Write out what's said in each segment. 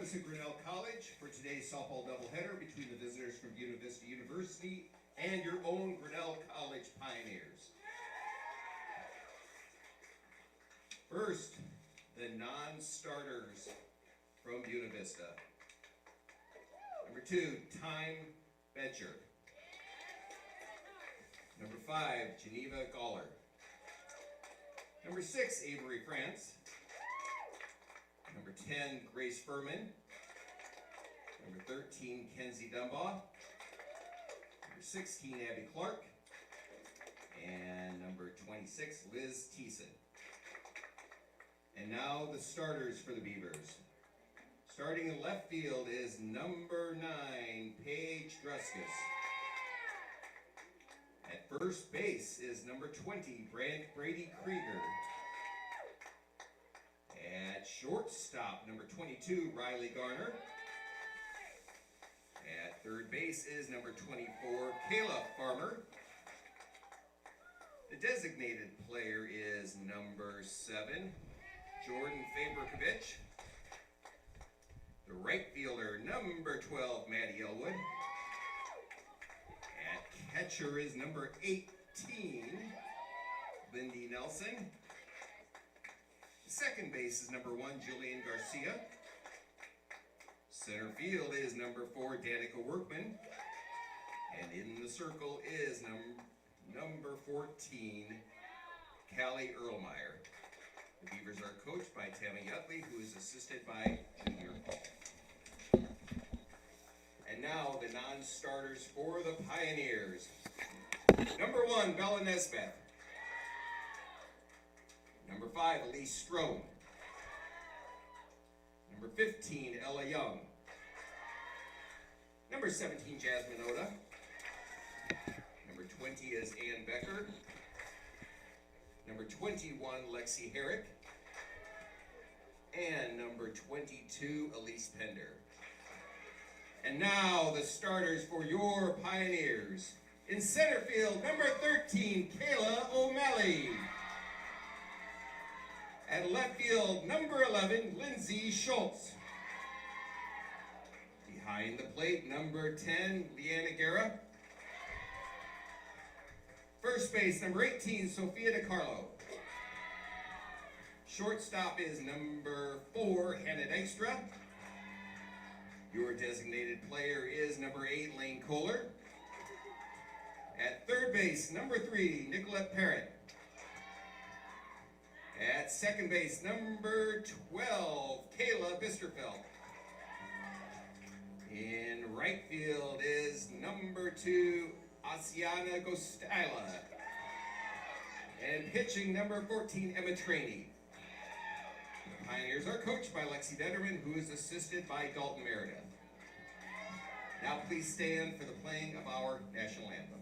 campus of Grinnell College for today's softball doubleheader between the visitors from Buena Vista University and your own Grinnell College Pioneers. First, the non-starters from Buena Vista. Number 2, Time Betcher. Number 5, Geneva Galler. Number 6, Avery France. Number 10, Grace Furman. Number 13, Kenzie Dunbaugh. Number 16, Abby Clark. And number 26, Liz Thiessen. And now the starters for the Beavers. Starting in left field is number 9, Paige Druskus. At first base is number 20, Brady Krieger. At shortstop, number 22, Riley Garner. At third base is number 24, Kayla Farmer. The designated player is number 7, Jordan Faberkovich. The right fielder, number 12, Maddie Elwood. At catcher is number 18, Lindy Nelson. Second base is number 1, Jillian Garcia. Center field is number 4, Danica Workman. And in the circle is number 14, Callie Erlmeyer. The Beavers are coached by Tammy Utley, who is assisted by Junior Paul. And now the non-starters for the Pioneers. Number 1, Bella Nesbeth. Number 5, Elise Strome. Number 15, Ella Young. Number 17, Jasmine Oda. Number 20 is Ann Becker. Number 21, Lexi Herrick. And number 22, Elise Pender. And now the starters for your Pioneers. In center field, number 13, Kayla O'Malley. At left field, number 11, Lindsay Schultz. Behind the plate, number 10, Leanna Guerra. First base, number 18, Sophia DiCarlo. Shortstop is number 4, Hannah Dykstra. Your designated player is number 8, Lane Kohler. At third base, number 3, Nicolette Parrott. At second base, number 12, Kayla Bisterfeld. In right field is number 2, Asiana Gostila. And pitching, number 14, Emma Traney. The Pioneers are coached by Lexi Detterman, who is assisted by Dalton Meredith. Now please stand for the playing of our national anthem.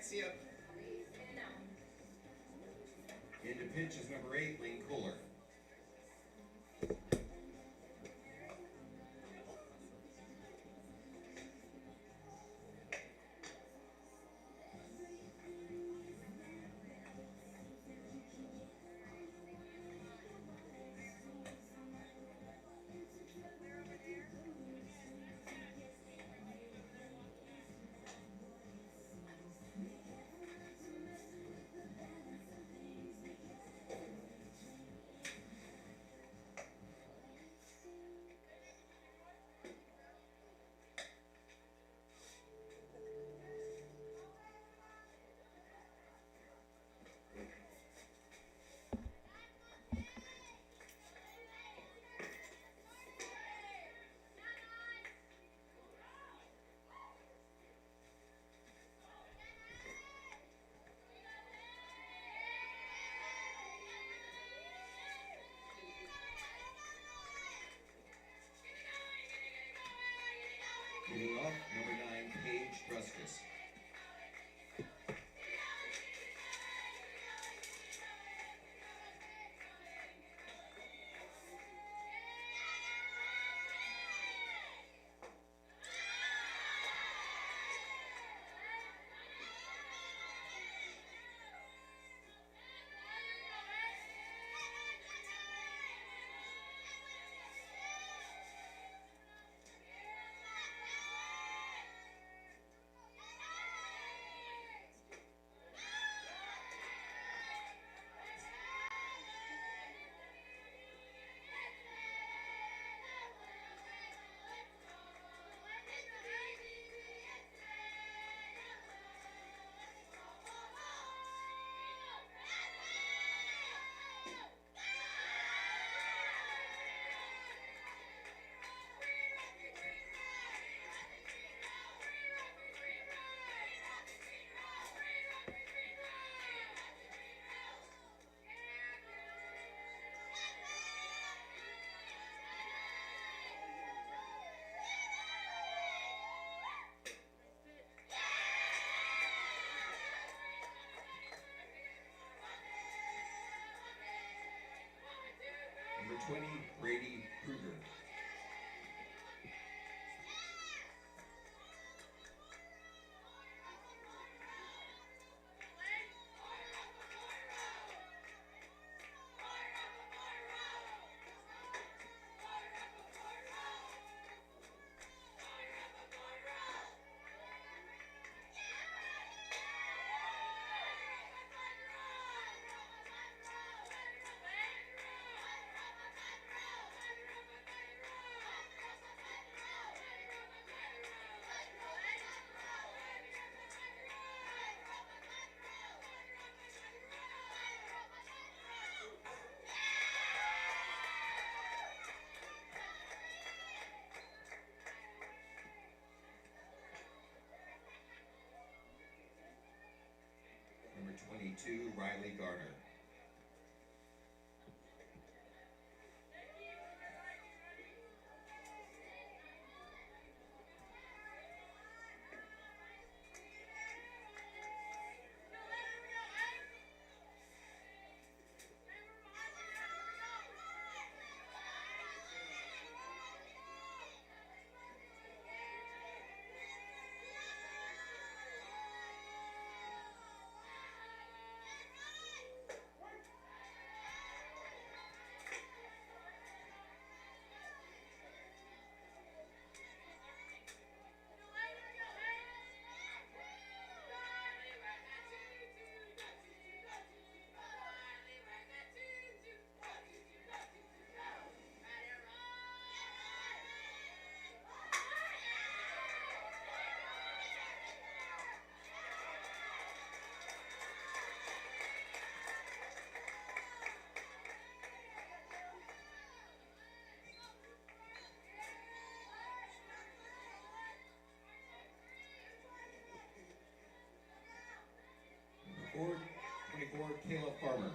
right, see ya. Into pitch is number 8, Lane Kohler. Leading off, number 9, Paige Druskus. Number 20, Brady Kruger. Number 22, Riley Garner. Number 24, Caleb Farmer.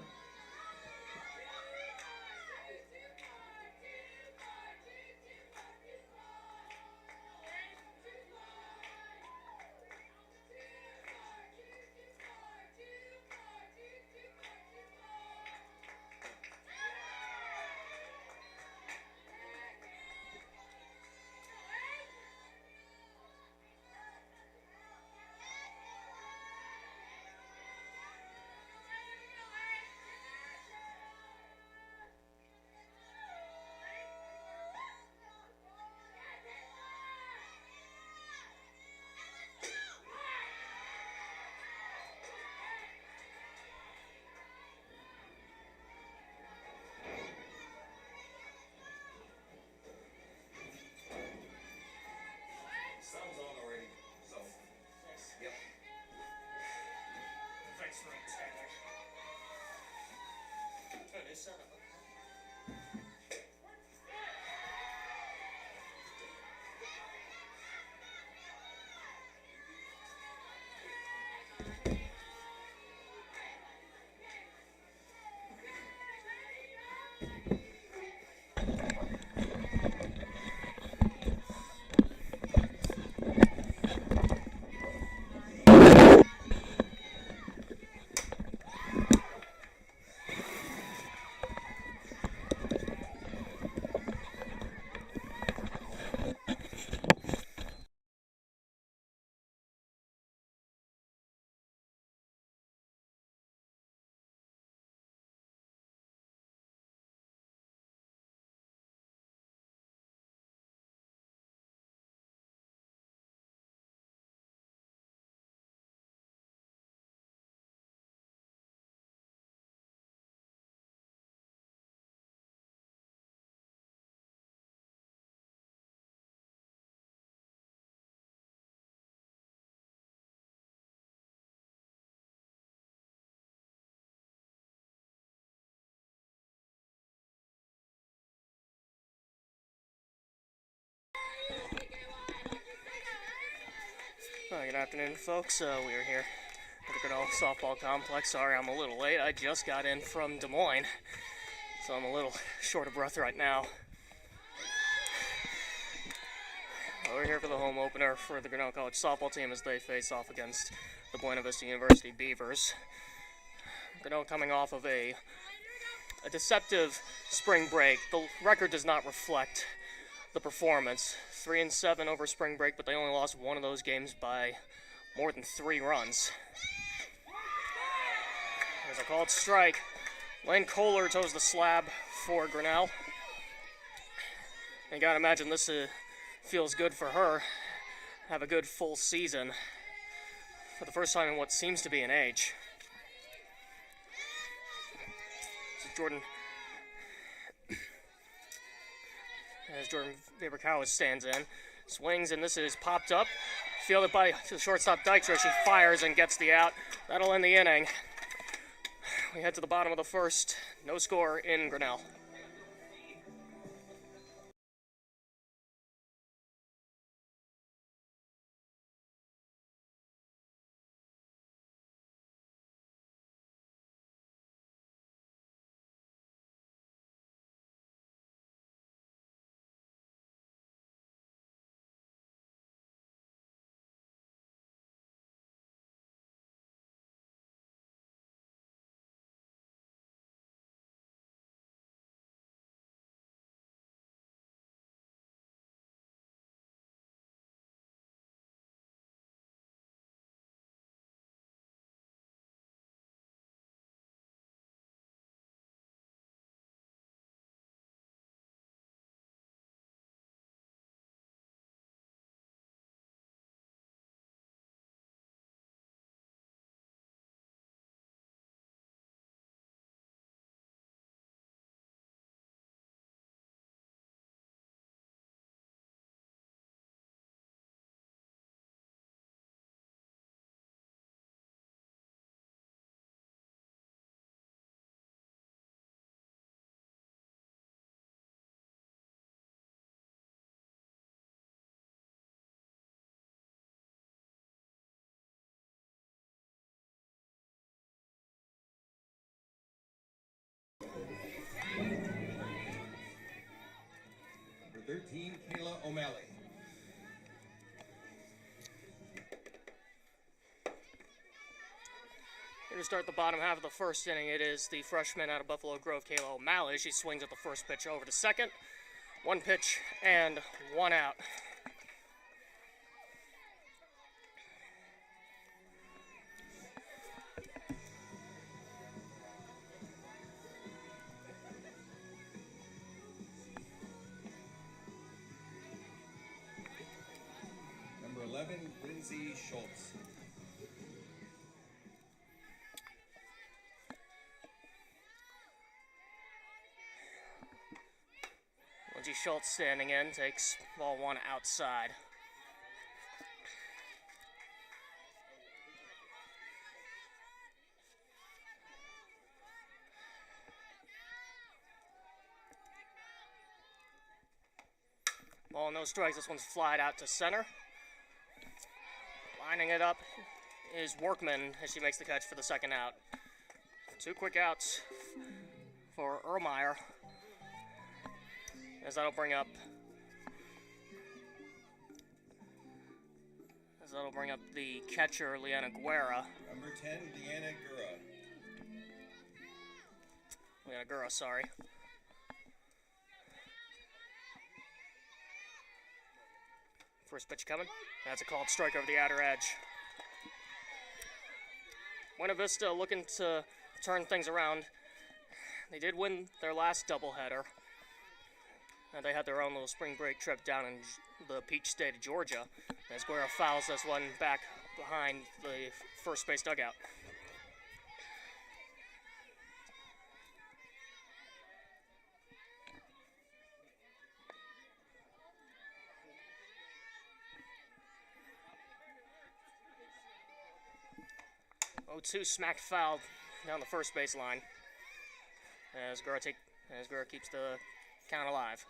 afternoon, folks. We are here at the Grinnell softball complex. Sorry I'm a little late. I just got in from Des Moines, so I'm a little short of breath right now. We're here for the home opener for the Grinnell College softball team as they face off against the Buena Vista University Beavers. Grinnell coming off of a deceptive spring break. The record does not reflect the performance. 3-7 over spring break, but they only lost one of those games by more than 3 runs. There's a called strike. Lane Kohler toes the slab for Grinnell. You gotta imagine this feels good for her. Have a good full season for the first time in what seems to be an age. Jordan Faber-Cowis stands in, swings, and this is popped up. Fielded by the shortstop Dykstra. She fires and gets the out. That'll end the inning. We head to the bottom of the first. No score in Grinnell. Number 13, Kayla O'Malley. Here to start the bottom half of the first inning, it is the freshman out of Buffalo Grove, Kayla O'Malley. She swings at the first pitch over to second. 1 pitch and 1 out. Number 11, Lindsay Schultz. Lindsay Schultz standing in, takes ball 1 outside. Ball, no strikes. This one's flied out to center. Lining it up is Workman as she makes the catch for the second out. 2 quick outs for Erlmeyer. As that'll bring up the catcher, Leanna Guerra. Number 10, Leanna Gura, sorry. First pitch coming. That's a called strike over the outer edge. Buena Vista looking to turn things around. They did win their last doubleheader. They had their own little spring break trip down in the Peach State of Georgia. As Guerra fouls this one back behind the first base dugout. Oh, 2 smacked foul down the first base line. As Guerra keeps the count alive.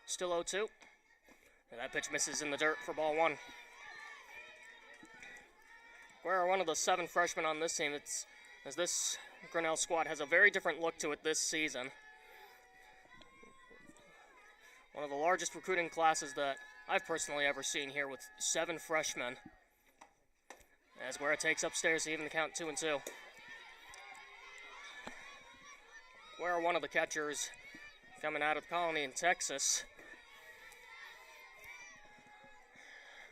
Still 0-2. And that pitch misses in the dirt for ball one. We're one of the 7 freshmen on this team. As this Grinnell squad has a very different look to it this season. One of the largest recruiting classes that I've personally ever seen here, with 7 freshmen. As Guerra takes upstairs to even the count 2-2. Guerra, one of the catchers coming out of the colony in Texas.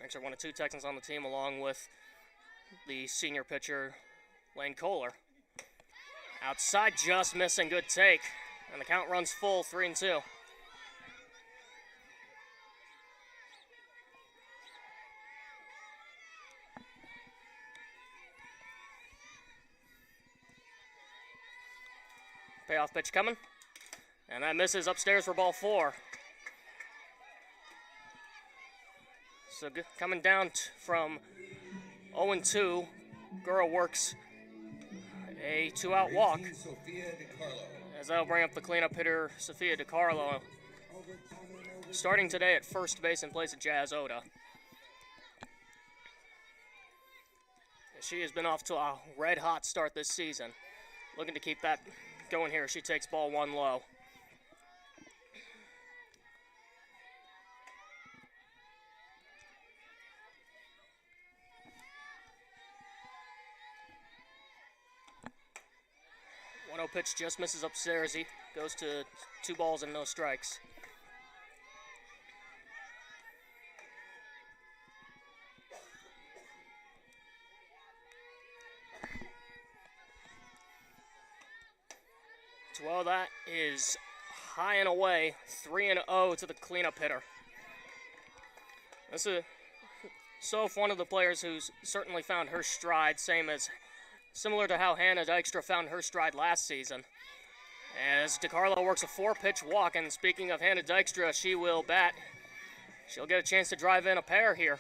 Makes her one of 2 Texans on the team, along with the senior pitcher, Lane Kohler. Outside, just missing, good take. And the count runs full, 3-2. Payoff pitch coming. And that misses upstairs for ball 4. So coming down from 0-2, Gura works a 2-out walk. As that'll bring up the cleanup hitter, Sophia DiCarlo, starting today at first base in place of Jazz Oda. She has been off to a red-hot start this season. Looking to keep that going here. She takes ball 1 low. Pitch just misses upstairs. He goes to 2 balls and no strikes. Well, that is high and away, 3-0 to the cleanup hitter. This is Soph, one of the players who's certainly found her stride, similar to how Hannah Dykstra found her stride last season. As DiCarlo works a 4-pitch walk, and speaking of Hannah Dykstra, she will bat. She'll get a chance to drive in a pair here.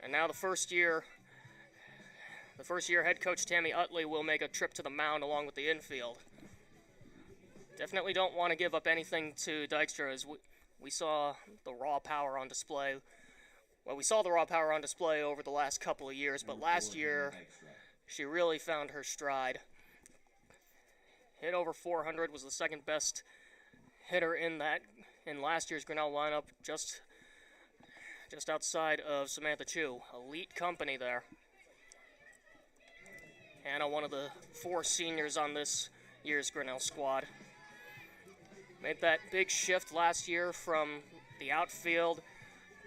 And now the first year head coach Tammy Utley will make a trip to the mound along with the infield. Definitely don't want to give up anything to Dykstra, as we saw the raw power on display. Well, we saw the raw power on display over the last couple of years, but last year she really found her stride. Hit over 400, was the second best hitter in last year's Grinnell lineup, just outside of Samantha Chu. Elite company there. Hannah, one of the 4 seniors on this year's Grinnell squad. Made that big shift last year from the outfield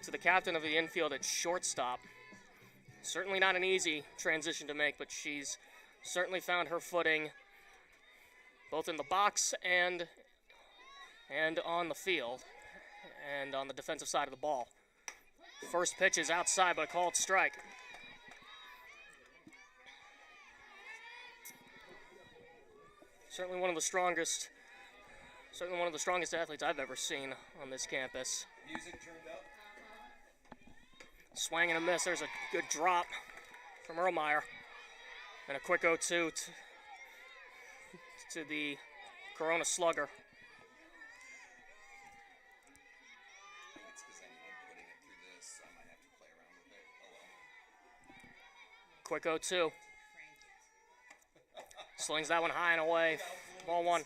to the captain of the infield at shortstop. Certainly not an easy transition to make, but she's certainly found her footing both in the box and on the field and on the defensive side of the ball. First pitch is outside, but a called strike. Certainly one of the strongest athletes I've ever seen on this campus. Music turned up. Swing and a miss. There's a good drop from Erlmeyer. And a quick 0-2 to the Corona slugger. I think it's because I'm putting it through this. I might have to play around with it. Oh well. Quick 0-2. Slings that one high and away. Ball 1.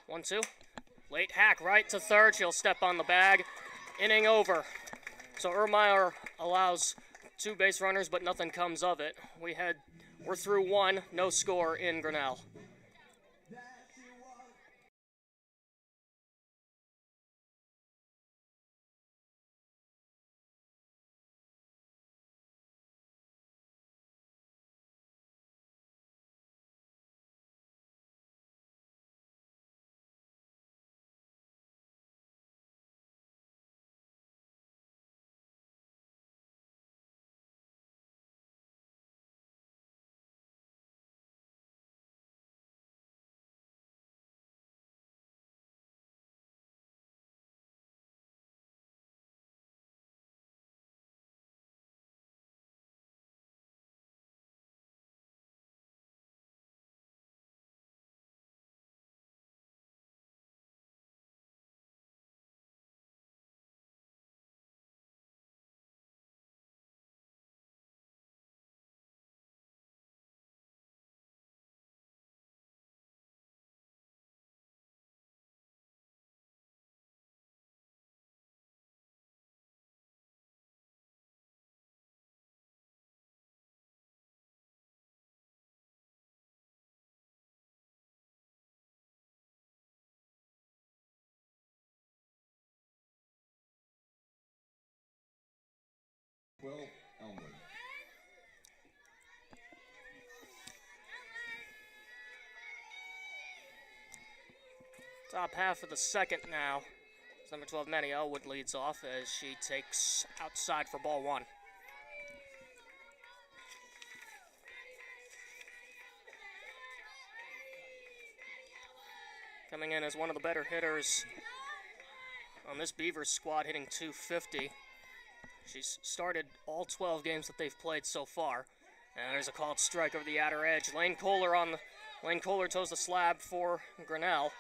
1-2. Late hack right to third. She'll step on the bag. Inning over. So Erlmeyer allows 2 base runners, but nothing comes of it. We're through 1, no score in Grinnell. 12, Elmwood. Top half of the second now. Number 12, Maddie Elwood leads off as she takes outside for ball one. Coming in as one of the better hitters on this Beavers squad, hitting .250. She's started all 12 games that they've played so far. And there's a called strike over the outer edge. Lane Kohler toes the slab for Grinnell.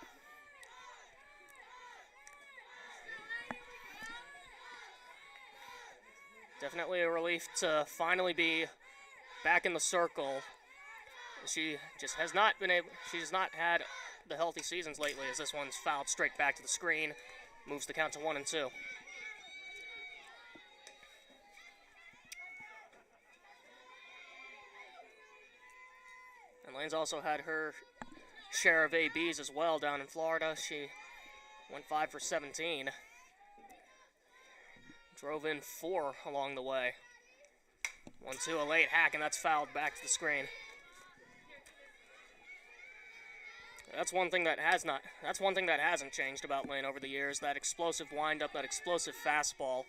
Definitely a relief to finally be back in the circle. She just has not been able, she's not had the healthy seasons lately, as this one's fouled straight back to the screen. Moves the count to 1 and 2. And Lane's also had her share of ABs as well down in Florida. She went 5 for 17. Drove in 4 along the way. 1-2, a late hack, and that's fouled back to the screen. That's one thing that hasn't changed about Lane over the years. That explosive windup, that explosive fastball,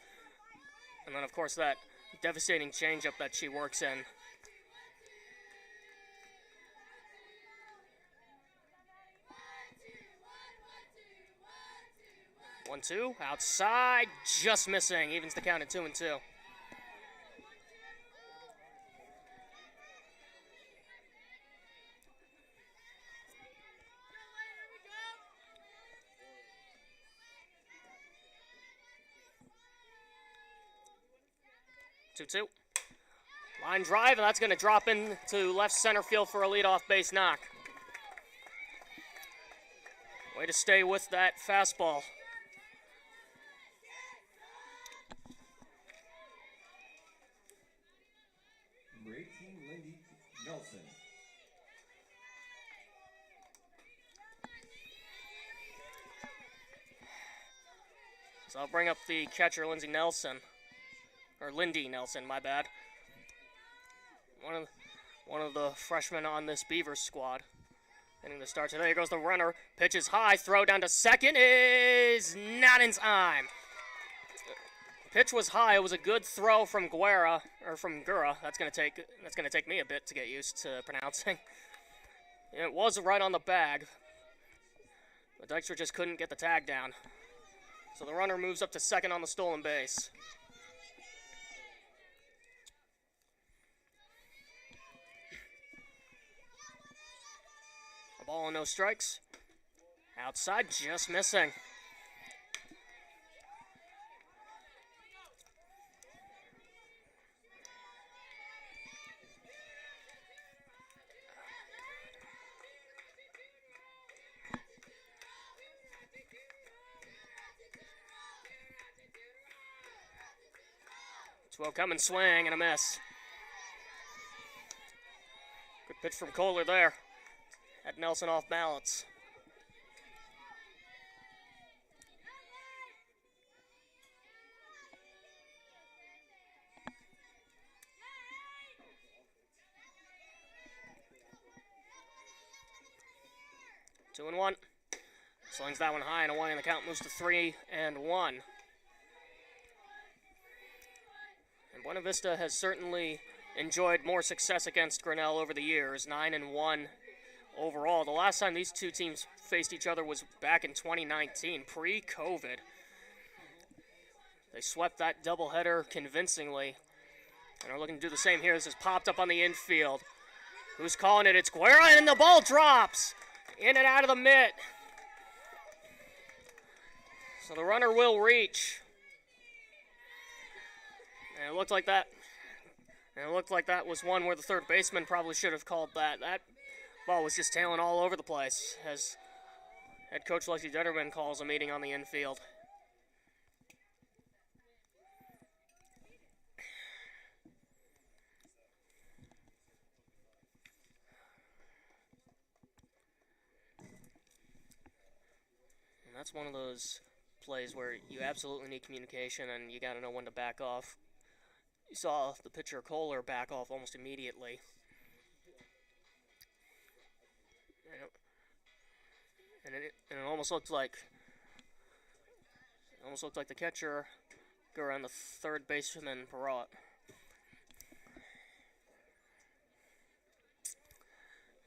and then of course that devastating changeup that she works in. 1-2, outside, just missing. Evens the count at 2 and 2. Two. Line drive, and that's going to drop into left center field for a leadoff base knock. Way to stay with that fastball. Number 18, Lindy Nelson. So I'll bring up the catcher, Lindy Nelson, my bad. One of the freshmen on this Beavers squad. Getting the start today. Here goes the runner. Pitches high. Throw down to second is not in time. Pitch was high. It was a good throw from Gura. That's gonna take me a bit to get used to pronouncing. It was right on the bag. But Dykstra just couldn't get the tag down. So the runner moves up to second on the stolen base. A ball and no strikes. Outside, just missing. Well, come and swing and a miss. Good pitch from Kohler there. Had Nelson off balance. Two and one. Slings that one high and away, and the count moves to 3-1. Buena Vista has certainly enjoyed more success against Grinnell over the years, 9-1 overall. The last time these two teams faced each other was back in 2019, pre-COVID. They swept that doubleheader convincingly, and are looking to do the same here. This is popped up on the infield. Who's calling it? It's Guerra, and the ball drops in and out of the mitt. So the runner will reach. And it looked like that was one where the third baseman probably should have called that. That ball was just tailing all over the place as head coach Lexi Detterman calls a meeting on the infield. And that's one of those plays where you absolutely need communication and you got to know when to back off. You saw the pitcher Kohler back off almost immediately. And it almost looked like the catcher go around the third baseman Perot.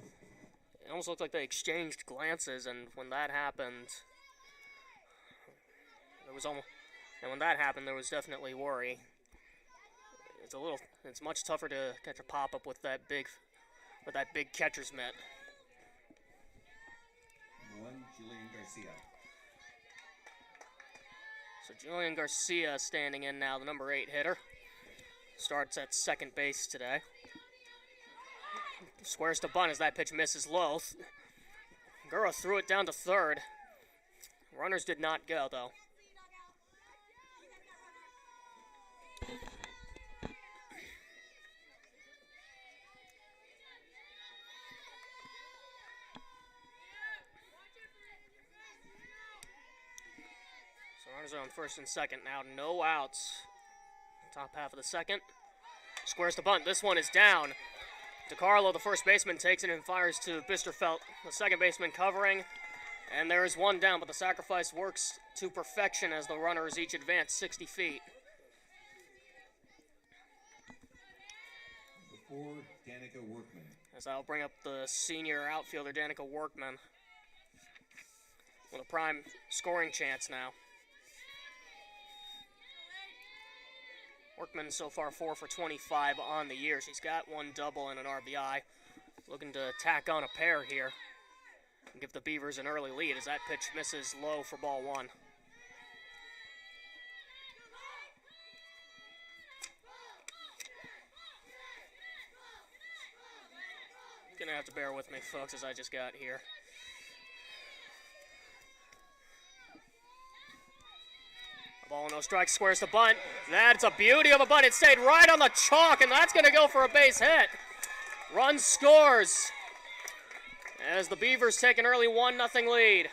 It almost looked like they exchanged glances, and when that happened, there was definitely worry. It's much tougher to catch a pop-up with that big catcher's mitt. Julian Garcia. So Julian Garcia standing in now, the number 8 hitter. Starts at second base today. Squares to bunt as that pitch misses low. Gura threw it down to third. Runners did not go, though. So runners are on first and second now. No outs. Top half of the second. Squares to bunt. This one is down. DeCarlo, the first baseman, takes it and fires to Bisterfeld, the second baseman covering. And there is one down, but the sacrifice works to perfection as the runners each advance 60 feet. Before Danica Workman. As I'll bring up the senior outfielder, Danica Workman, with a prime scoring chance now. Workman so far 4 for 25 on the year. She's got 1 double and an RBI. Looking to tack on a pair here and give the Beavers an early lead as that pitch misses low for ball 1. Gonna have to bear with me, folks, as I just got here. Ball, no strike, squares the bunt. That's a beauty of a bunt. It stayed right on the chalk, and that's going to go for a base hit. Run scores as the Beavers take an early 1-0 lead.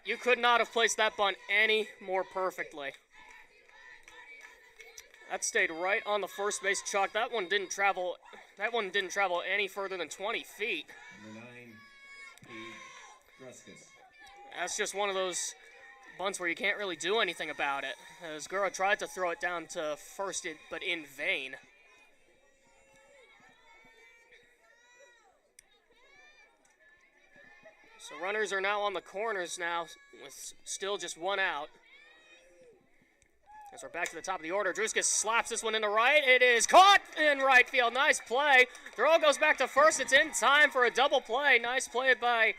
You could not have placed that bunt any more perfectly. That stayed right on the first base chalk. That one didn't travel any further than 20 feet. Number 9, Druskus. That's just one of those bunts where you can't really do anything about it. As Gura tried to throw it down to first, but in vain. So runners are now on the corners now, with still just 1 out. As we're back to the top of the order, Druskus slaps this one into right. It is caught in right field. Nice play. Throw goes back to first. It's in time for a double play. Nice play by...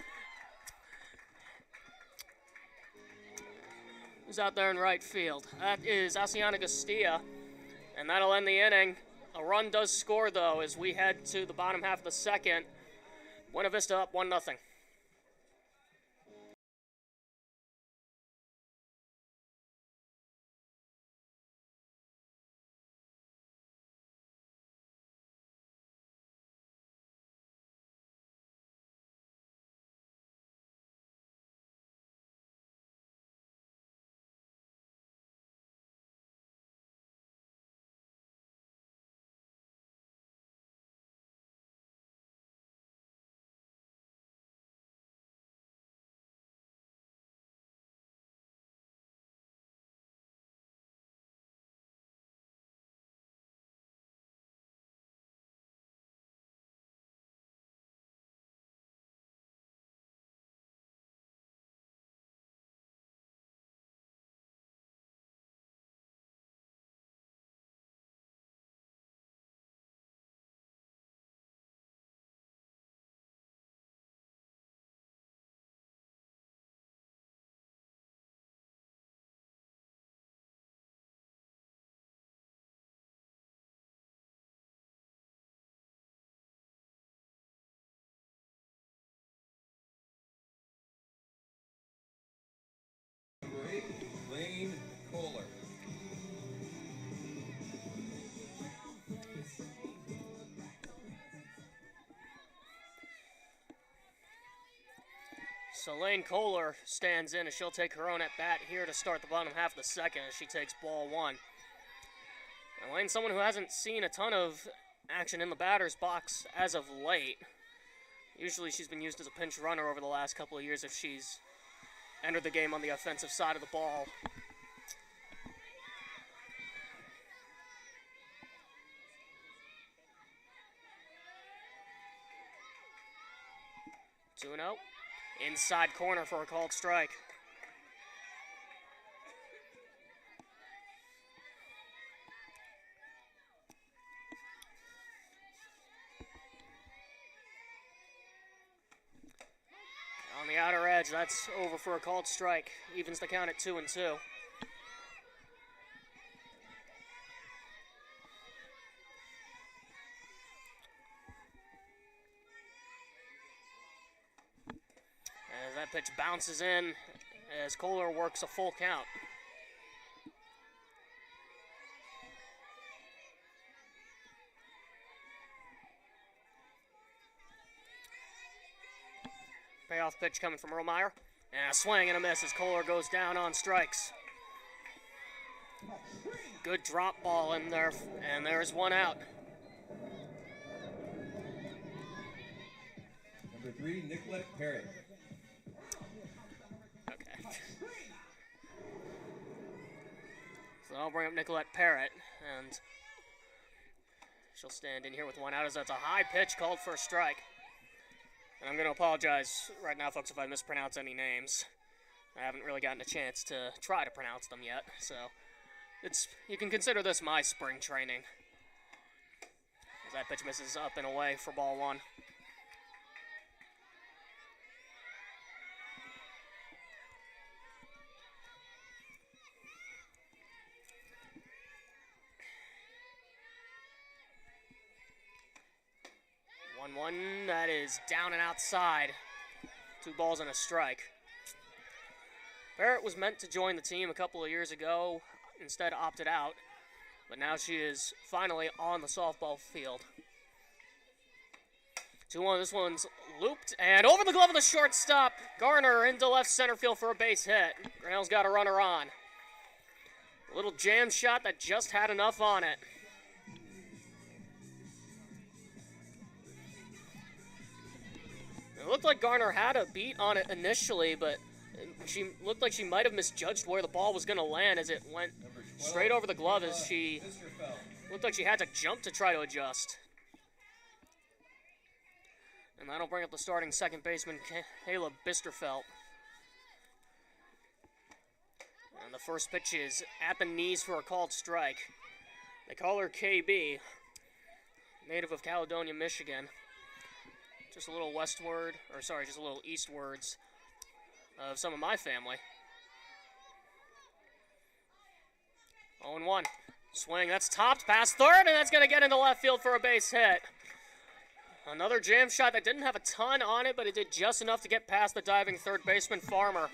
who's out there in right field? That is Asiana Castilla, and that'll end the inning. A run does score, though, as we head to the bottom half of the second. Buena Vista up 1-0. So Lane Kohler stands in, and she'll take her own at bat here to start the bottom half of the second as she takes ball one. And Lane's someone who hasn't seen a ton of action in the batter's box as of late. Usually she's been used as a pinch runner over the last couple of years if she's entered the game on the offensive side of the ball. Two and 0. Inside corner for a called strike. On the outer edge, that's over for a called strike. Evens the count at 2 and 2. As that pitch bounces in, as Kohler works a full count. Payoff pitch coming from Erlmeyer. And a swing and a miss as Kohler goes down on strikes. Good drop ball in there, and there's one out. Number 3, Nicolette Parrott. Okay. So I'll bring up Nicolette Parrott, and she'll stand in here with one out as that's a high pitch called for a strike. And I'm going to apologize right now, folks, if I mispronounce any names. I haven't really gotten a chance to try to pronounce them yet, so you can consider this my spring training. As that pitch misses up and away for ball one. One that is down and outside. 2 balls and a strike. Parrott was meant to join the team a couple of years ago, instead opted out, but now she is finally on the softball field. 2-1, this one's looped, and over the glove of the shortstop. Garner into left center field for a base hit. Grinnell's got a runner on. A little jam shot that just had enough on it. It looked like Garner had a beat on it initially, but she looked like she might have misjudged where the ball was going to land as it went straight over the glove as she looked like she had to jump to try to adjust. And that'll bring up the starting second baseman, Kayla Bisterfeld. And the first pitch is at the knees for a called strike. They call her KB, native of Caledonia, Michigan. Just a little just a little eastwards of some of my family. 0-1. Swing, that's topped past third, and that's going to get into left field for a base hit. Another jam shot that didn't have a ton on it, but it did just enough to get past the diving third baseman, Farmer.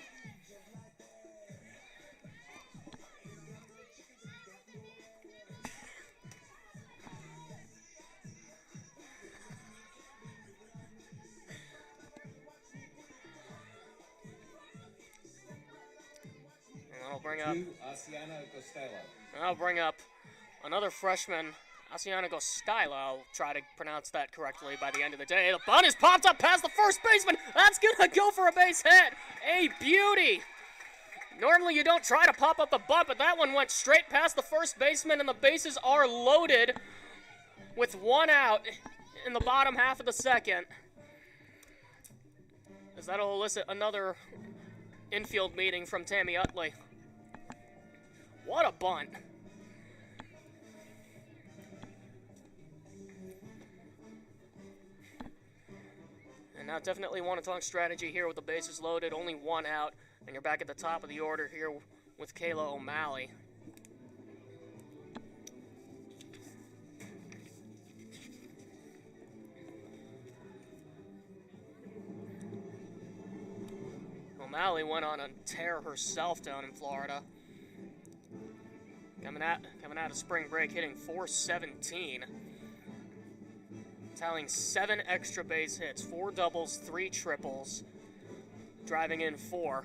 I'll bring up another freshman, Asiana Gostila. I'll try to pronounce that correctly by the end of the day. The bunt is popped up past the first baseman. That's going to go for a base hit. A beauty. Normally you don't try to pop up the bunt, but that one went straight past the first baseman, and the bases are loaded with one out in the bottom half of the second. As that'll elicit another infield meeting from Tammy Utley. What a bunt. And now definitely want to talk strategy here with the bases loaded, only one out, and you're back at the top of the order here with Kayla O'Malley. O'Malley went on a tear herself down in Florida. Coming out of spring break, hitting .417. Tallying 7 extra base hits, 4 doubles, 3 triples, driving in 4.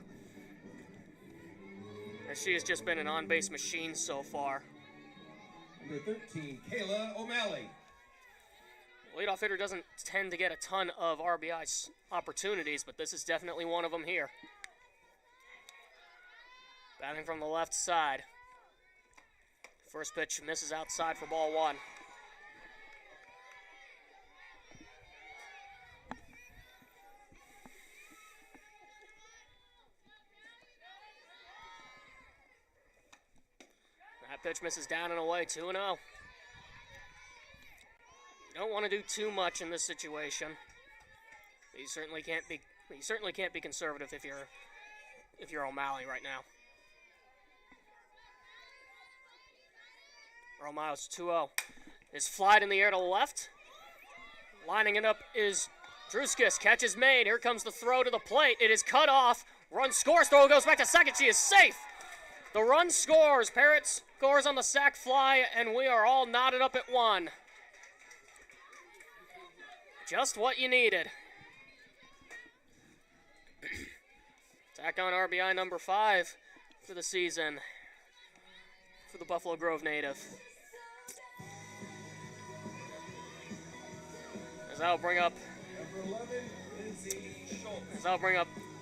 As she has just been an on-base machine so far. Number 13, Kayla O'Malley. Leadoff hitter doesn't tend to get a ton of RBI opportunities, but this is definitely one of them here. Batting from the left side. First pitch misses outside for ball 1. That pitch misses down and away, 2-0. You don't want to do too much in this situation. But you certainly can't be conservative if you're O'Malley right now. O'Malley's 2-0. Is flied in the air to the left. Lining it up is Druskis. Catch is made. Here comes the throw to the plate. It is cut off. Run scores. Throw goes back to second. She is safe. The run scores. Parrott scores on the sac fly, and we are all knotted up at 1. Just what you needed. Tack on RBI number 5 for the season for the Buffalo Grove native. As I'll bring up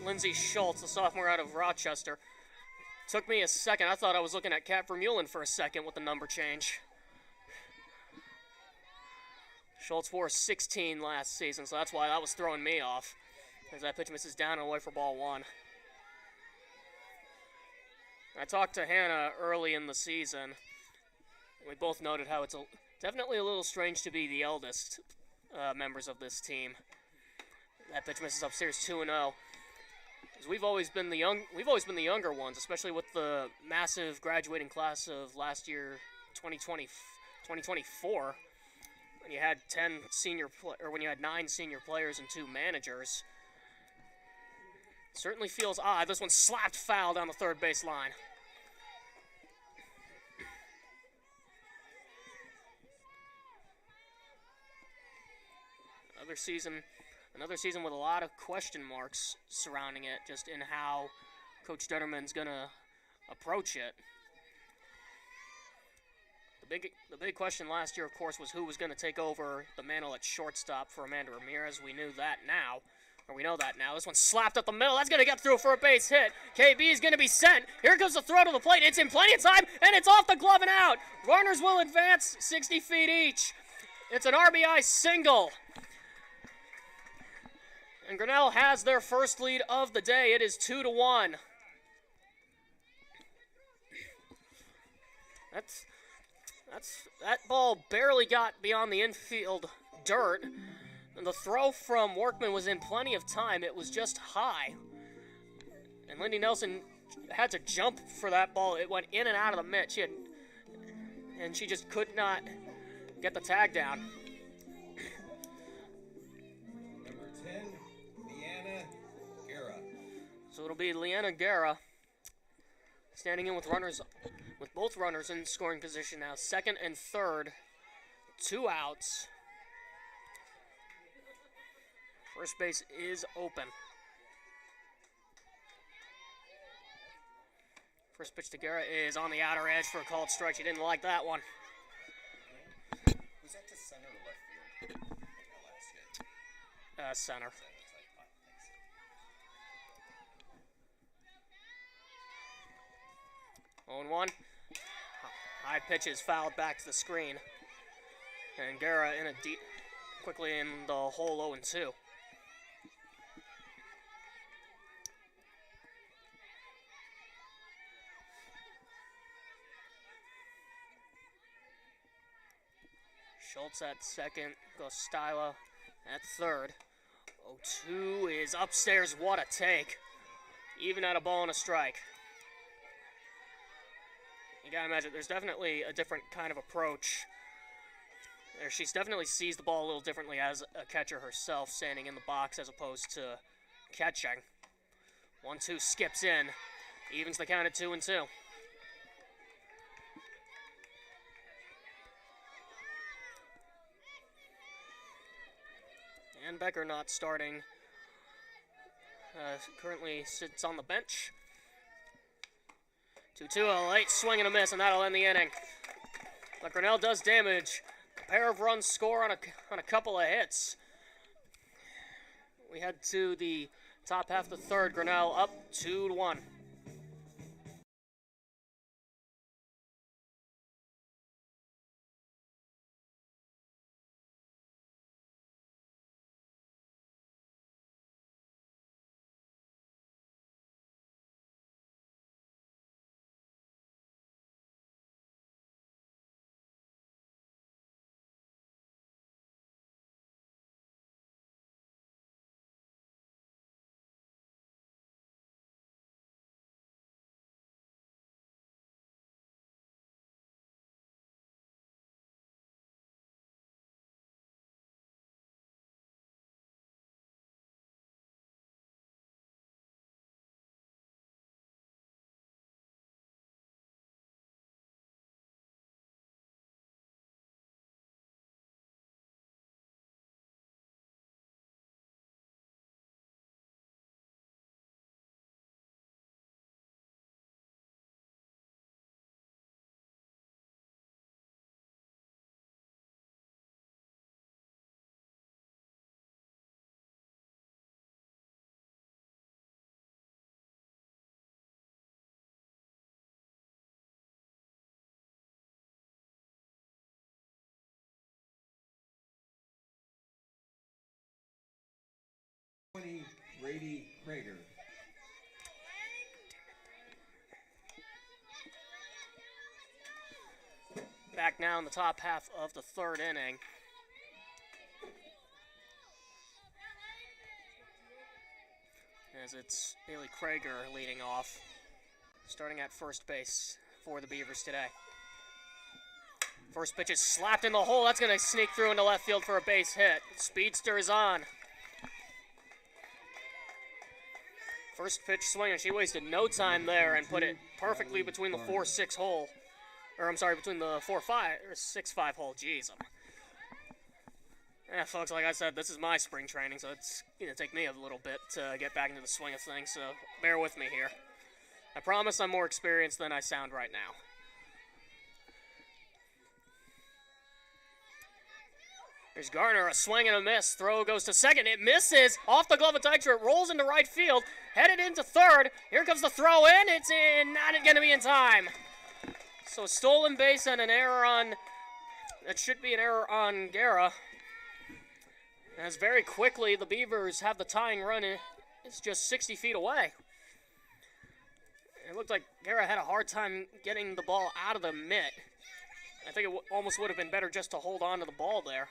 Lindsay Schultz, the sophomore out of Rochester. Took me a second. I thought I was looking at Kat Vermeulen for a second with the number change. Schultz wore 16 last season, so that's why that was throwing me off. As that pitch misses down and away for ball 1. I talked to Hannah early in the season. We both noted how it's definitely a little strange to be the eldest members of this team. That pitch misses upstairs, 2-0. We've always been the younger ones, especially with the massive graduating class of last year, 2024. When you had 9 senior players and 2 managers. Certainly feels odd. This one slapped foul down the third base line. Another season with a lot of question marks surrounding it, just in how Coach Detterman's gonna approach it. The big question last year, of course, was who was going to take over the mantle at shortstop for Amanda Ramirez. We know that now. This one slapped up the middle. That's going to get through for a base hit. KB is going to be sent. Here comes the throw to the plate. It's in plenty of time, and it's off the glove and out. Runners will advance 60 feet each. It's an RBI single. And Grinnell has their first lead of the day. It is 2-1. That ball barely got beyond the infield dirt. And the throw from Workman was in plenty of time. It was just high. And Lindy Nelson had to jump for that ball. It went in and out of the mitt. And she just could not get the tag down. Number 10, Leanna Guerra. So it'll be Leanna Guerra standing in with both runners in scoring position now. Second and third, 2 outs. First base is open. First pitch to Guerra is on the outer edge for a called strike. She didn't like that one. Was that to center or left field? Center. 0-1. High pitch is fouled back to the screen. And Guerra quickly in the hole 0-2. Schultz at second, Gostila at third. 0-2 is upstairs. What a take. Even at a ball and a strike. You gotta imagine, there's definitely a different kind of approach. She's definitely sees the ball a little differently as a catcher herself, standing in the box as opposed to catching. 1-2 skips in, evens the count at 2-2. And Becker not starting currently sits on the bench. 2-2, a late swing and a miss, and that'll end the inning. But Grinnell does damage. A pair of runs score on a couple of hits. We head to the top half of the third. Grinnell up 2-1. Brady Prager. Back now in the top half of the third inning. As it's Bailey Krager leading off, starting at first base for the Beavers today. First pitch is slapped in the hole. That's going to sneak through into left field for a base hit. Speedster is on. First pitch swing, and she wasted no time there and put it perfectly between the 4-6 hole. Or I'm sorry, between the 4-5 or 6-5 hole. Jeez. Yeah, folks, like I said, this is my spring training, so it's going to take me a little bit to get back into the swing of things, so bear with me here. I promise I'm more experienced than I sound right now. Here's Garner, a swing and a miss. Throw goes to second. It misses. Off the glove of Dykstra. It rolls into right field. Headed into third. Here comes the throw in. It's in. Not going to be in time. So a stolen base and an error on... That should be an error on Guerra. As very quickly the Beavers have the tying run. It's just 60 feet away. It looked like Guerra had a hard time getting the ball out of the mitt. I think it almost would have been better just to hold on to the ball there.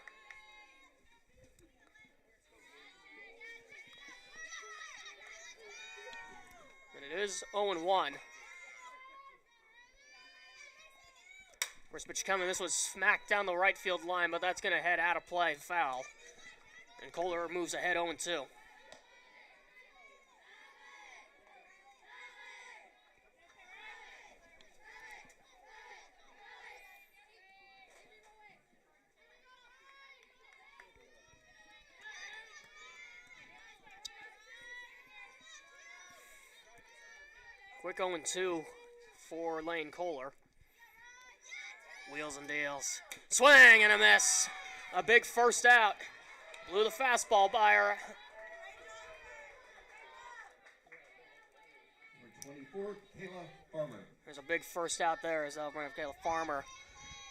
It is 0-1. First pitch coming. This was smacked down the right field line, but that's going to head out of play, foul. And Kohler moves ahead 0-2. Quick 0-2 for Lane Kohler. Wheels and deals. Swing and a miss. A big first out. Blew the fastball by her. Number 24, Kayla Farmer. There's a big first out there as I'll bring up Kayla Farmer,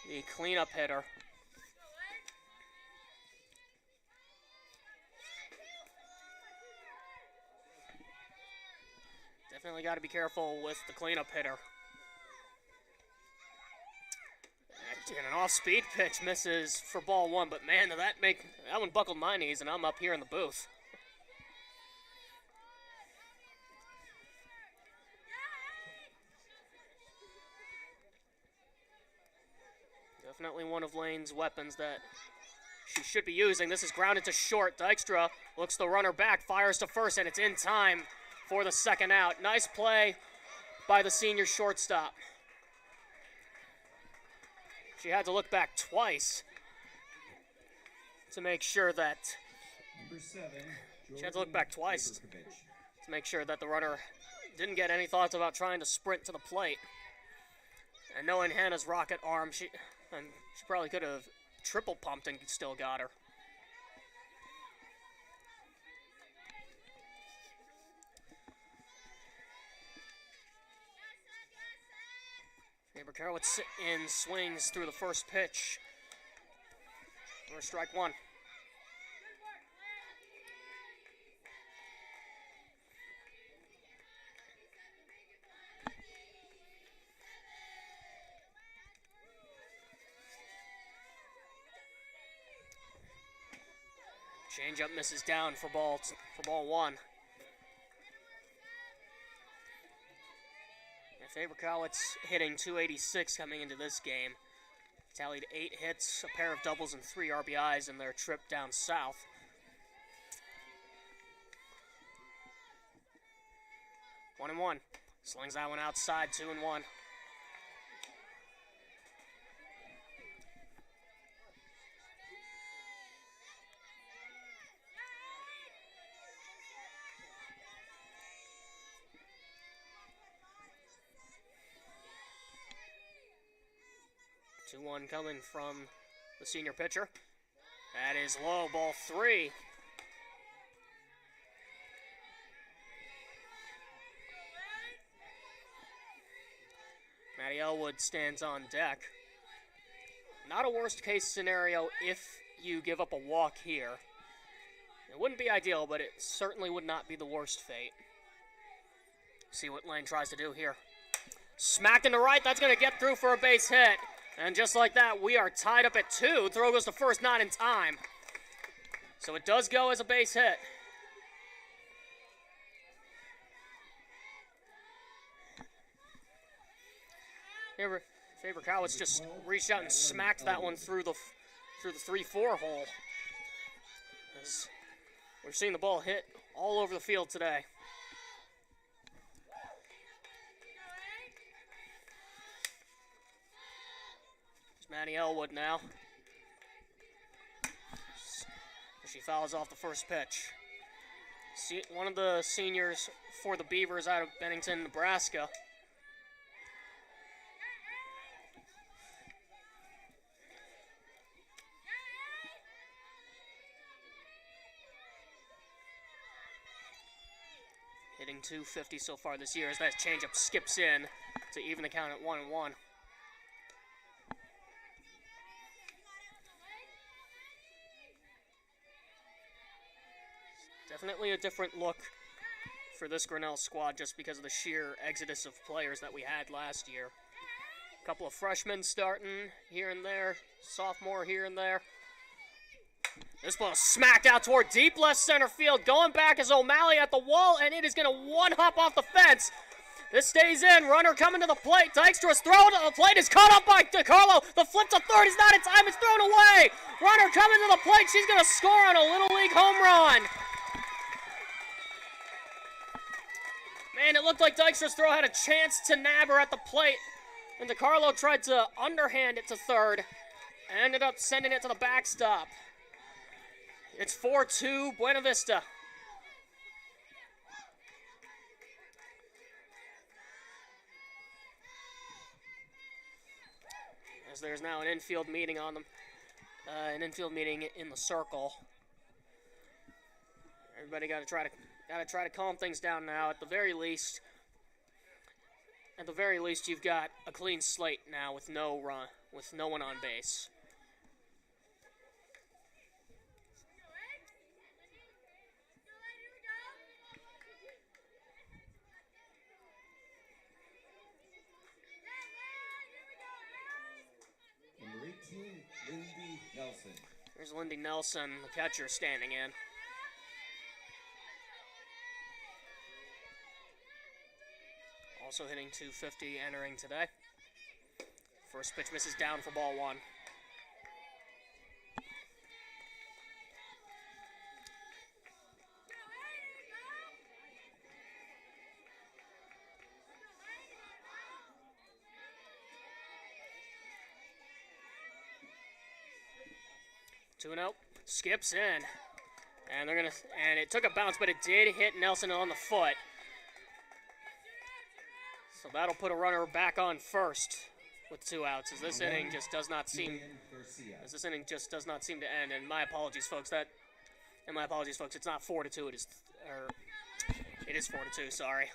the cleanup hitter. Definitely got to be careful with the cleanup hitter. And an off-speed pitch misses for ball one, but man, did that one buckled my knees, and I'm up here in the booth. Definitely one of Lane's weapons that she should be using. This is grounded to short. Dykstra looks the runner back, fires to first, and it's in time for the second out. Nice play by the senior shortstop. She had to look back twice to make sure that... Number 7, she had to look back twice to make sure that the runner didn't get any thoughts about trying to sprint to the plate. And knowing Hannah's rocket arm, she probably could have triple pumped and still got her. Karowitz in, swings through the first pitch. For strike one. Changeup misses down for ball one. Faber Cowitz hitting .286 coming into this game. Tallied 8 hits, a pair of doubles, and 3 RBIs in their trip down south. 1-1. Slings that one outside, 2-1. One coming from the senior pitcher. That is low, ball 3. Matty Elwood stands on deck. Not a worst case scenario if you give up a walk here. It wouldn't be ideal, but it certainly would not be the worst fate. See what Lane tries to do here. Smacked in the right, that's going to get through for a base hit. And just like that, we are tied up at 2. Throw goes to first, not in time. So it does go as a base hit. Faber Cowitz just reached out and smacked that one through the 3-4 hole. As we're seeing the ball hit all over the field today. Maddie Elwood now. She fouls off the first pitch. One of the seniors for the Beavers out of Bennington, Nebraska. Hitting .250 so far this year as that changeup skips in to even the count at 1-1. Definitely a different look for this Grinnell squad just because of the sheer exodus of players that we had last year. A couple of freshmen starting here and there, sophomore here and there. This ball smacked out toward deep left center field. Going back is O'Malley at the wall, and it is going to one-hop off the fence. This stays in. Runner coming to the plate. Dykstra's throw to the plate is caught up by DeCarlo. The flip to third is not in time. It's thrown away. Runner coming to the plate. She's going to score on a Little League home run. Man, it looked like Dykstra's throw had a chance to nab her at the plate. And DeCarlo tried to underhand it to third. And ended up sending it to the backstop. It's 4-2 Buena Vista. As there's now an infield meeting on them. An infield meeting in the circle. Everybody gotta try to calm things down now. At the very least, you've got a clean slate now with no one on base. Number 18, Lindy Nelson. There's Lindy Nelson, the catcher, standing in. Also hitting .250, entering today. First pitch misses down for ball 1. Two and out. Skips in. And it took a bounce, but it did hit Nelson on the foot. So that'll put a runner back on first with 2 outs, as this inning just does not seem to end. And my apologies, folks. It's not 4-2. It is 4-2. Sorry.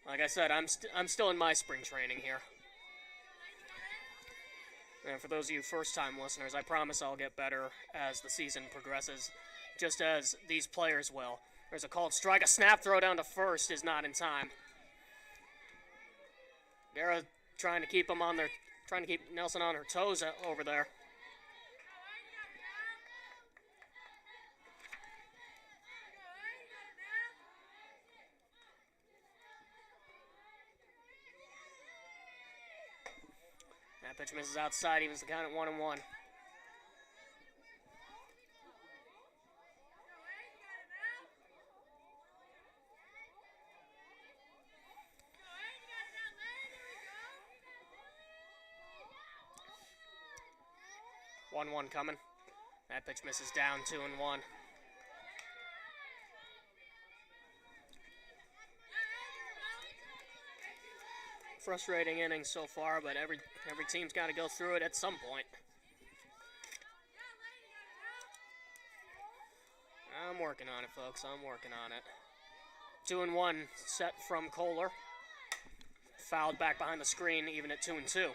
Like I said, I'm still in my spring training here. And for those of you first-time listeners, I promise I'll get better as the season progresses, just as these players will. There's a called strike. A snap throw down to first is not in time. Guerra trying to keep Nelson on her toes over there. That pitch misses outside, evens the count at 1-1. One coming. That pitch misses down, 2-1. Frustrating inning so far, but every team's got to go through it at some point. I'm working on it, folks. I'm working on it. 2-1 set from Kohler. Fouled back behind the screen, even at 2-2.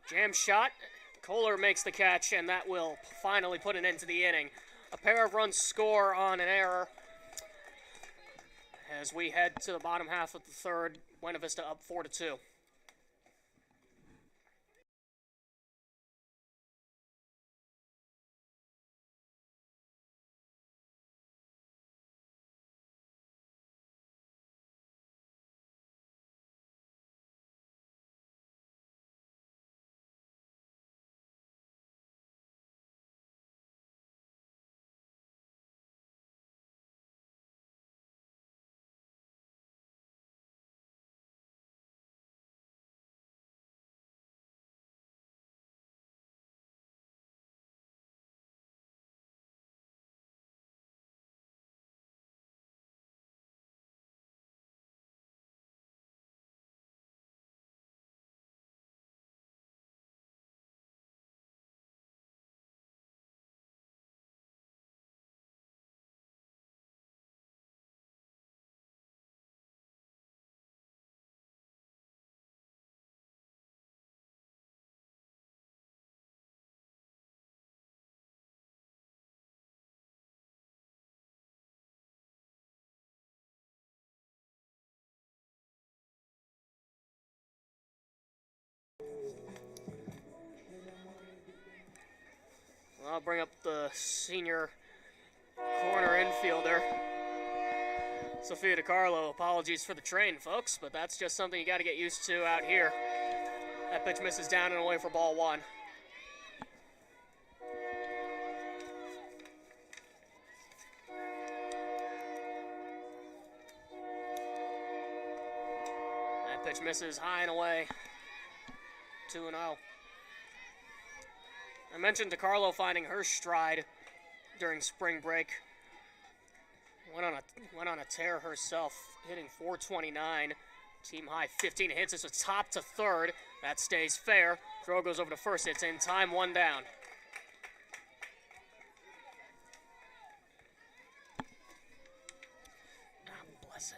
Jam shot. Kohler makes the catch, and that will finally put an end to the inning. A pair of runs score on an error. As we head to the bottom half of the third, Buena Vista up 4-2. I'll bring up the senior corner infielder, Sofia DiCarlo. Apologies for the train, folks, but that's just something you got to get used to out here. That pitch misses down and away for ball 1. That pitch misses high and away. 2-0. I mentioned DiCarlo finding her stride during spring break. Went on a tear herself, hitting .429, team high 15 hits. This is top to third. That stays fair. Throw goes over to first. It's in time, 1 down. Bless it.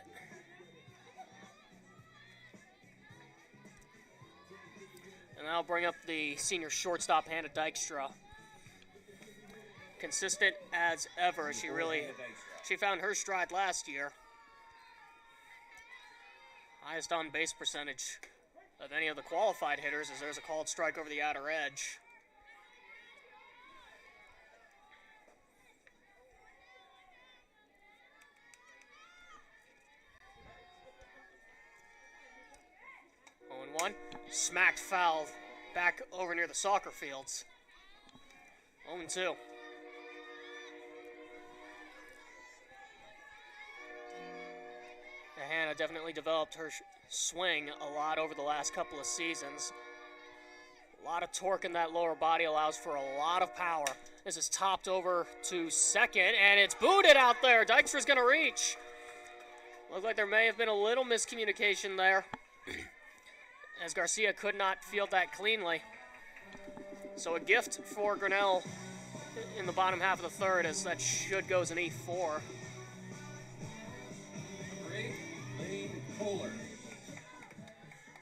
And I'll bring up the senior shortstop, Hannah Dykstra. Consistent as ever. She found her stride last year. Highest on base percentage of any of the qualified hitters, as there's a called strike over the outer edge. One, smacked foul back over near the soccer fields. 0-2. Hannah definitely developed her swing a lot over the last couple of seasons. A lot of torque in that lower body, allows for a lot of power. This is topped over to second, and it's booted out there. Dykstra's going to reach. Looks like there may have been a little miscommunication there, as Garcia could not field that cleanly. So a gift for Grinnell in the bottom half of the third, as that should go as an E4.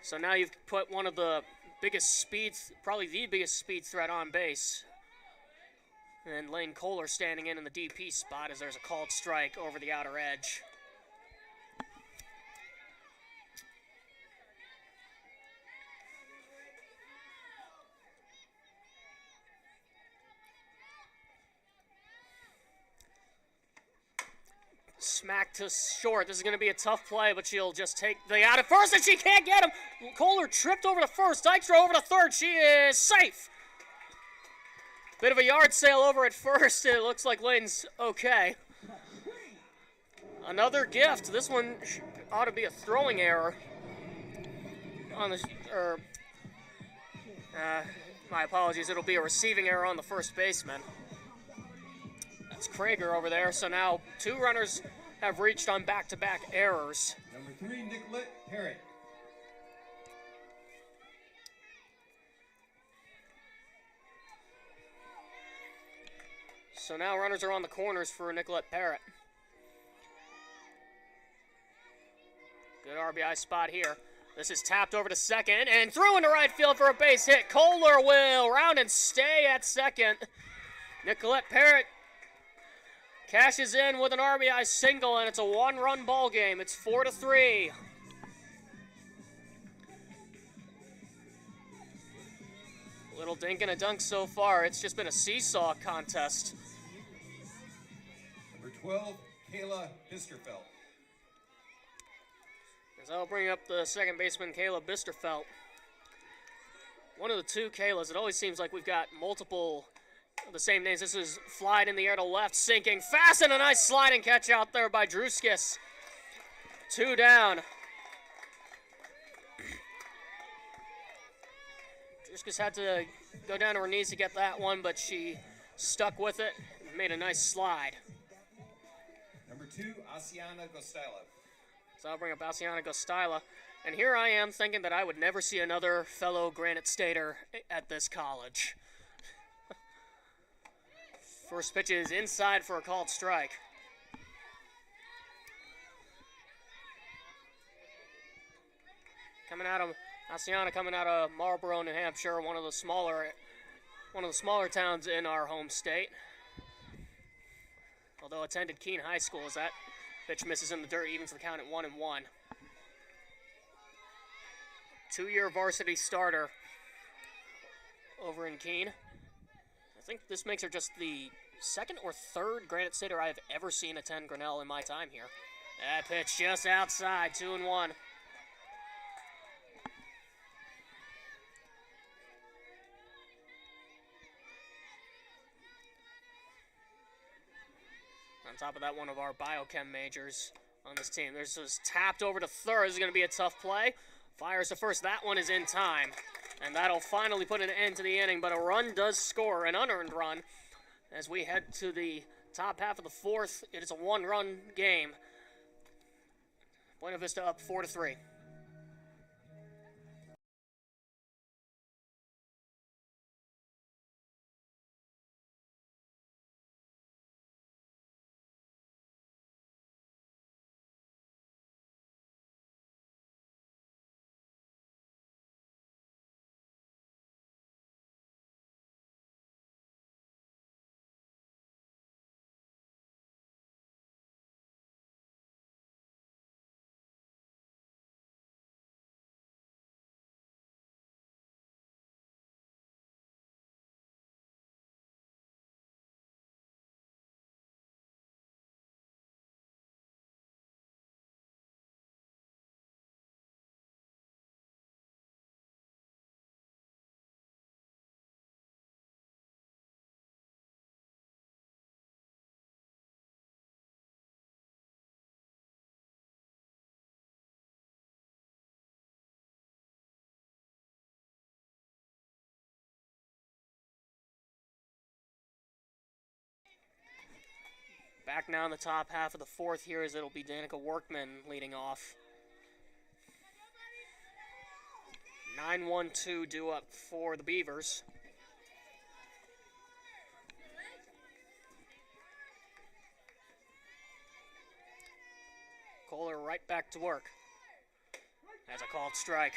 So now you've put one of the biggest speeds, probably the biggest speed threat on base. And Lane Kohler standing in the DP spot as there's a called strike over the outer edge. Smack to short. This is going to be a tough play, but she'll just take the out at first, and she can't get him. Kohler tripped over to first. Dykstra over to third. She is safe. Bit of a yard sale over at first. It looks like Lane's okay. Another gift. This one ought to be a throwing error. On the, my apologies. It'll be a receiving error on the first baseman. That's Krager over there. So now two runners have reached on back-to-back errors. Number 3, Nicolette Parrott. So now runners are on the corners for Nicolette Parrott. Good RBI spot here. This is tapped over to second and through into right field for a base hit. Kohler will round and stay at second. Nicolette Parrott cashes in with an RBI single, and it's a one-run ball game. It's 4-3. Little dink and a dunk so far. It's just been a seesaw contest. Number 12, Kayla Bisterfeld. As I'll bring up the second baseman, Kayla Bisterfeld. One of the two Kaylas. It always seems like we've got multiple the same names. This is flied in the air to left, sinking fast, and a nice sliding catch out there by Druskis. 2 down. Druskis had to go down to her knees to get that one, but she stuck with it and made a nice slide. Number 2, Asiana Gostila. So I'll bring up Asiana Gostila. And here I am thinking that I would never see another fellow Granite Stater at this college. First pitch is inside for a called strike. Asiana coming out of Marlborough, New Hampshire, one of the smaller towns in our home state. Although attended Keene High School, as that pitch misses in the dirt, evens the count at 1-1. 2-year varsity starter over in Keene. I think this makes her just the second or third Granite Stater I have ever seen attend Grinnell in my time here. That pitch just outside, 2-1. On top of that, one of our biochem majors on this team. This is tapped over to third. This is going to be a tough play. Fires to first. That one is in time. And that'll finally put an end to the inning. But a run does score, an unearned run. As we head to the top half of the fourth, it is a one-run game. Buena Vista up 4-3. Back now in the top half of the fourth here as it'll be Danica Workman leading off. 9-1-2 due up for the Beavers. Kohler right back to work. That's a called strike.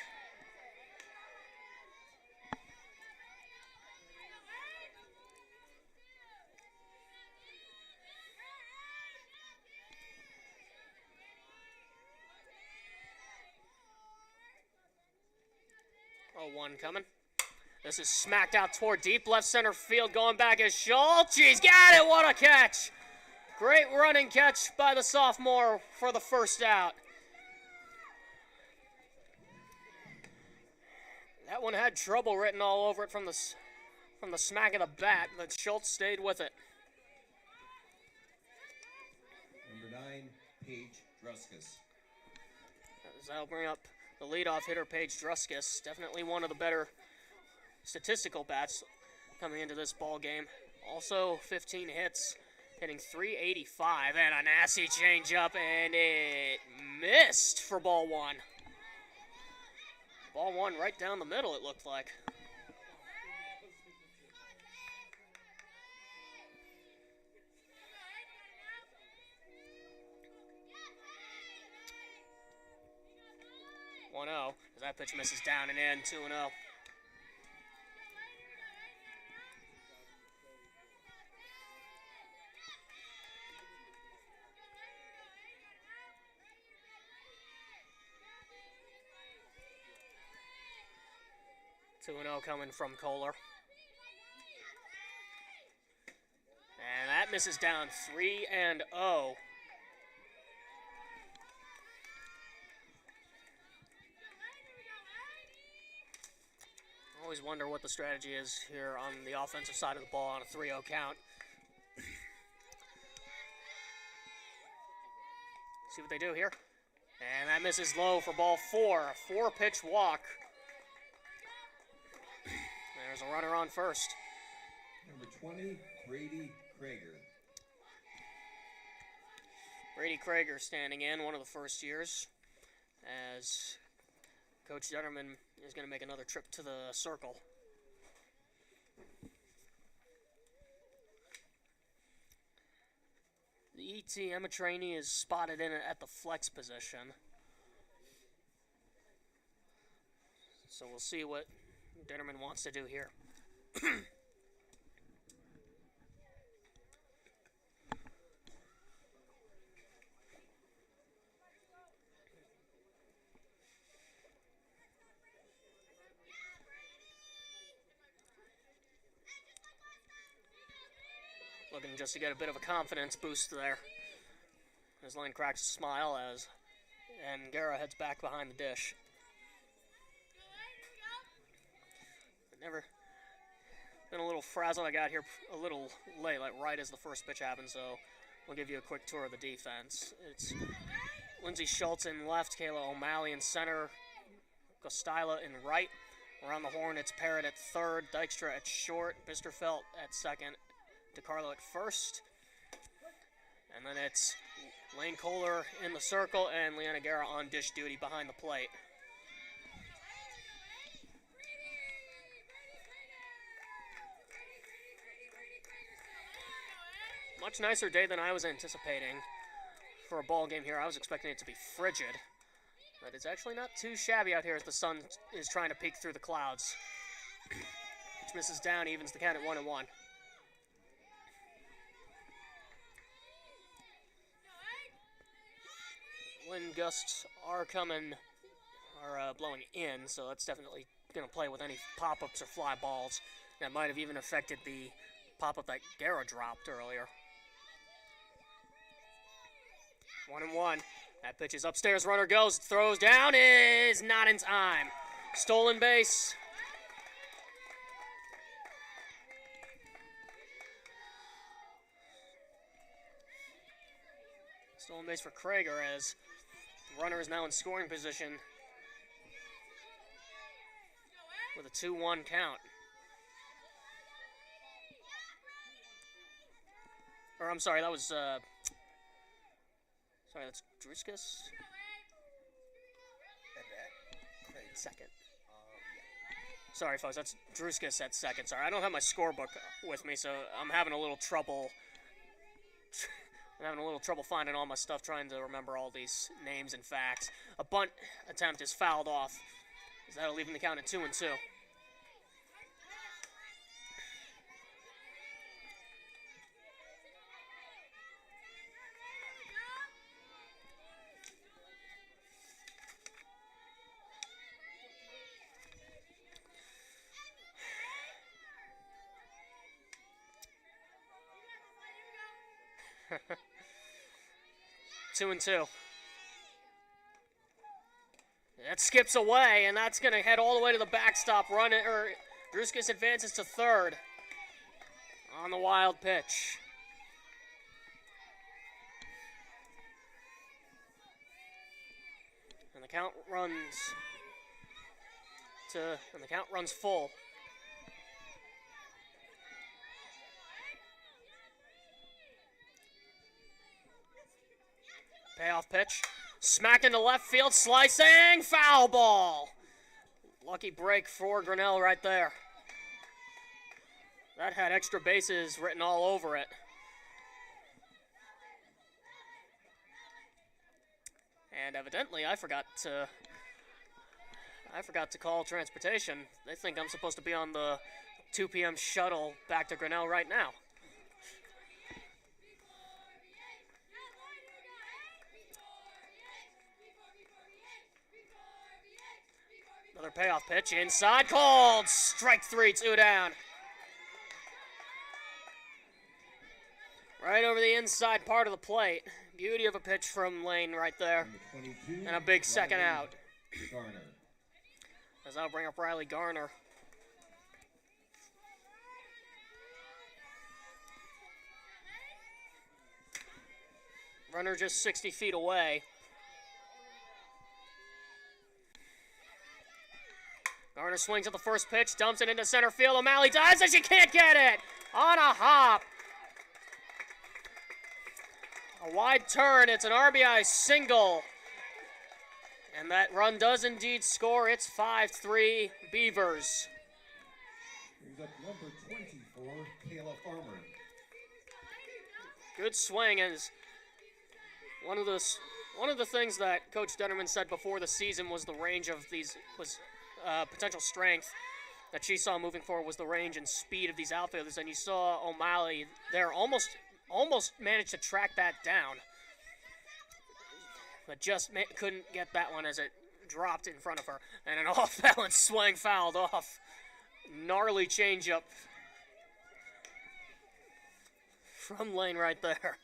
Oh, one coming. This is smacked out toward deep left center field. Going back is Schultz. He's got it. What a catch. Great running catch by the sophomore for the first out. That one had trouble written all over it from the smack of the bat, but Schultz stayed with it. Number 9, Paige Druskus. That'll bring up the leadoff hitter, Paige Druskus. Definitely one of the better statistical bats coming into this ball game. Also 15 hits, hitting .385, and a nasty changeup, and it missed for ball one. Ball one right down the middle, it looked like. As that pitch misses down and in, 2-0. Coming from Kohler. And that misses down 3-0. Always wonder what the strategy is here on the offensive side of the ball on a 3-0 count. See what they do here. And that misses low for ball four. A 4-pitch walk. There's a runner on first. Number 20, Brady Krager. Brady Krager standing in, one of the first years, as Coach Detterman is going to make another trip to the circle. The ET Emma trainee is spotted in at the flex position. So we'll see what Detterman wants to do here. Looking just to get a bit of a confidence boost there. His line cracks a smile and Guerra heads back behind the dish. Never been a little frazzled. I got here a little late, like right as the first pitch happened, so we'll give you a quick tour of the defense. It's Lindsay Schultz in left, Kayla O'Malley in center, Gostila in right. Around the horn, it's Parrott at third, Dykstra at short, Bisterfeld at second, DeCarlo at first. And then it's Lane Kohler in the circle and Leanna Guerra on dish duty behind the plate. Much nicer day than I was anticipating for a ball game here. I was expecting it to be frigid, but it's actually not too shabby out here as the sun is trying to peek through the clouds. Which misses down, evens the count at 1-1. Wind gusts are blowing in, so that's definitely going to play with any pop-ups or fly balls. That might have even affected the pop-up that Guerra dropped earlier. 1-1. That pitch is upstairs. Runner goes, throws down, is not in time. Stolen base. Stolen base for Krager as the runner is now in scoring position with a 2-1 count. Or I'm sorry, that was sorry, that's Druskus. Second. Sorry, folks, that's Druskus at second. Sorry, I don't have my scorebook with me, so I'm having a little trouble. I'm having a little trouble finding all my stuff, trying to remember all these names and facts. A bunt attempt is fouled off. That'll leave him the count at 2-2. Two and two. That skips away, and that's going to head all the way to the backstop. Druskus advances to third on the wild pitch. And the count runs full. Payoff pitch. Smacked into left field, slicing, foul ball. Lucky break for Grinnell right there. That had extra bases written all over it. And evidently, I forgot to call transportation. They think I'm supposed to be on the 2 p.m. shuttle back to Grinnell right now. Another payoff pitch, inside, called, strike three, 2 down. Right over the inside part of the plate. Beauty of a pitch from Lane right there. And a big second out. As I'll bring up Riley Garner. Runner just 60 feet away. Garner swings at the first pitch, dumps it into center field. O'Malley dives as she can't get it on a hop. A wide turn. It's an RBI single. And that run does indeed score. It's 5-3 Beavers. Brings up number 24, Kayla Farmer. Good swing, as one of the things that Coach Dennerman said before the season was the range of these potential strength that she saw moving forward was the range and speed of these outfielders, and you saw O'Malley there almost managed to track that down, but just couldn't get that one as it dropped in front of her, and an off-balance swing fouled off. Gnarly changeup from Lane right there.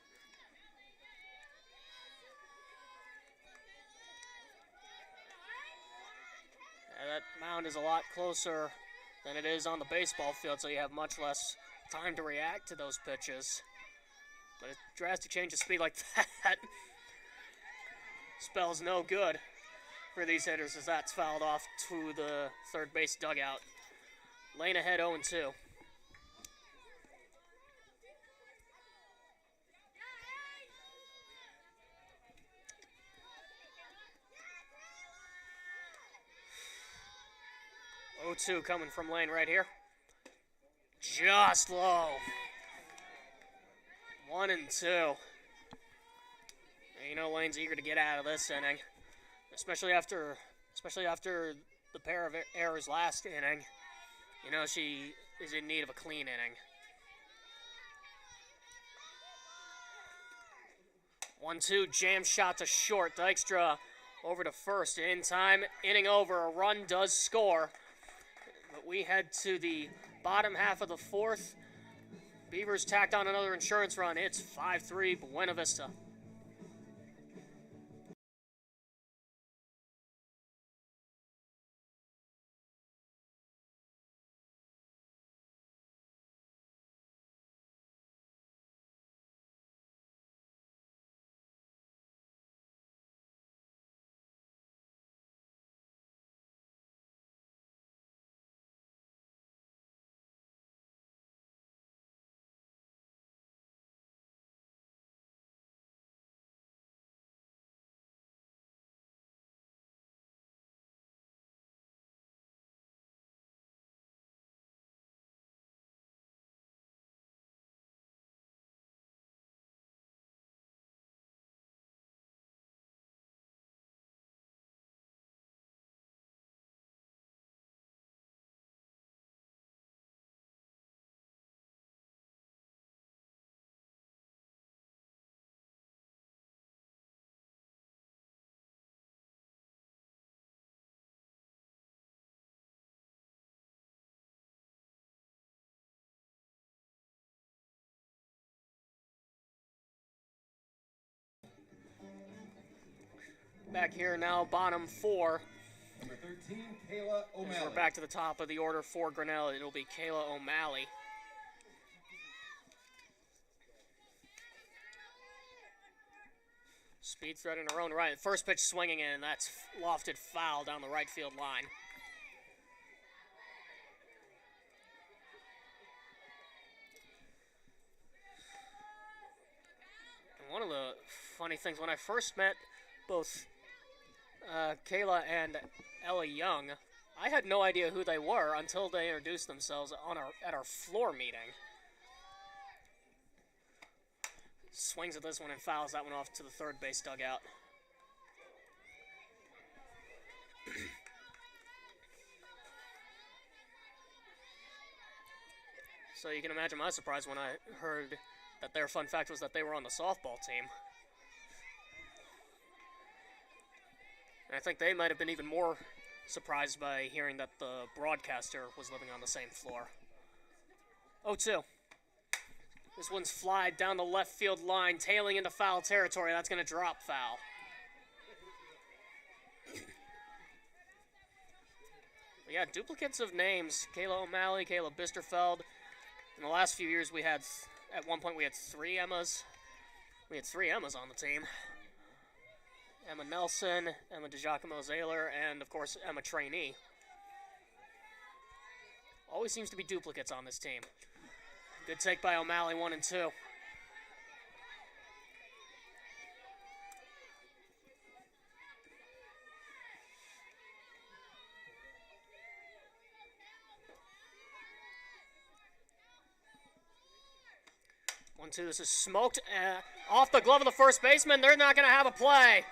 That mound is a lot closer than it is on the baseball field, so you have much less time to react to those pitches. But a drastic change of speed like that spells no good for these hitters, as that's fouled off to the third base dugout. Lane ahead 0-2. Oh-2 coming from Lane right here. Just low. 1-2. You know Lane's eager to get out of this inning, especially after the pair of errors last inning. You know she is in need of a clean inning. 1-2, jam shot to short. Dykstra over to first. In time, inning over. A run does score. But we head to the bottom half of the fourth. Beavers tacked on another insurance run. It's 5-3 Buena Vista. back here now, bottom 4. Number 13, Kayla As O'Malley. we're back to the top of the order for Grinnell. It'll be Kayla O'Malley. Speed threat in her own right. First pitch swinging in, and that's lofted foul down the right field line. And one of the funny things, when I first met both Kayla and Ella Young, I had no idea who they were until they introduced themselves at our floor meeting. Swings at this one and fouls that one off to the third base dugout. So you can imagine my surprise when I heard that their fun fact was that they were on the softball team. And I think they might have been even more surprised by hearing that the broadcaster was living on the same floor. 0-2. This one's flied down the left field line, tailing into foul territory. That's going to drop foul. But yeah, duplicates of names. Kayla O'Malley, Kayla Bisterfeld. In the last few years, at one point, we had 3 Emmas. We had 3 Emmas on the team. Emma Nelson, Emma DiGiacomo-Zahler, and, of course, Emma Trainee. Always seems to be duplicates on this team. Good take by O'Malley, 1 and 2. This is smoked off the glove of the first baseman. They're not going to have a play.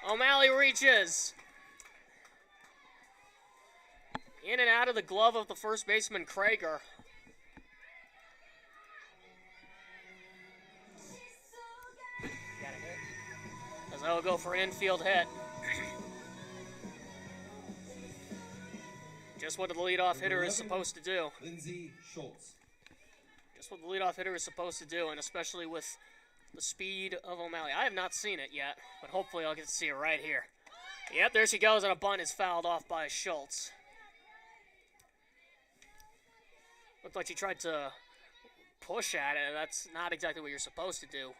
O'Malley reaches. In and out of the glove of the first baseman, Krager. Got a hit. As they'll go for an infield hit. Just what the leadoff hitter is supposed to do. Lindsay Schultz. Just what the leadoff hitter is supposed to do, and especially with the speed of O'Malley. I have not seen it yet, but hopefully I'll get to see it right here. Yep, there she goes, and a bunt is fouled off by Schultz. Looked like she tried to push at it. That's not exactly what you're supposed to do.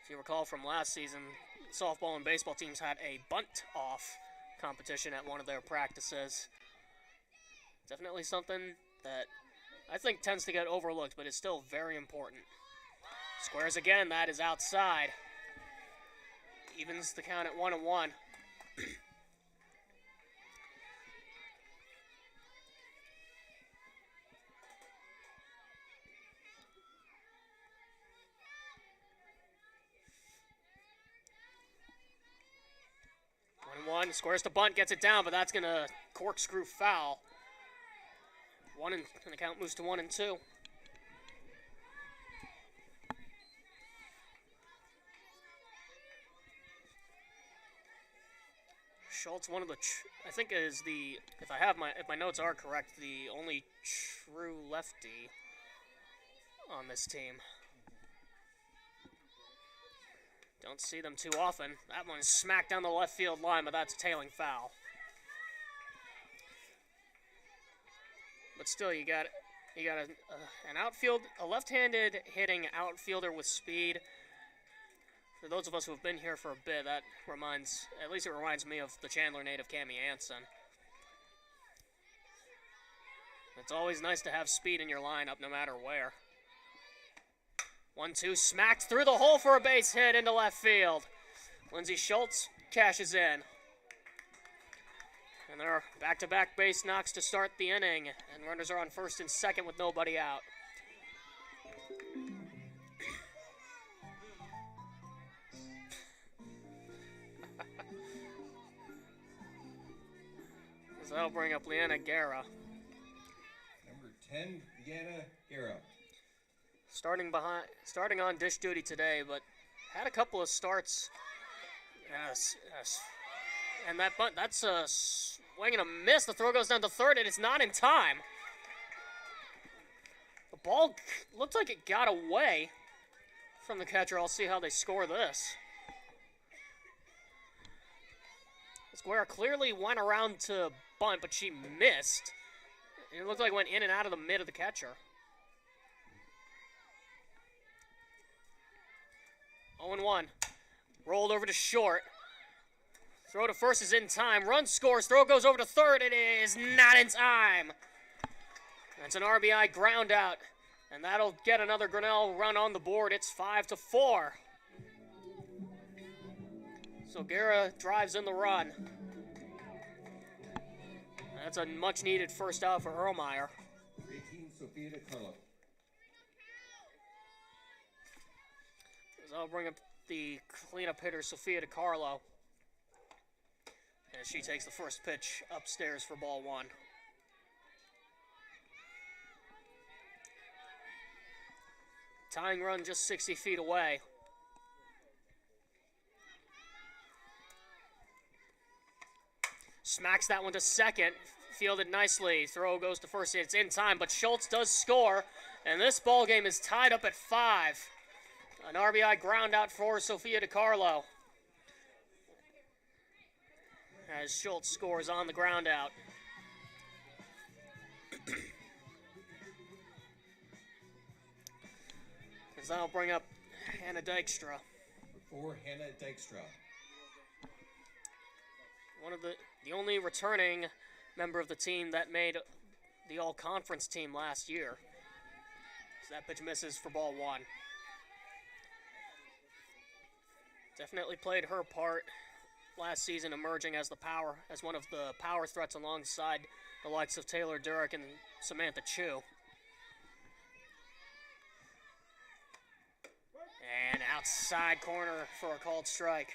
If you recall from last season, softball and baseball teams had a bunt-off competition at one of their practices. Definitely something that I think tends to get overlooked, but is still very important. Squares again, that is outside. Evens the count at 1-1. 1-1, squares the bunt, gets it down, but that's going to corkscrew foul. And the count moves to 1 and 2. Schultz, one of the, I think is the, if my notes are correct, the only true lefty on this team. Don't see them too often. That one's smacked down the left field line, but that's a tailing foul. But still, you got a left-handed hitting outfielder with speed. For those of us who have been here for a bit, that reminds me of the Chandler native Cammie Anson. It's always nice to have speed in your lineup, no matter where. 1-2, smacked through the hole for a base hit into left field. Lindsay Schultz cashes in. And there are back-to-back base knocks to start the inning, and runners are on first and second with nobody out. So that'll bring up Leanna Guerra. Number 10, Leanna Guerra. Starting on dish duty today, but had a couple of starts. Yes. And that bunt, that's a swing and a miss. The throw goes down to third, and it's not in time. The ball looked like it got away from the catcher. I'll see how they score this. Square clearly went around to bunt, but she missed. It looked like it went in and out of the mid of the catcher. 0-1. Rolled over to short. Throw to first is in time. Run scores. Throw goes over to third. It is not in time. That's an RBI ground out. And that'll get another Grinnell run on the board. It's 5-4. So Guerra drives in the run. That's a much-needed first out for Erlmeyer. So I'll bring up the cleanup hitter, Sophia DiCarlo. As she takes the first pitch upstairs for ball one. Tying run just 60 feet away. Smacks that one to second. Fielded nicely. Throw goes to first. It's in time, but Schultz does score. And this ball game is tied up at 5. An RBI ground out for Sophia DiCarlo. As Schultz scores on the ground out. As that'll bring up Hannah Dykstra. For Hannah Dykstra. One of the only returning member of the team that made the all-conference team last year. So that pitch misses for ball one. Definitely played her part last season, emerging as one of the power threats alongside the likes of Taylor Durrick and Samantha Chu. And outside corner for a called strike.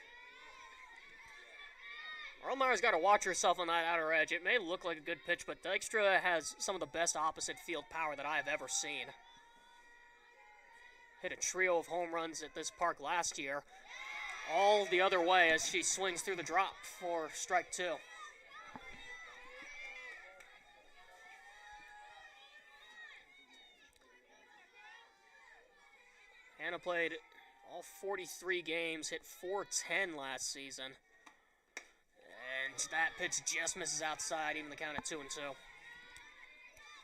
Erlmeyer's got to watch herself on that outer edge. It may look like a good pitch, but Dykstra has some of the best opposite field power that I have ever seen. Hit a trio of home runs at this park last year. All the other way as she swings through the drop for strike two. Hannah played all 43 games, hit .410 last season. And that pitch just misses outside, even the count at 2-2. And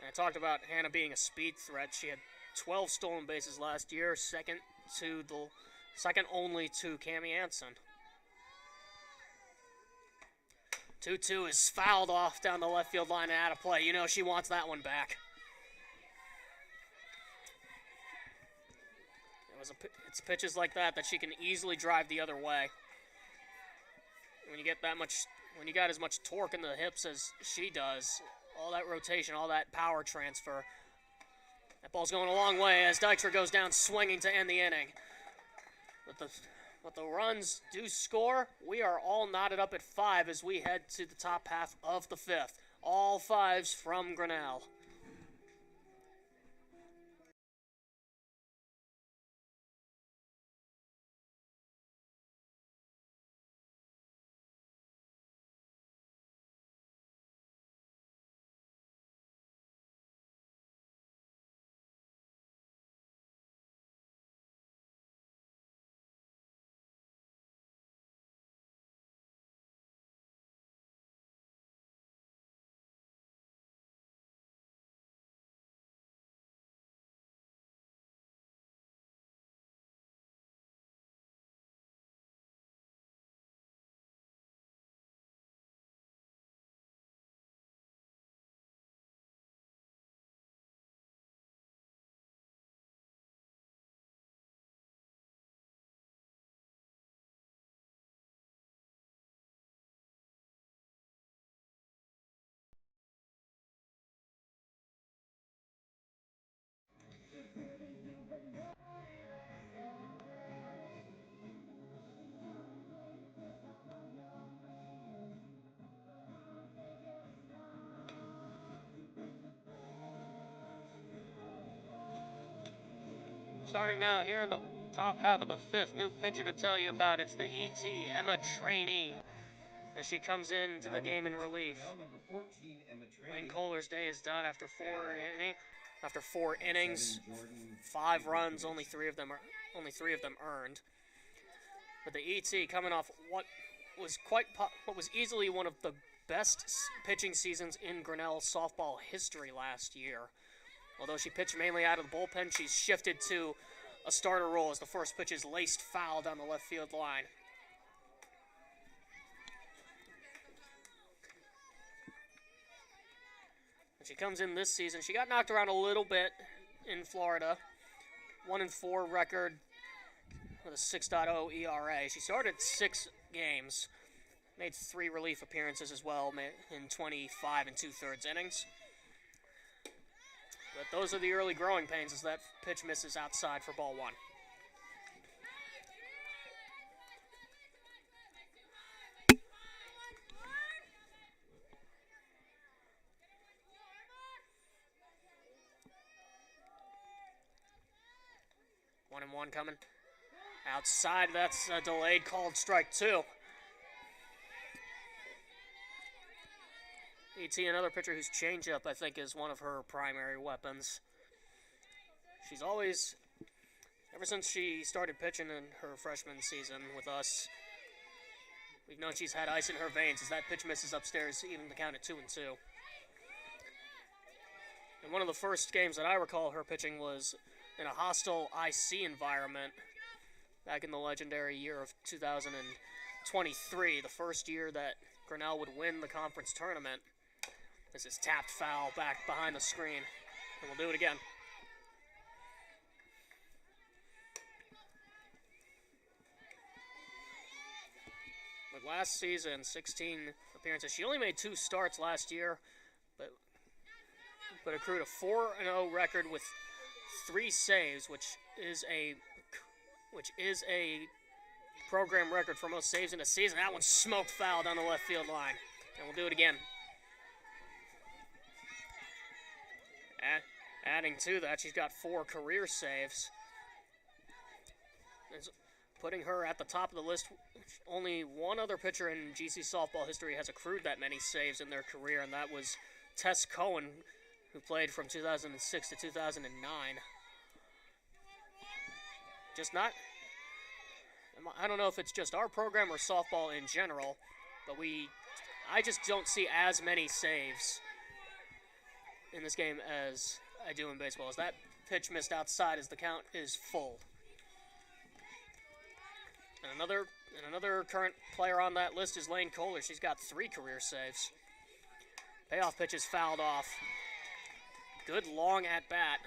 I talked about Hannah being a speed threat. She had 12 stolen bases last year, second only to Cammie Anson. 2-2 is fouled off down the left field line and out of play. You know she wants that one back. It's pitches like that she can easily drive the other way. When you got as much torque in the hips as she does, all that rotation, all that power transfer, that ball's going a long way as Dykstra goes down swinging to end the inning. But the runs do score. We are all knotted up at 5 as we head to the top half of the 5th. All 5s from Grinnell. Starting now here in the top half of the 5th, new pitcher to tell you about. It's the E.T. Emma trainee as she comes into the game in relief. Wayne Kohler's day is done after 4 innings. After 4 innings, 5 runs, only three of them earned. But the ET coming off what was easily one of the best pitching seasons in Grinnell softball history last year. Although she pitched mainly out of the bullpen, she's shifted to a starter role as the first pitch is laced foul down the left field line. When she comes in this season, she got knocked around a little bit in Florida. 1-4 record with a 6.0 ERA. She started 6 games, made 3 relief appearances as well in 25 2/3 innings. But those are the early growing pains as that pitch misses outside for ball 1. One and one coming. Outside, that's a delayed called strike 2. E.T., another pitcher whose changeup, I think, is one of her primary weapons. She's always, ever since she started pitching in her freshman season with us, we've known she's had ice in her veins as that pitch misses upstairs, even to count at 2-2. And one of the first games that I recall her pitching was in a hostile IC environment back in the legendary year of 2023, the first year that Grinnell would win the conference tournament. This is tapped foul back behind the screen, and we'll do it again. But last season, 16 appearances. She only made 2 starts last year, but accrued a 4-0 record with 3 saves, which is a program record for most saves in a season. That one's smoked foul down the left field line, and we'll do it again. Adding to that, she's got 4 career saves. It's putting her at the top of the list. Only one other pitcher in GC softball history has accrued that many saves in their career, and that was Tess Cohen, who played from 2006 to 2009. I don't know if it's just our program or softball in general, but I just don't see as many saves in this game as I do in baseball. As that pitch missed outside as the count is full. And another current player on that list is Lane Kohler. She's got 3 career saves. Payoff pitch is fouled off. Good long at bat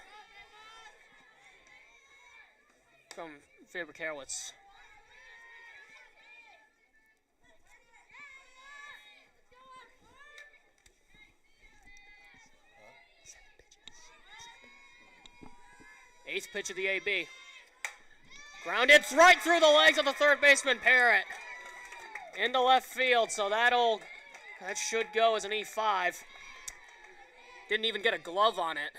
from Faber-Karowitz. Eighth pitch of the AB. Grounded right through the legs of the third baseman, Parrott. Into left field, so that should go as an E5. Didn't even get a glove on it.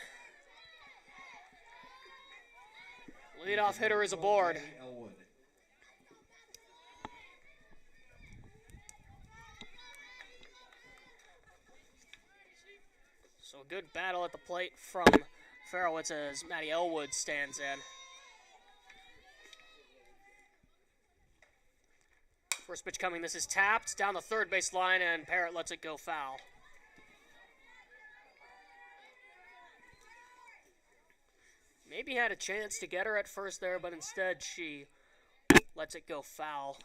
Leadoff hitter is aboard. So a good battle at the plate from Farrowitz as Maddie Elwood stands in. First pitch coming. This is tapped down the third base line, and Parrott lets it go foul. Maybe had a chance to get her at first there, but instead she lets it go foul.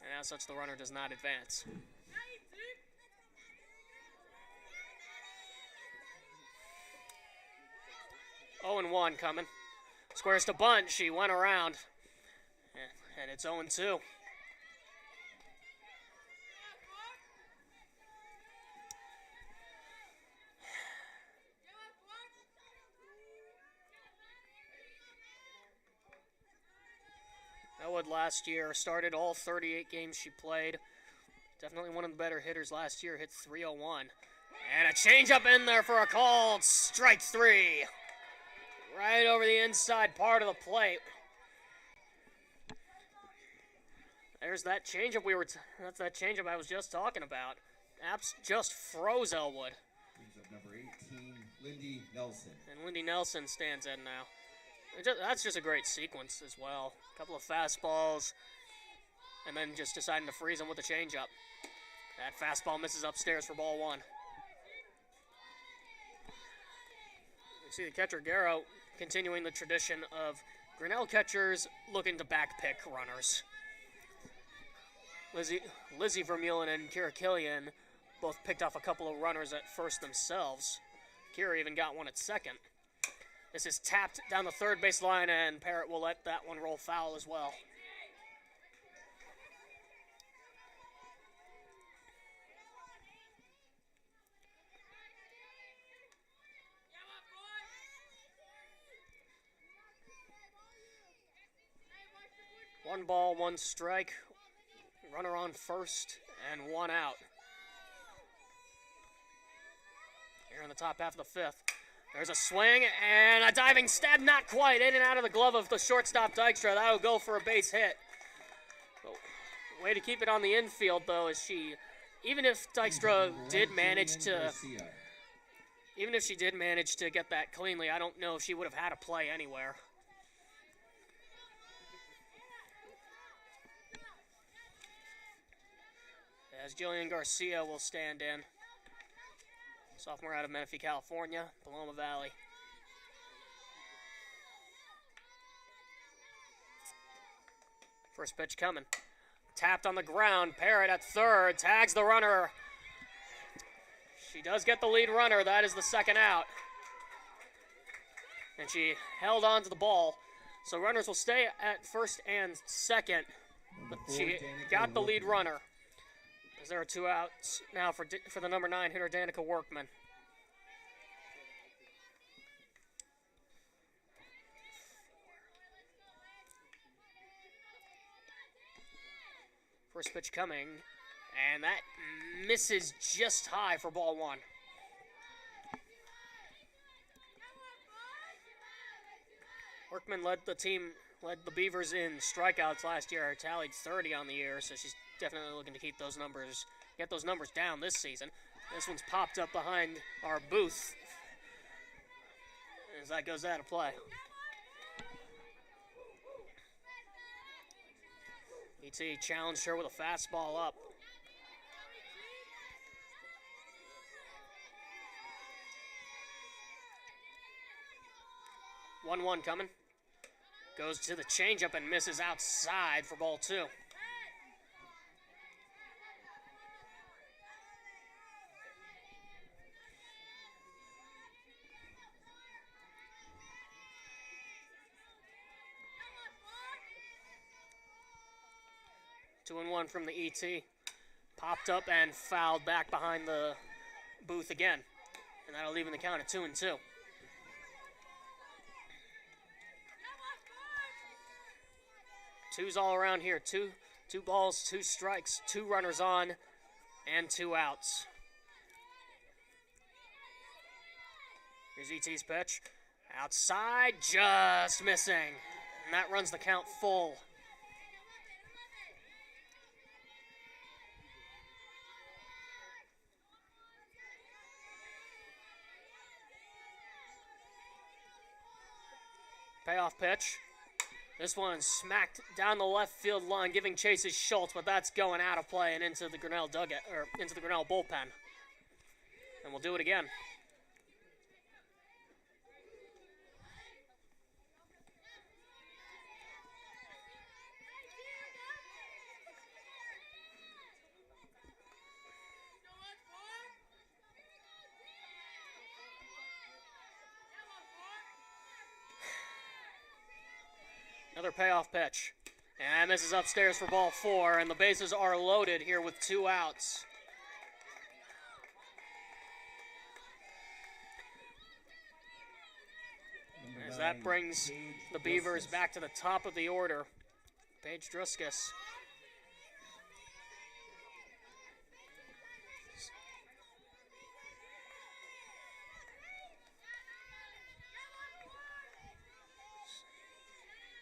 And as such, the runner does not advance. Oh, 0-1 coming. Squares to bunt. She went around. And it's 0-2. Elwood last year started all 38 games she played. Definitely one of the better hitters last year. Hit .301. And a changeup in there for a called strike 3. Right over the inside part of the plate. There's that changeup that's that changeup I was just talking about. Apps just froze Elwood. number 18, Lindy Nelson. And Lindy Nelson stands in now. That's just a great sequence as well. A couple of fastballs, and then just deciding to freeze them with a changeup. That fastball misses upstairs for ball one. You see the catcher, Garrow, continuing the tradition of Grinnell catchers looking to backpick runners. Lizzie Vermeulen and Kira Killian both picked off a couple of runners at first themselves. Kira even got one at second. This is tapped down the third base line, and Parrott will let that one roll foul as well. One ball, one strike, runner on first, and one out. Here in the top half of the fifth. There's a swing and a diving stab, not quite, in and out of the glove of the shortstop Dykstra. That'll go for a base hit. Way to keep it on the infield, though, is even if Dykstra did manage to, even if she did manage to get that cleanly, I don't know if she would have had a play anywhere. As Jillian Garcia will stand in. Sophomore out of Menifee, California, Paloma Valley. First pitch coming. Tapped on the ground. Parrott at third. Tags the runner. She does get the lead runner. That is the second out. And she held on to the ball. So runners will stay at first and second. But she got the lead runner. As there are two outs now for the number 9 hitter, Danica Workman. First pitch coming, and that misses just high for ball one. Workman led the Beavers in strikeouts last year. Tallied 30 on the year, so she's definitely looking to keep those numbers, get those numbers down this season. This one's popped up behind our booth as that goes out of play. ET challenged her with a fastball up. One coming. Goes to the changeup and misses outside for ball two. Two and one from the ET. Popped up and fouled back behind the booth again. And that'll even the count at 2-2. Twos all around here. Two balls, two strikes, two runners on, and two outs. Here's ET's pitch. Outside, just missing. And that runs the count full. Payoff pitch. This one smacked down the left field line, giving chase is Schultz, but that's going out of play and into the Grinnell dugout, or into the Grinnell bullpen. And we'll do it again. Another payoff pitch. And this is upstairs for ball four, and the bases are loaded here with two outs. As that brings the Beavers back to the top of the order. Paige Druskus.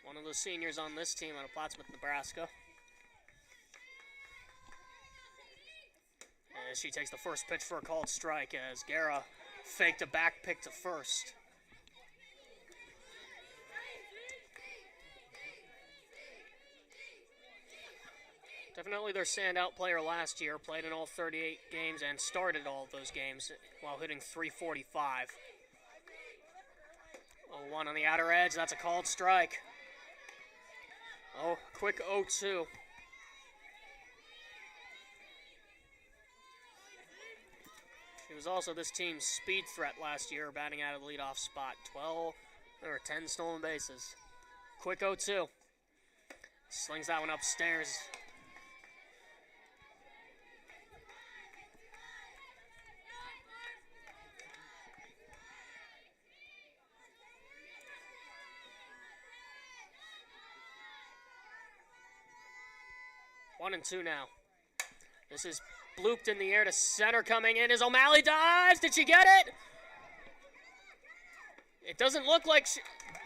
One of the seniors on this team out of Plattsmouth, Nebraska. As she takes the first pitch for a called strike as Guerra faked a back pick to first. Definitely their standout player last year, played in all 38 games and started all of those games while hitting .345. 0-1 on the outer edge, that's a called strike. Oh, quick 0-2. She was also this team's speed threat last year, batting out of the leadoff spot. 10 stolen bases. Quick 0-2. Slings that one upstairs. One and two now. This is blooped in the air to center. Coming in as O'Malley dives. Did she get it? It doesn't look like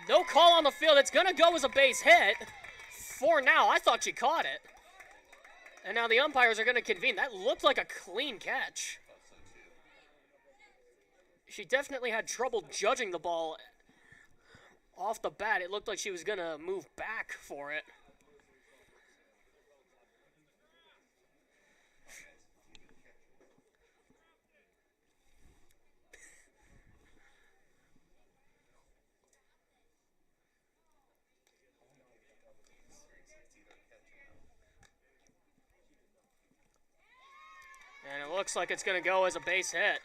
no call on the field. It's going to go as a base hit. For now, I thought she caught it. And now the umpires are going to convene. That looked like a clean catch. She definitely had trouble judging the ball off the bat. It looked like she was going to move back for it. And it looks like it's going to go as a base hit.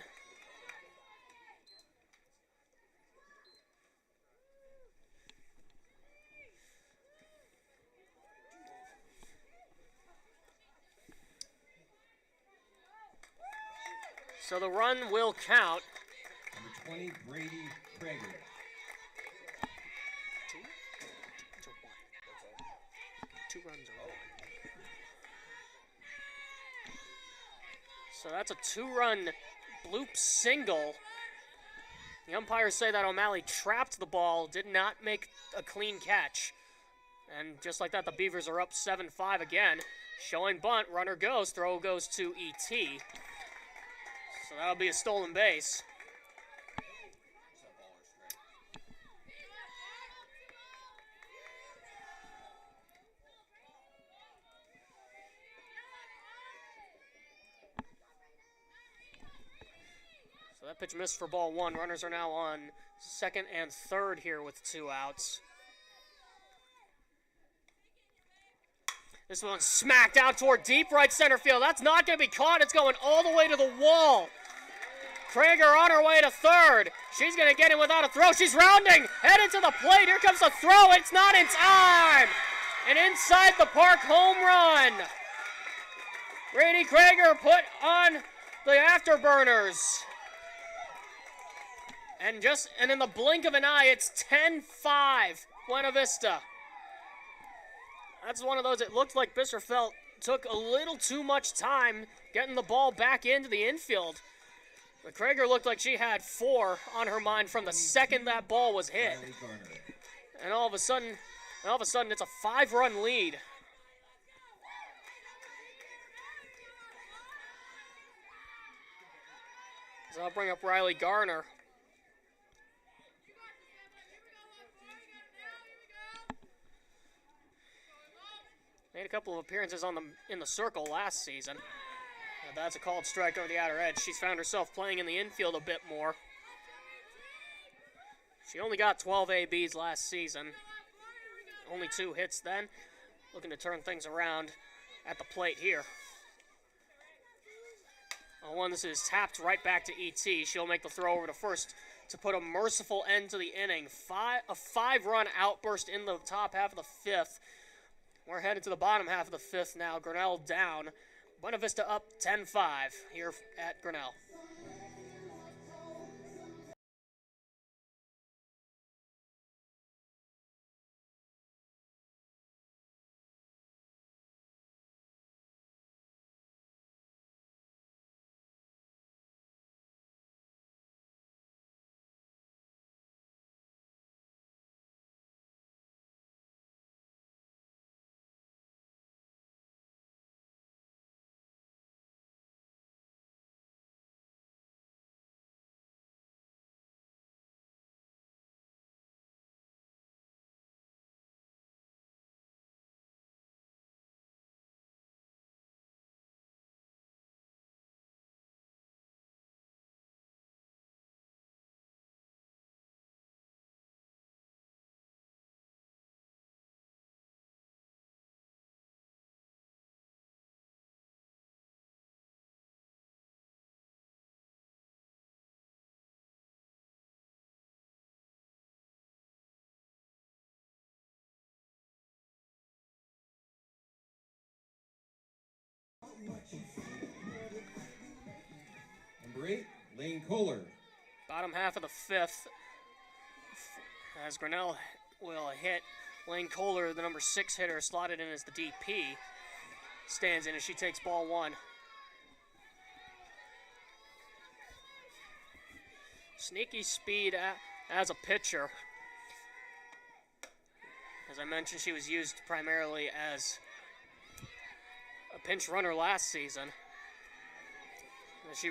So the run will count. Number 20, Brady Krager. Two runs are one. So that's a two-run bloop single. The umpires say that O'Malley trapped the ball, did not make a clean catch. And just like that, the Beavers are up 7-5 again. Showing bunt, runner goes, throw goes to E.T. So that'll be a stolen base. So that pitch missed for ball one. Runners are now on second and third here with 2 outs. This one smacked out toward deep right center field. That's not going to be caught. It's going all the way to the wall. Krager on her way to third. She's going to get in without a throw. She's rounding, headed to the plate. Here comes the throw. It's not in time. An inside the park home run. Brady Krager put on the afterburners. And in the blink of an eye, it's 10-5, Buena Vista. That's one of those, it looked like Bisserfeld took a little too much time getting the ball back into the infield. But Krager looked like she had 4 on her mind from the second that ball was hit. And all of a sudden, it's a 5-run lead. So I'll bring up Riley Garner. Made a couple of appearances in the circle last season. That's a called strike over the outer edge. She's found herself playing in the infield a bit more. She only got 12 ABs last season. Only 2 hits then. Looking to turn things around at the plate here. One, this is tapped right back to E.T. She'll make the throw over to first to put a merciful end to the inning. A 5-run outburst in the top half of the 5th. We're headed to the bottom half of the 5th now. Grinnell down. Buena Vista up 10-5 here at Grinnell. number 8, Lane Kohler. Bottom half of the 5th, as Grinnell will hit Lane Kohler, the number 6 hitter, slotted in as the DP, stands in as she takes ball 1. Sneaky speed as a pitcher. As I mentioned, she was used primarily as a pinch runner last season. As she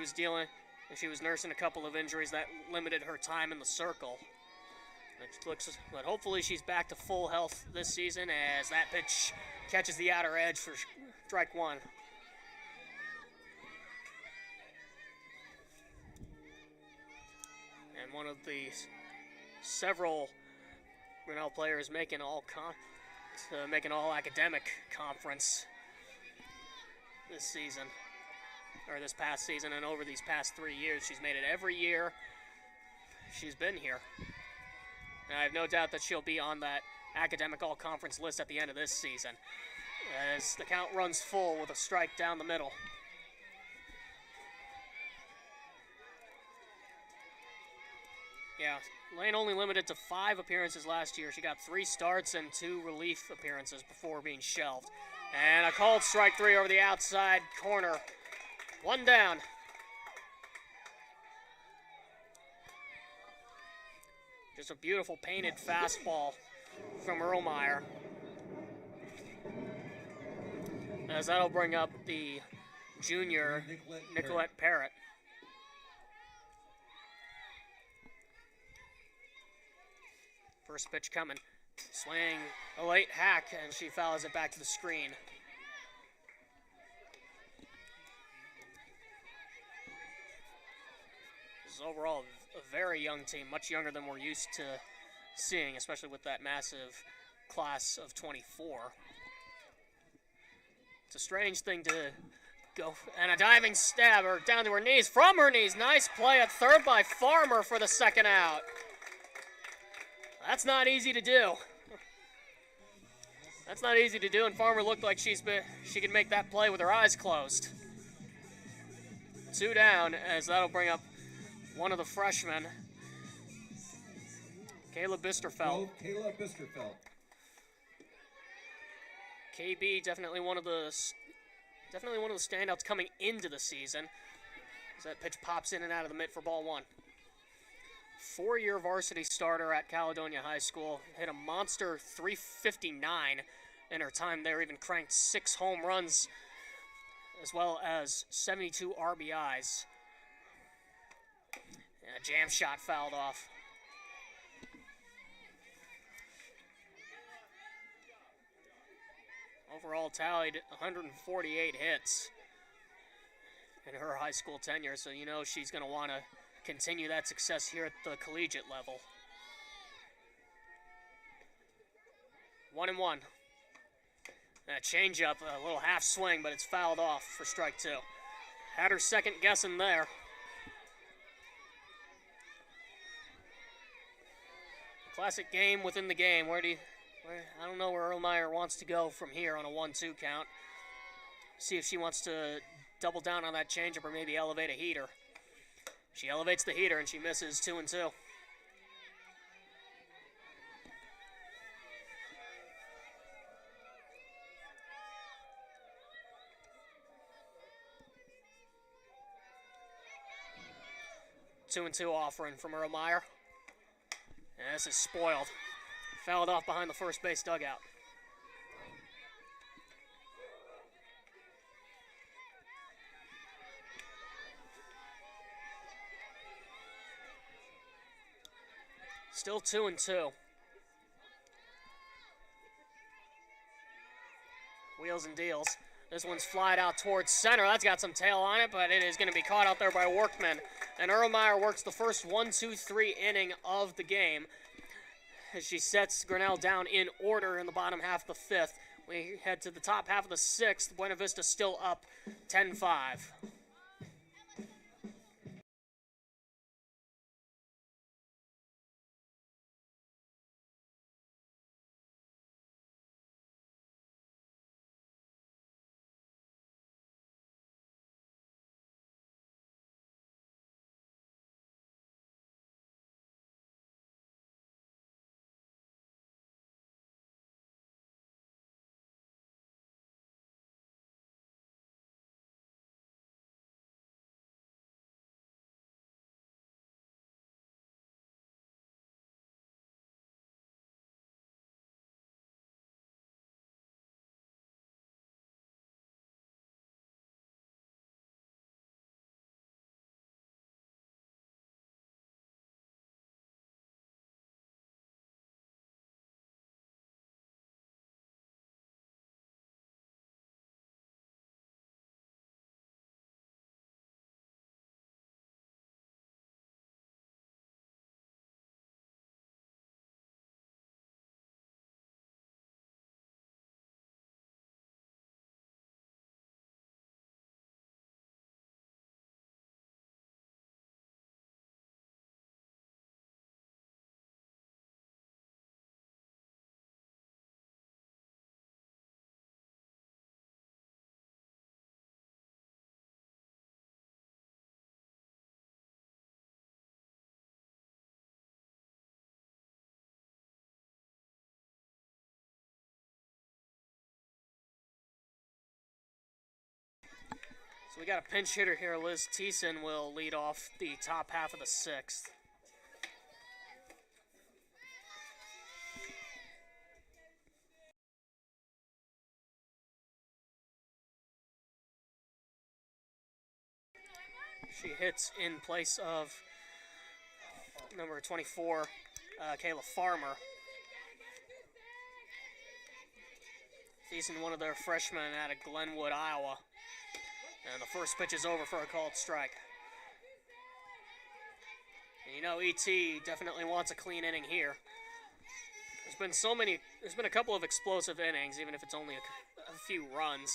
was nursing a couple of injuries that limited her time in the circle. But hopefully she's back to full health this season as that pitch catches the outer edge for strike 1. And one of the several Grinnell players making all academic conference this season, or this past season, and over these past 3 years. She's made it every year she's been here. And I have no doubt that she'll be on that academic all-conference list at the end of this season, as the count runs full with a strike down the middle. Yeah, Lane only limited to 5 appearances last year. She got 3 starts and 2 relief appearances before being shelved. And a called strike 3 over the outside corner. 1 down. Just a beautiful painted fastball from Erlmeyer. As that'll bring up the junior Nicolette Parrott. First pitch coming. Swing a late hack, and she fouls it back to the screen. This is overall a very young team, much younger than we're used to seeing, especially with that massive class of 24. It's a strange thing to go, and a diving stabber down to her knees, from her knees. Nice play at third by Farmer for the second out. That's not easy to do. That's not easy to do, and Farmer looked like she could make that play with her eyes closed. 2 down, as that'll bring up one of the freshmen, Kayla Bisterfeld. Kayla Bisterfeld. KB definitely one of the standouts coming into the season, as that pitch pops in and out of the mitt for ball 1. 4-year varsity starter at Caledonia High School, hit a monster .359 in her time there, even cranked 6 home runs as well as 72 RBIs. And a jam shot fouled off. Overall tallied 148 hits in her high school tenure, so you know she's going to want to continue that success here at the collegiate level. 1-1. And a changeup, a little half swing, but it's fouled off for strike 2. Had her second guessing there. Classic game within the game. I don't know where Erlmeyer wants to go from here on a 1-2 count. See if she wants to double down on that changeup or maybe elevate a heater. She elevates the heater and she misses. 2-2. Two and two offering from Erlmeyer. And this is spoiled. Fouled off behind the first base dugout. Still 2-2. Wheels and deals. This one's flied out towards center. That's got some tail on it, but it is going to be caught out there by Workman. And Erlmeyer works the first 1-2-3 inning of the game as she sets Grinnell down in order in the bottom half of the 5th. We head to the top half of the 6th. Buena Vista still up 10-5. So we got a pinch hitter here. Liz Thiessen will lead off the top half of the 6th. She hits in place of number 24, Kayla Farmer. Thiessen, one of their freshmen out of Glenwood, Iowa. And the first pitch is over for a called strike. And you know, E.T. definitely wants a clean inning here. There's been a couple of explosive innings, even if it's only a few runs.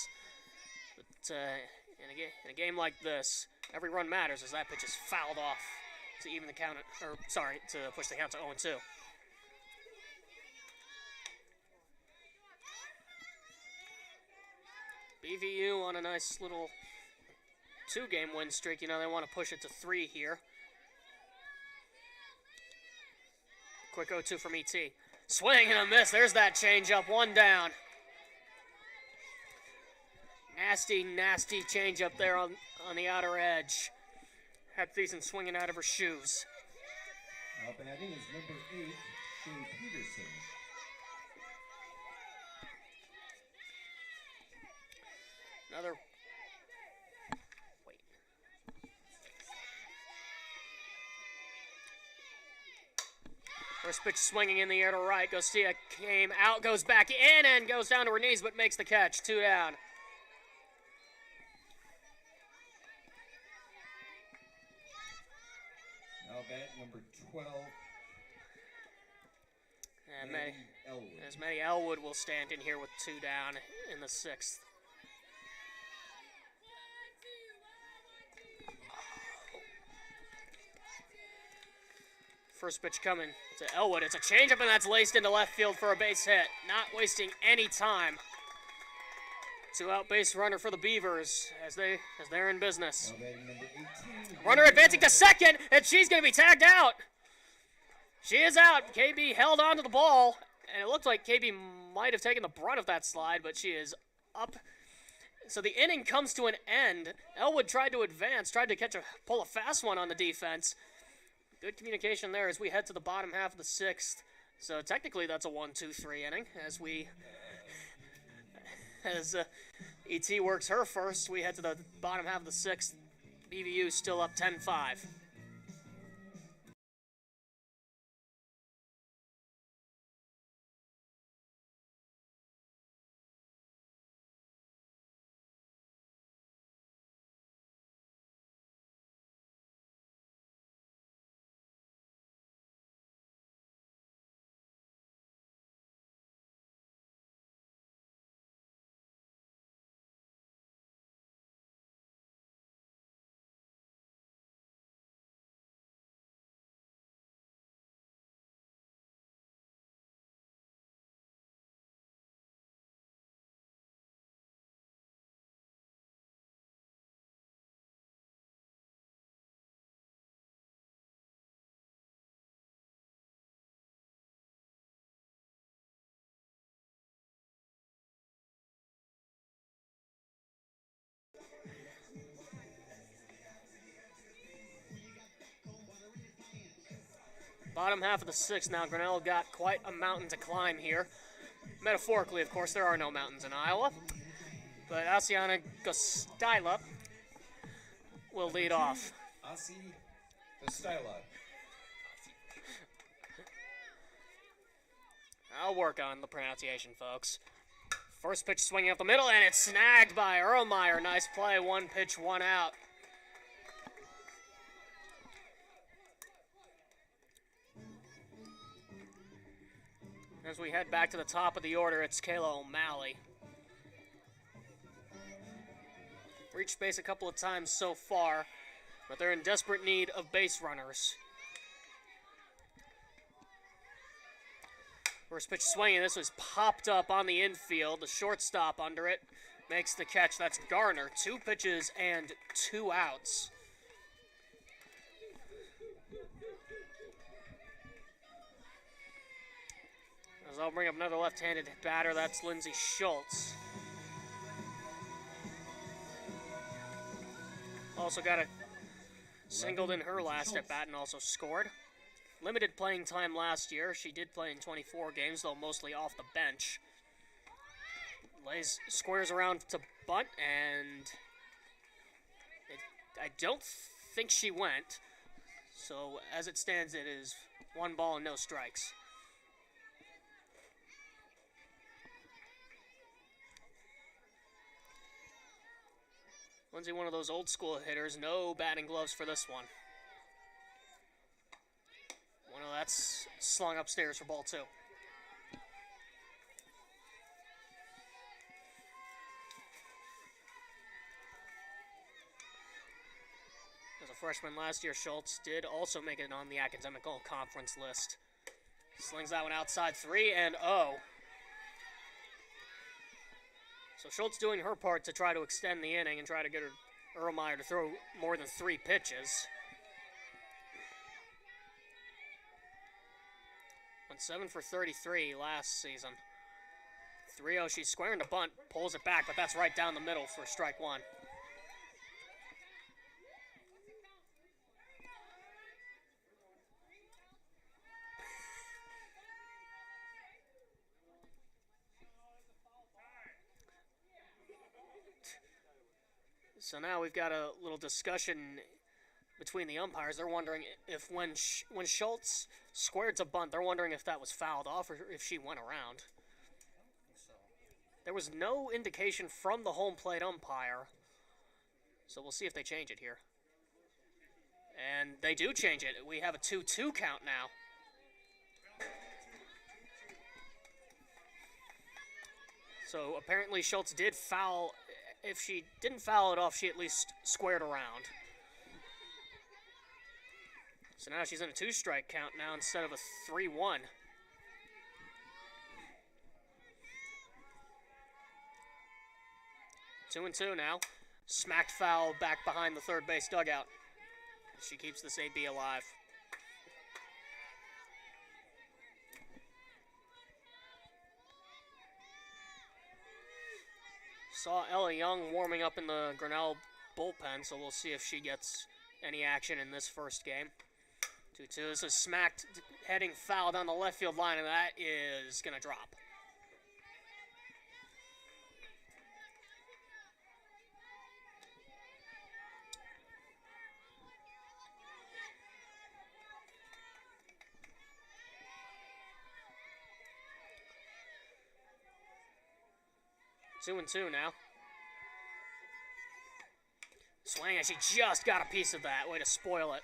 But in a game like this, every run matters as that pitch is fouled off to even the count, to push the count to 0-2. BVU on a nice little 2-game win streak. You know, they want to push it to 3 here. Quick 0-2 from E.T. Swing and a miss. There's that changeup. 1 down. Nasty, nasty changeup there on the outer edge. Had Thiessen swinging out of her shoes. Now batting is number 8, Shea Peterson. Another. First pitch swinging in the air to right. Gostia came out, goes back in, and goes down to her knees, but makes the catch. 2 down. Now bat number 12. And Elwood. Maddie Elwood will stand in here with 2 down in the 6th. First pitch coming to Elwood. It's a changeup, and that's laced into left field for a base hit. Not wasting any time. 2-out base runner for the Beavers as they're in business. Runner advancing to second, and she's going to be tagged out. She is out. KB held onto the ball, and it looked like KB might have taken the brunt of that slide, but she is up. So the inning comes to an end. Elwood tried to advance, tried to pull a fast one on the defense. Good communication there as we head to the bottom half of the 6th. So technically that's a 1-2-3 inning as E.T. works her first. We head to the bottom half of the 6th. BVU still up 10-5. Bottom half of the 6th now. Grinnell got quite a mountain to climb here. Metaphorically, of course, there are no mountains in Iowa. But Asiana Gostila will lead off. Asi Gostila. I'll work on the pronunciation, folks. First pitch swinging up the middle, and it's snagged by Erlmeyer. Nice play. 1 pitch, 1 out. As we head back to the top of the order, it's Kayla O'Malley. Reached base a couple of times so far, but they're in desperate need of base runners. First pitch swinging. This was popped up on the infield. The shortstop under it makes the catch. That's Garner. 2 pitches and 2 outs. As I'll bring up another left-handed batter, that's Lindsay Schultz. also got a singled in her last at bat and also scored. Limited playing time last year. She did play in 24 games, though mostly off the bench. Squares around to bunt, and I don't think she went. So as it stands, it is 1 ball and no strikes. Lindsay, one of those old school hitters, no batting gloves for this one. Well, that's slung upstairs for ball 2. As a freshman last year, Schultz did also make it on the academical conference list. Slings that one outside 3 and 0. So Schultz doing her part to try to extend the inning and try to get Erlmeyer to throw more than 3 pitches. Went 7 for 33 last season. 3-0, she's squaring to bunt, pulls it back, but that's right down the middle for strike 1. So now we've got a little discussion between the umpires. They're wondering if when Schultz squared to bunt, they're wondering if that was fouled off or if she went around. There was no indication from the home plate umpire, so we'll see if they change it here. And they do change it. We have a 2-2 count now. So apparently Schultz did foul. If she didn't foul it off, she at least squared around. So now she's in a 2-strike count now instead of a 3-1. Two and 2 now. Smacked foul back behind the third base dugout. She keeps this AB alive. Saw Ella Young warming up in the Grinnell bullpen, so we'll see if she gets any action in this first game. 2-2. This is smacked, heading foul down the left field line, and that is going to drop. Two and 2 now. Swing, and she just got a piece of that. Way to spoil it.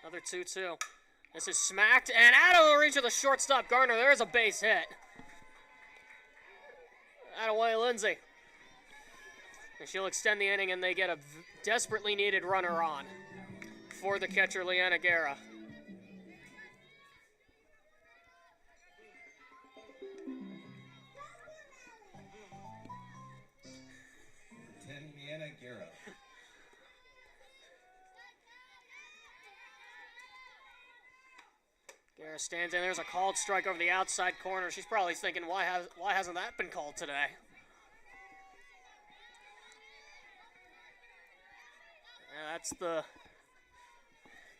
Another 2-2. This is smacked, and out of the reach of the shortstop, Garner. There's a base hit. Attaway Lindsay. And she'll extend the inning, and they get a desperately needed runner on for the catcher, Leanna Guerra. Leanna Guerra. Guerra stands in. There's a called strike over the outside corner. She's probably thinking, why hasn't that been called today? Yeah, that's the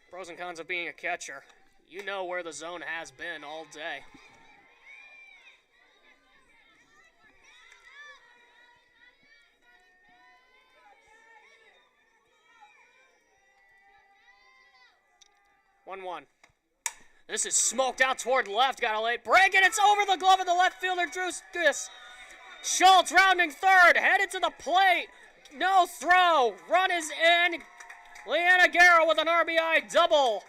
pros and cons of being a catcher. You know where the zone has been all day. One. This is smoked out toward left. Got a late break, and it's over the glove of the left fielder, Drew Skis. Schultz rounding third, headed to the plate. No throw. Run is in. Leanna Guerra with an RBI double.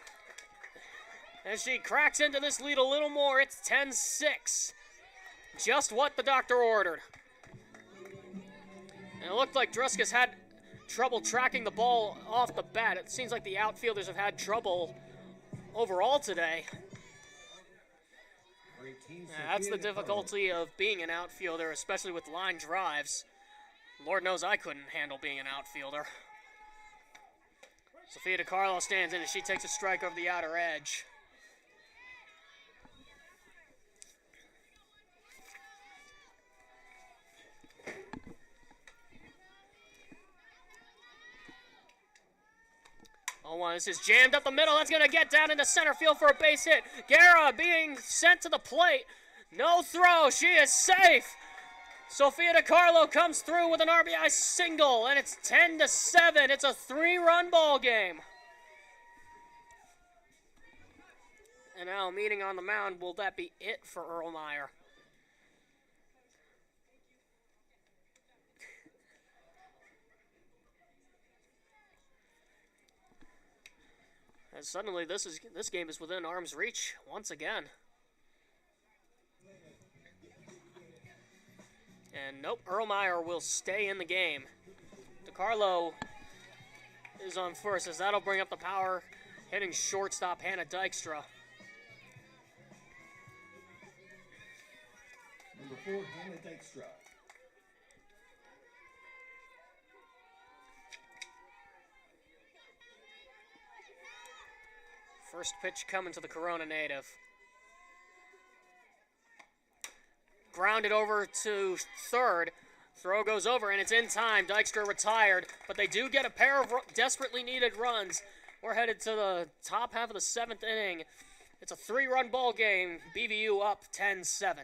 As she cracks into this lead a little more, it's 10-6. Just what the doctor ordered. And it looked like Druskis had trouble tracking the ball off the bat. It seems like the outfielders have had trouble overall today. That's the difficulty of being an outfielder, especially with line drives. Lord knows I couldn't handle being an outfielder. Sophia DiCarlo stands in and she takes a strike over the outer edge. Oh, this is jammed up the middle. That's going to get down into center field for a base hit. Guerra being sent to the plate. No throw. She is safe. Sophia DiCarlo comes through with an RBI single, and it's 10-7. It's a 3-run ball game. And now meeting on the mound, will that be it for Erlmeyer? And suddenly this game is within arm's reach once again. And nope, Erlmeyer will stay in the game. DiCarlo is on first, as that'll bring up the power, hitting shortstop Hannah Dykstra. Number 4, Hannah Dykstra. First pitch coming to the Corona native. Grounded over to third. Throw goes over, and it's in time. Dykstra retired, but they do get a pair of desperately needed runs. We're headed to the top half of the 7th inning. It's a 3-run ball game. BVU up 10-7.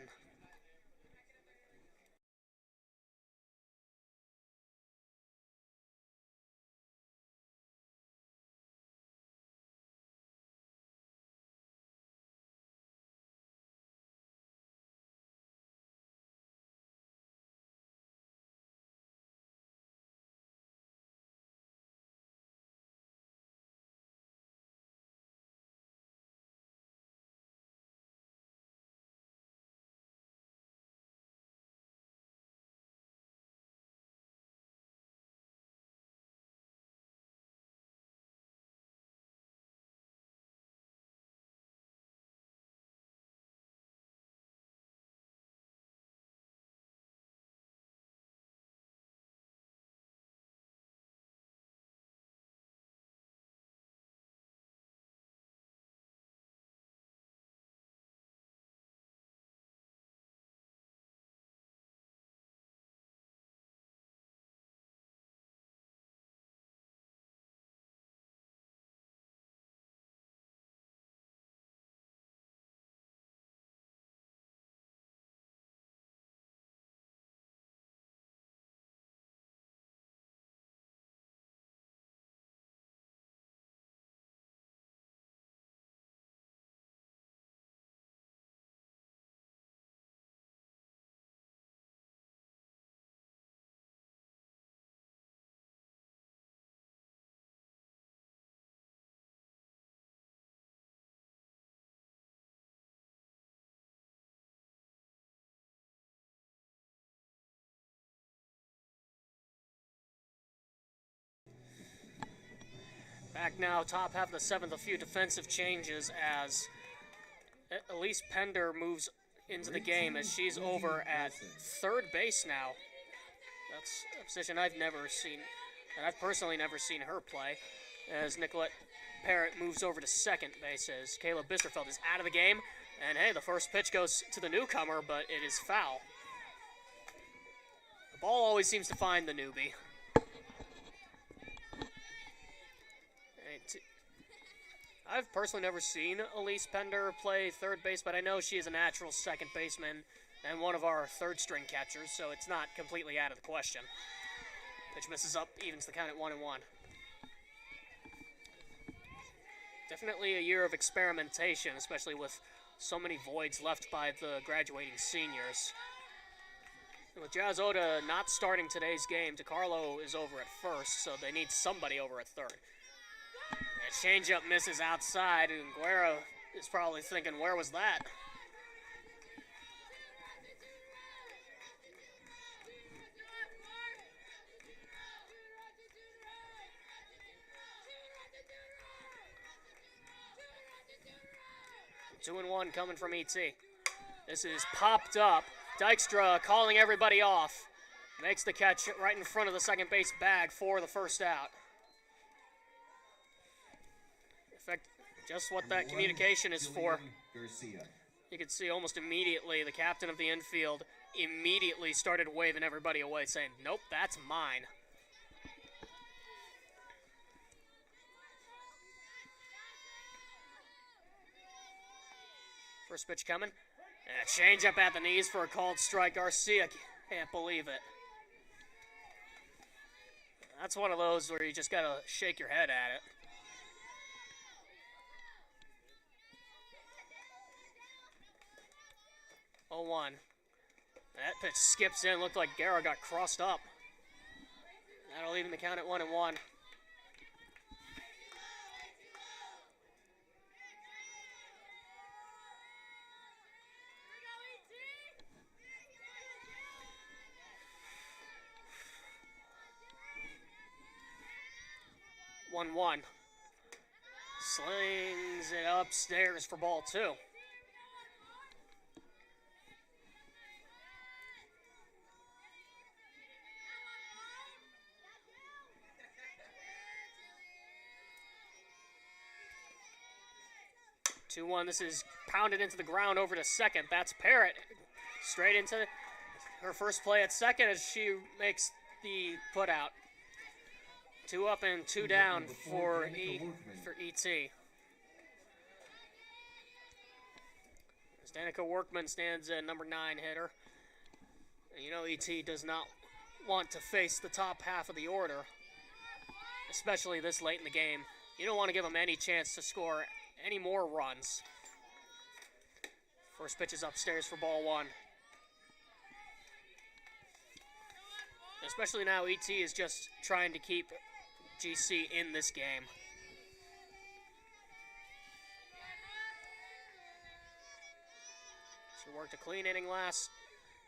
Back now, top half of the 7th, a few defensive changes as Elise Pender moves into the game as she's over at third base now. That's a position I've never seen, and I've personally never seen her play, as Nicolette Parrott moves over to second base as Caleb Bisterfeld is out of the game. And hey, the first pitch goes to the newcomer, but it is foul. The ball always seems to find the newbie. I've personally never seen Elise Pender play third base, but I know she is a natural second baseman and one of our third-string catchers, so it's not completely out of the question. Pitch misses up, evens the count at 1-1. Definitely a year of experimentation, especially with so many voids left by the graduating seniors. With Jazz Oda not starting today's game, DiCarlo is over at first, so they need somebody over at third. A changeup misses outside, and Guerra is probably thinking, where was that? Two and one coming from ET. This is popped up. Dykstra calling everybody off. Makes the catch right in front of the second base bag for the first out. In fact, just what that communication is for. You can see almost immediately the captain of the infield immediately started waving everybody away, saying, nope, that's mine. First pitch coming. And a changeup at the knees for a called strike. Garcia can't believe it. That's one of those where you just gotta shake your head at it. Oh, 1. That pitch skips in. Looked like Guerra got crossed up. That'll even the count at 1-1. One. Slings it upstairs for ball 2. This is pounded into the ground over to second. That's Parrott. Straight into her first play at second as she makes the put out. 2 up and 2 down for ET. As Danica Workman stands at number 9 hitter. And you know ET does not want to face the top half of the order, especially this late in the game. You don't want to give them any chance to score any more runs. First pitch is upstairs for ball 1. Especially now, ET is just trying to keep GC in this game. She worked a clean inning last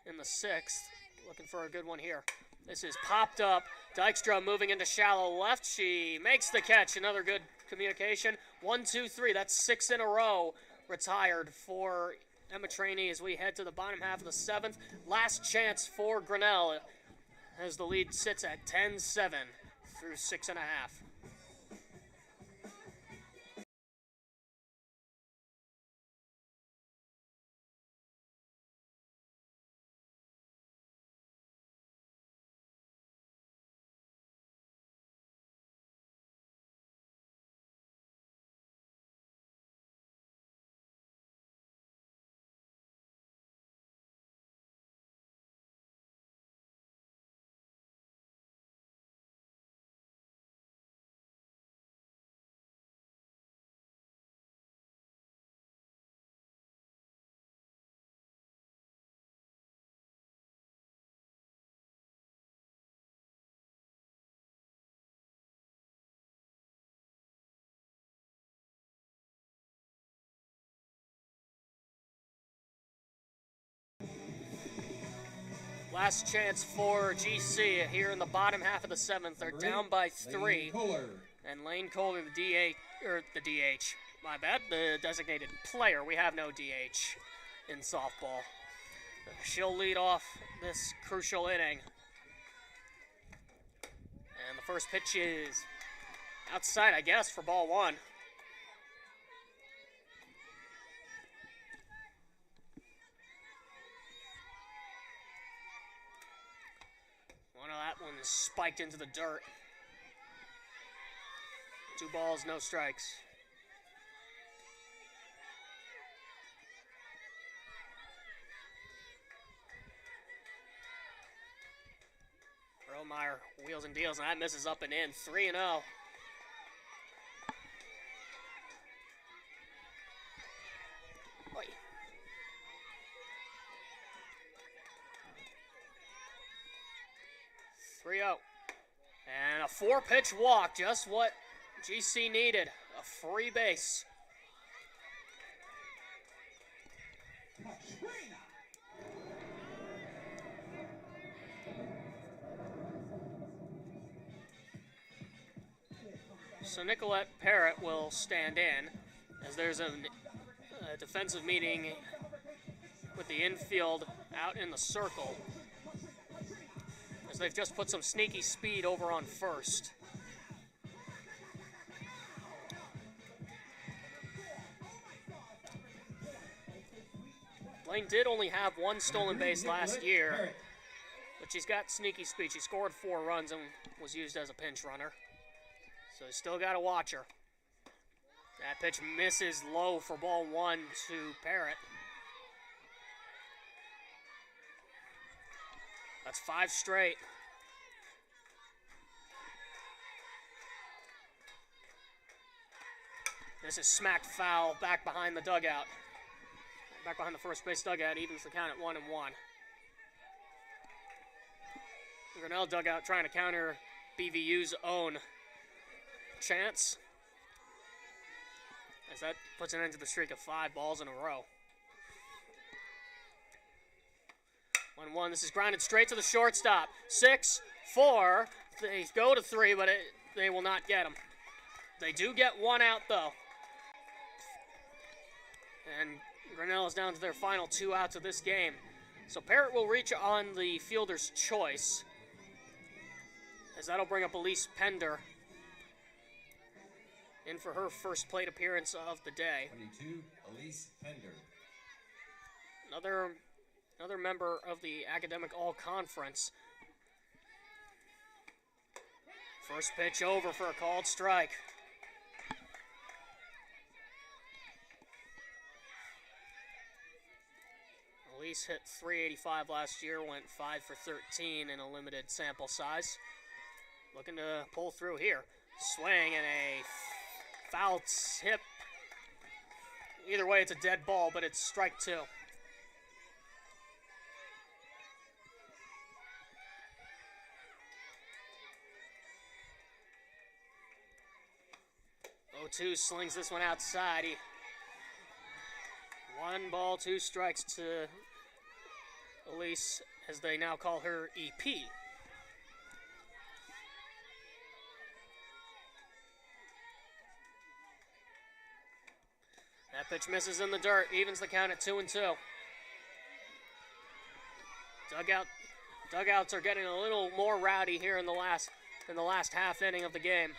in the 6th. Looking for a good one here. This is popped up. Dykstra moving into shallow left. She makes the catch. Another good communication. 1, 2, 3. That's 6 in a row retired for Emma Trainee as we head to the bottom half of the 7th. Last chance for Grinnell as the lead sits at 10-7 through 6.5. Last chance for GC here in the bottom half of the 7th. They're down by 3. And Lane Kohler, the designated player. We have no DH in softball. She'll lead off this crucial inning. And the first pitch is outside, I guess, for ball 1. That one is spiked into the dirt. 2 balls, no strikes. Romeyer wheels and deals, and that misses up and in. 3-0. Oy. 3-0. And a 4-pitch walk, just what GC needed. A free base. So Nicolette Parrott will stand in as there's a defensive meeting with the infield out in the circle. as they've just put some sneaky speed over on first. Lane did only have one stolen base last year, but she's got sneaky speed. She scored 4 runs and was used as a pinch runner. So still got to watch her. That pitch misses low for ball 1 to Parrott. That's 5 straight. This is smacked foul back behind the dugout. Back behind the first base dugout, evens the count at 1-1. Grinnell dugout trying to counter BVU's own chance, as that puts an end to the streak of 5 balls in a row. 1-1, this is grounded straight to the shortstop. 6-4, they go to 3, but they will not get him. They do get 1 out, though. And Grinnell is down to their final 2 outs of this game. So Parrott will reach on the fielder's choice, as that'll bring up Elise Pender in for her first plate appearance of the day. 22, Elise Pender. Another member of the Academic All-Conference. First pitch over for a called strike. Elise hit .385 last year, went 5 for 13 in a limited sample size. Looking to pull through here. Swing and a foul tip. Either way, it's a dead ball, but it's strike 2. O2 slings this one outside. 1 ball, 2 strikes to Elise, as they now call her EP. That pitch misses in the dirt, evens the count at 2-2. Dugouts are getting a little more rowdy here in the last half inning of the game.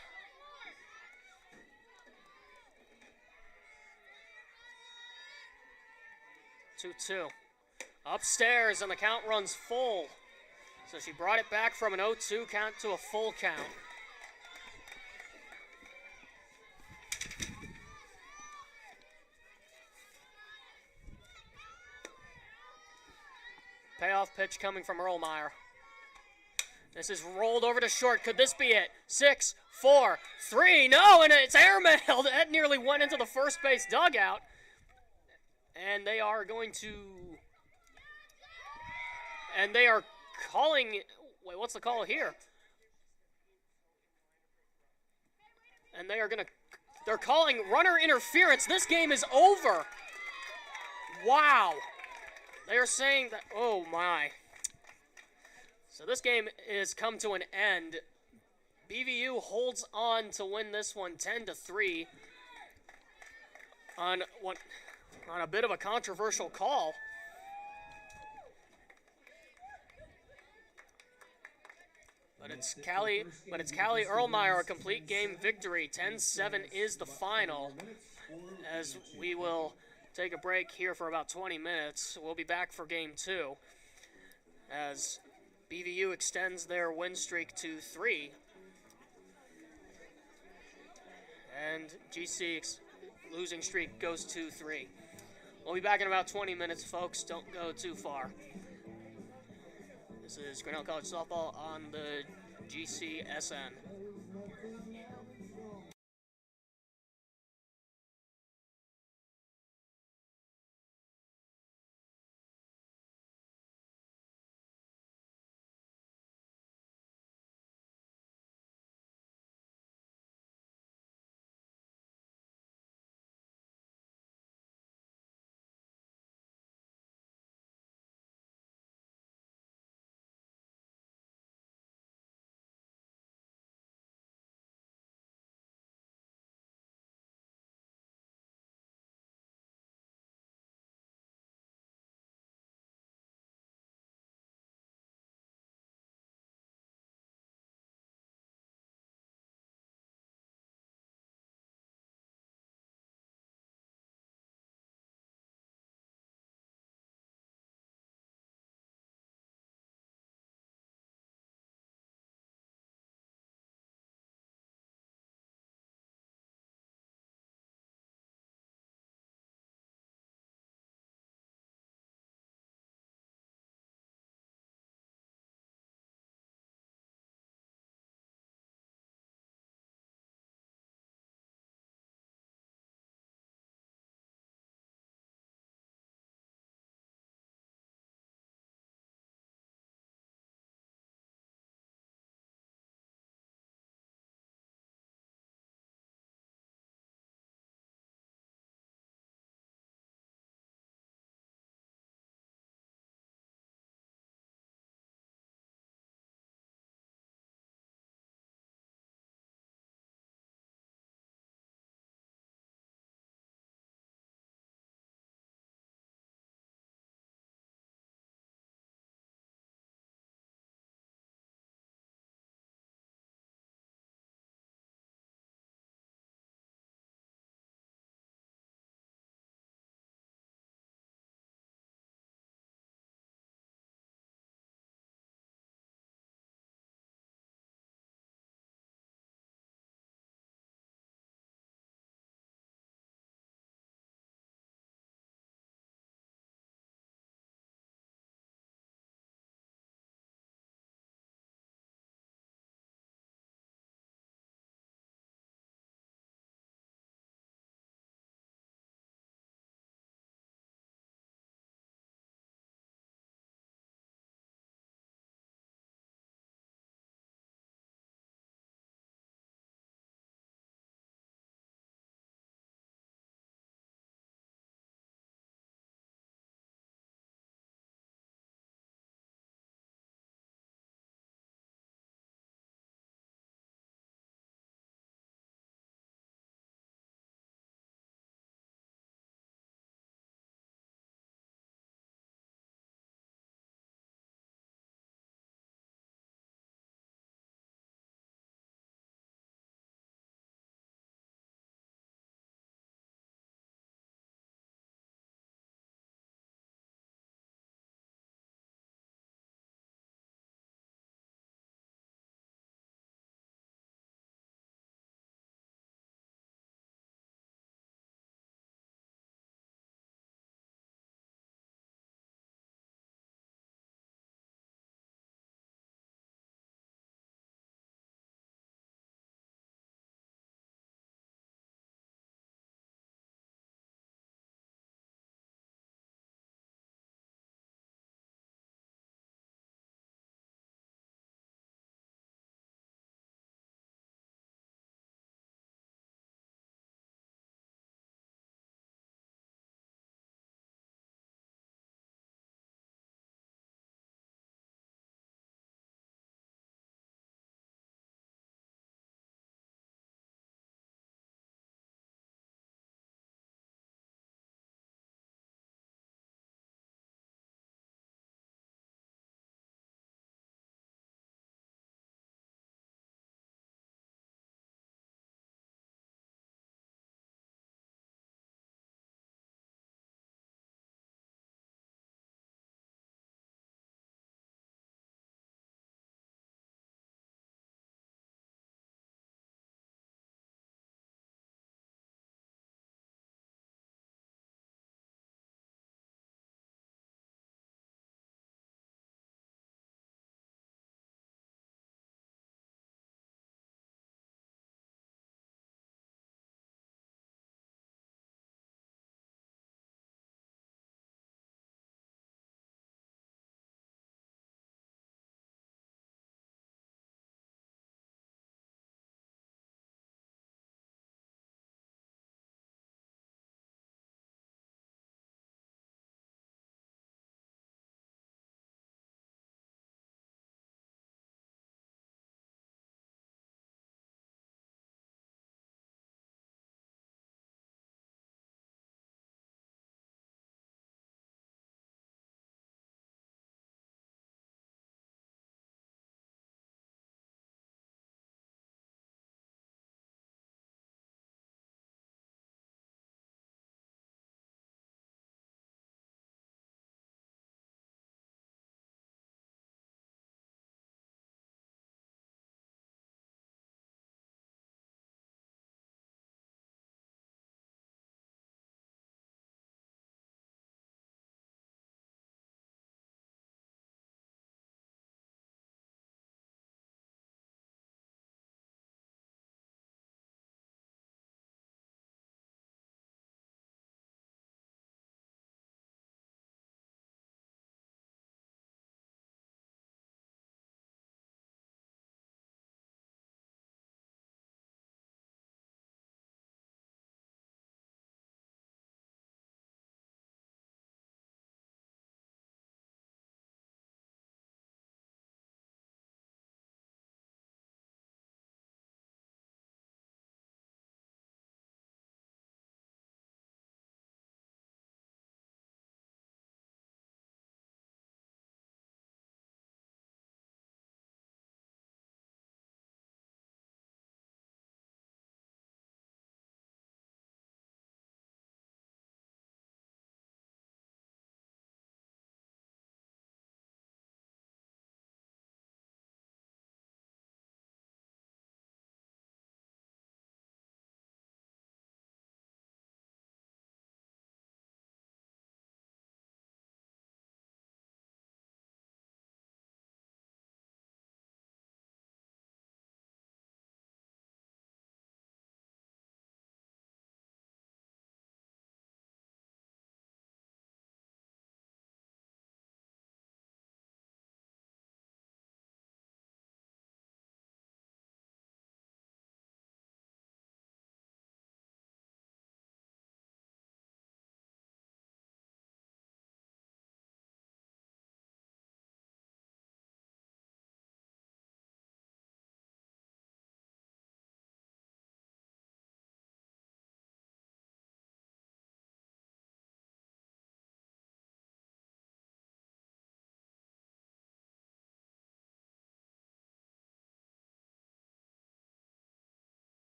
2-2. Upstairs, and the count runs full. So she brought it back from an 0-2 count to a full count. Payoff pitch coming from Erlmeyer. This is rolled over to short. Could this be it? 6, 4, 3. No, and it's airmailed. That nearly went into the first base dugout. And they are going to... And they are calling... Wait, what's the call here? And they are going to... They're calling runner interference. This game is over. Wow. They are saying that... Oh, my. So this game is come to an end. BVU holds on to win this one 10-3 on a bit of a controversial call. But it's Callie Erlmeyer, a complete game victory. 10-7 is the final, as we will take a break here for about 20 minutes. We'll be back for game 2, as BVU extends their win streak to 3. And GC's losing streak goes to 3. We'll be back in about 20 minutes, folks. Don't go too far. This is Grinnell College Softball on the GCSN.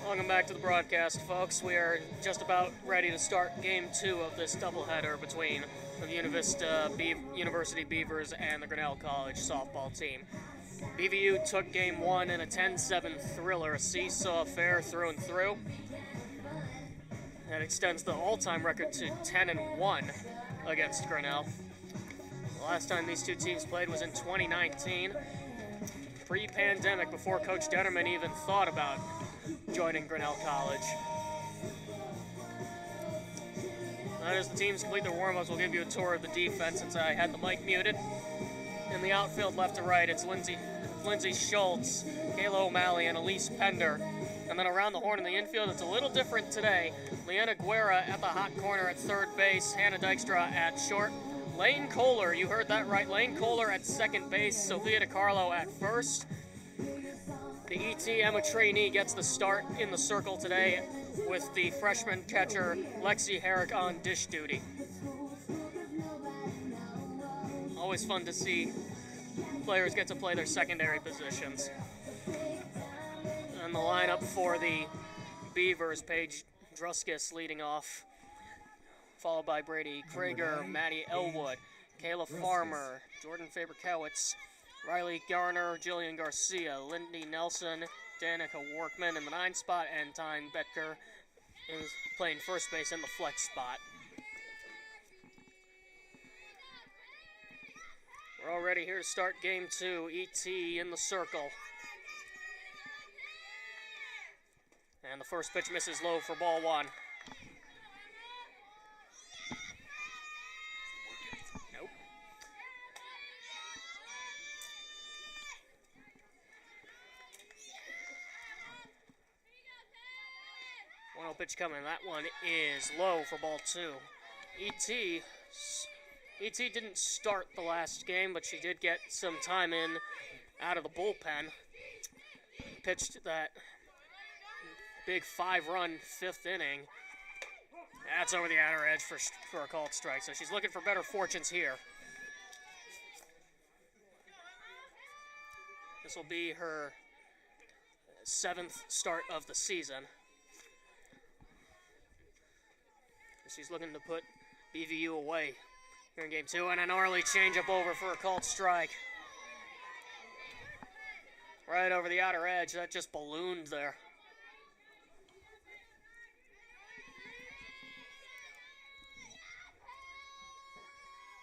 Welcome back to the broadcast, folks. We are just about ready to start Game 2 of this doubleheader between the University Beavers and the Grinnell College softball team. BVU took Game 1 in a 10-7 thriller, a seesaw affair through and through. That extends the all-time record to 10-1 against Grinnell. The last time these two teams played was in 2019, pre-pandemic, before Coach Detterman even thought about joining Grinnell College. As the teams complete their warm-ups, we'll give you a tour of the defense since I had the mic muted. In the outfield, left to right, it's Lindsay Schultz, Kayla O'Malley, and Elise Pender. And then around the horn in the infield, it's a little different today. Leanna Guerra at the hot corner at third base, Hannah Dykstra at short. Lane Kohler, you heard that right, Lane Kohler at second base, Sophia DiCarlo at first. The ET Emma trainee gets the start in the circle today with the freshman catcher Lexi Herrick on dish duty. Always fun to see players get to play their secondary positions. And the lineup for the Beavers, Paige Druskis leading off, followed by Brady Krager, Maddie Elwood, Kayla Farmer, Jordan Faber-Kowitz, Riley Garner, Jillian Garcia, Lindy Nelson, Danica Workman in the 9 spot, and Tyne Betker is playing first base in the flex spot. We're all ready here to start Game 2, ET in the circle. And the first pitch misses low for ball 1. Nope. 1-0 pitch coming. That one is low for ball 2. ET didn't start the last game, but she did get some time in out of the bullpen. Pitched that big 5-run 5th inning. That's over the outer edge for a called strike, so she's looking for better fortunes here. This will be her 7th start of the season. She's looking to put BVU away here in Game 2, and an early changeup over for a called strike. Right over the outer edge, that just ballooned there.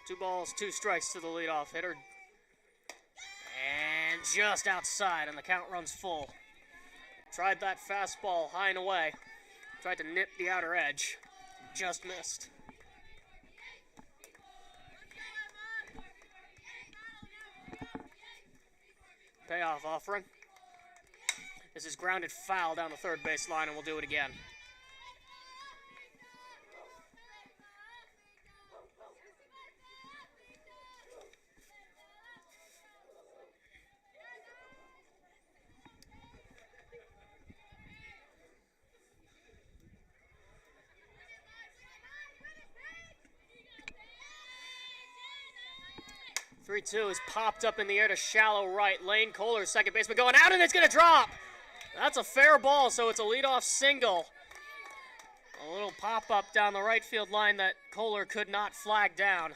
2 balls, 2 strikes to the leadoff hitter. And just outside, and the count runs full. Tried that fastball high and away. Tried to nip the outer edge. Just missed. Payoff offering. This is grounded foul down the third base line, and we'll do it again. Three-2 is popped up in the air to shallow right. Lane Kohler, second baseman, going out, and it's going to drop. That's a fair ball, so it's a leadoff single. A little pop-up down the right field line that Kohler could not flag down.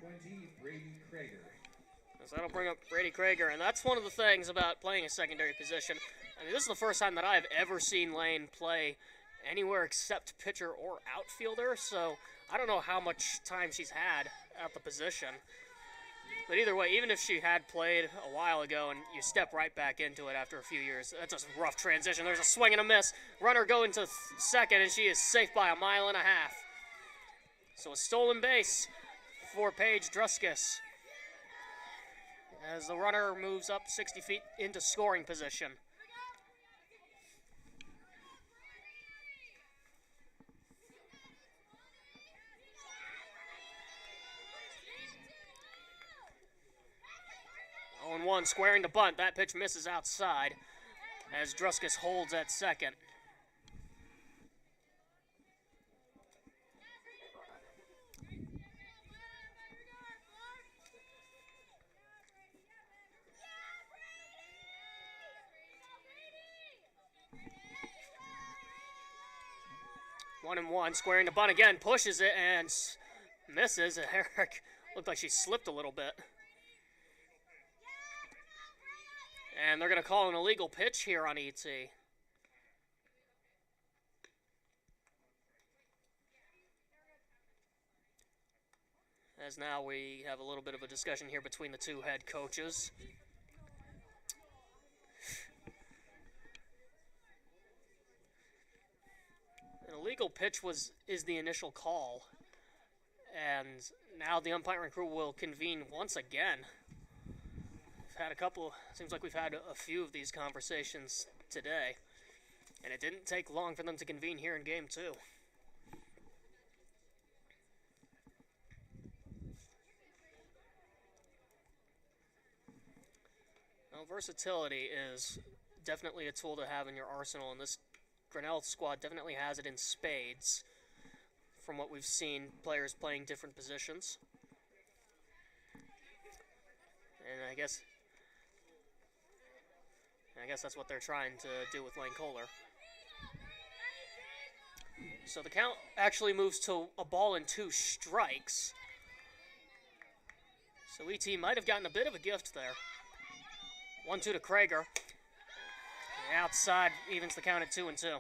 Number 20, Brady Krager. So that'll bring up Brady Krager, and that's one of the things about playing a secondary position. I mean, this is the first time that I've ever seen Lane play anywhere except pitcher or outfielder, so I don't know how much time she's had at the position. But either way, even if she had played a while ago and you step right back into it after a few years, that's a rough transition. There's a swing and a miss. Runner going to second, and she is safe by 1.5 miles. So a stolen base for Paige Druskis as the runner moves up 60 feet into scoring position. On 1, squaring the bunt. That pitch misses outside as Druskis holds at second. 1-1, squaring the bunt again, pushes it and misses. Herrick looked like she slipped a little bit. And they're going to call an illegal pitch here on ET. As now we have a little bit of a discussion here between the two head coaches. An illegal pitch is the initial call. And now the umpiring crew will convene once again. We've had seems like we've had a few of these conversations today. And it didn't take long for them to convene here in Game 2. Well, versatility is definitely a tool to have in your arsenal, and this Grinnell squad definitely has it in spades from what we've seen, players playing different positions. And I guess that's what they're trying to do with Lane Kohler. So the count actually moves to a ball and 2 strikes. So ET might have gotten a bit of a gift there. 1-2 to Krager. The outside evens the count at 2-2.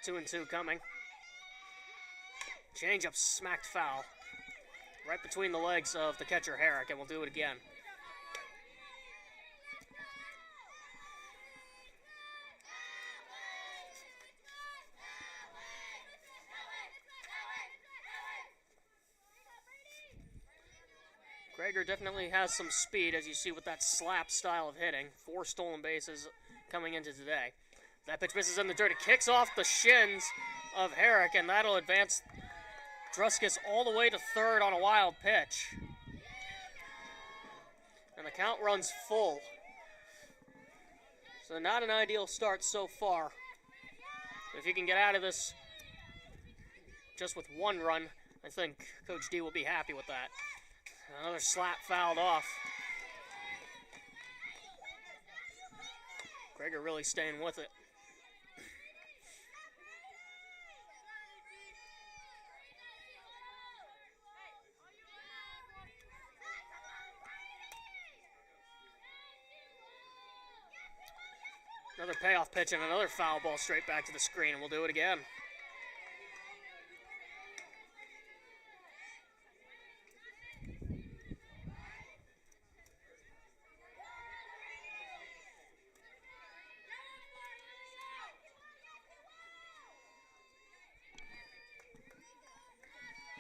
Two and two coming. Change-up smacked foul. Right between the legs of the catcher, Herrick, and we'll do it again. Krager definitely has some speed, as you see with that slap style of hitting. 4 stolen bases coming into today. That pitch misses in the dirt. It kicks off the shins of Herrick, and that'll advance Druskis all the way to third on a wild pitch. And the count runs full. So not an ideal start so far. If you can get out of this just with 1 run, I think Coach D will be happy with that. Another slap fouled off. Krager really staying with it. Another payoff pitch and another foul ball straight back to the screen, and we'll do it again.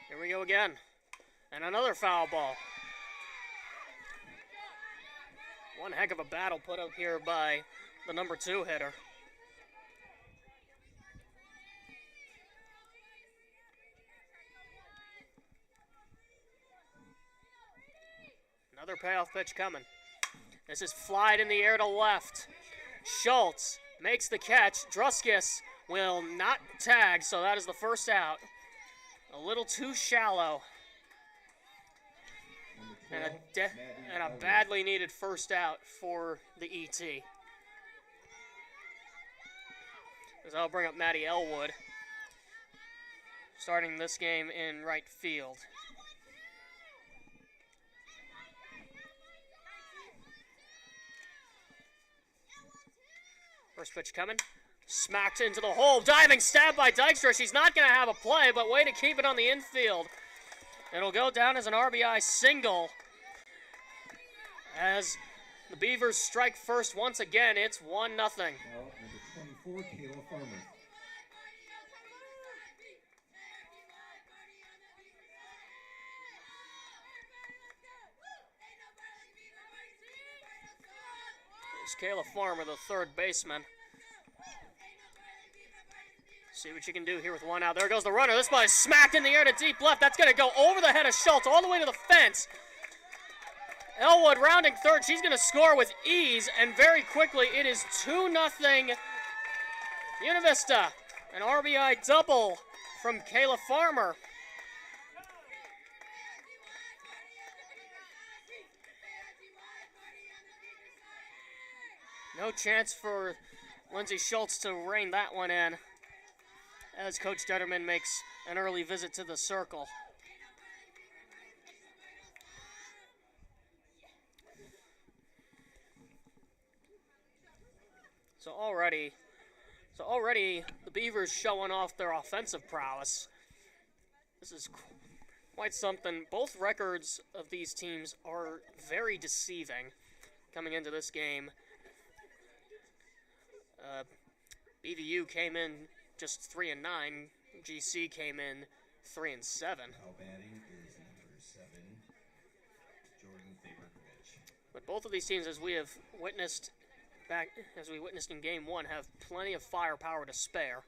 Here we go again. And another foul ball. One heck of a battle put up here by the number 2 hitter. Another payoff pitch coming. This is flied in the air to left. Schultz makes the catch. Druskis will not tag, so that is the first out. A little too shallow. And a badly needed first out for the ET. As I'll bring up Maddie Elwood, starting this game in right field. First pitch coming. Smacked into the hole. Diving stab by Dykstra. She's not going to have a play, but way to keep it on the infield. It'll go down as an RBI single. As the Beavers strike first once again, it's 1-0. Well, number 24, Kayla Farmer. There's Kayla Farmer, the third baseman. See what you can do here with 1 out. There goes the runner. This ball is smacked in the air to deep left. That's going to go over the head of Schultz all the way to the fence. Elwood rounding third. She's going to score with ease, and very quickly it is 2-0 Buena Vista. An RBI double from Kayla Farmer. No chance for Lindsey Schultz to rein that one in as Coach Detterman makes an early visit to the circle. So already the Beavers showing off their offensive prowess. This is quite something. Both records of these teams are very deceiving coming into this game. BVU came in just 3-9. GC came in 3-7. Now batting is number 7, Jordan Faberkovich. But both of these teams, as we witnessed in Game 1, have plenty of firepower to spare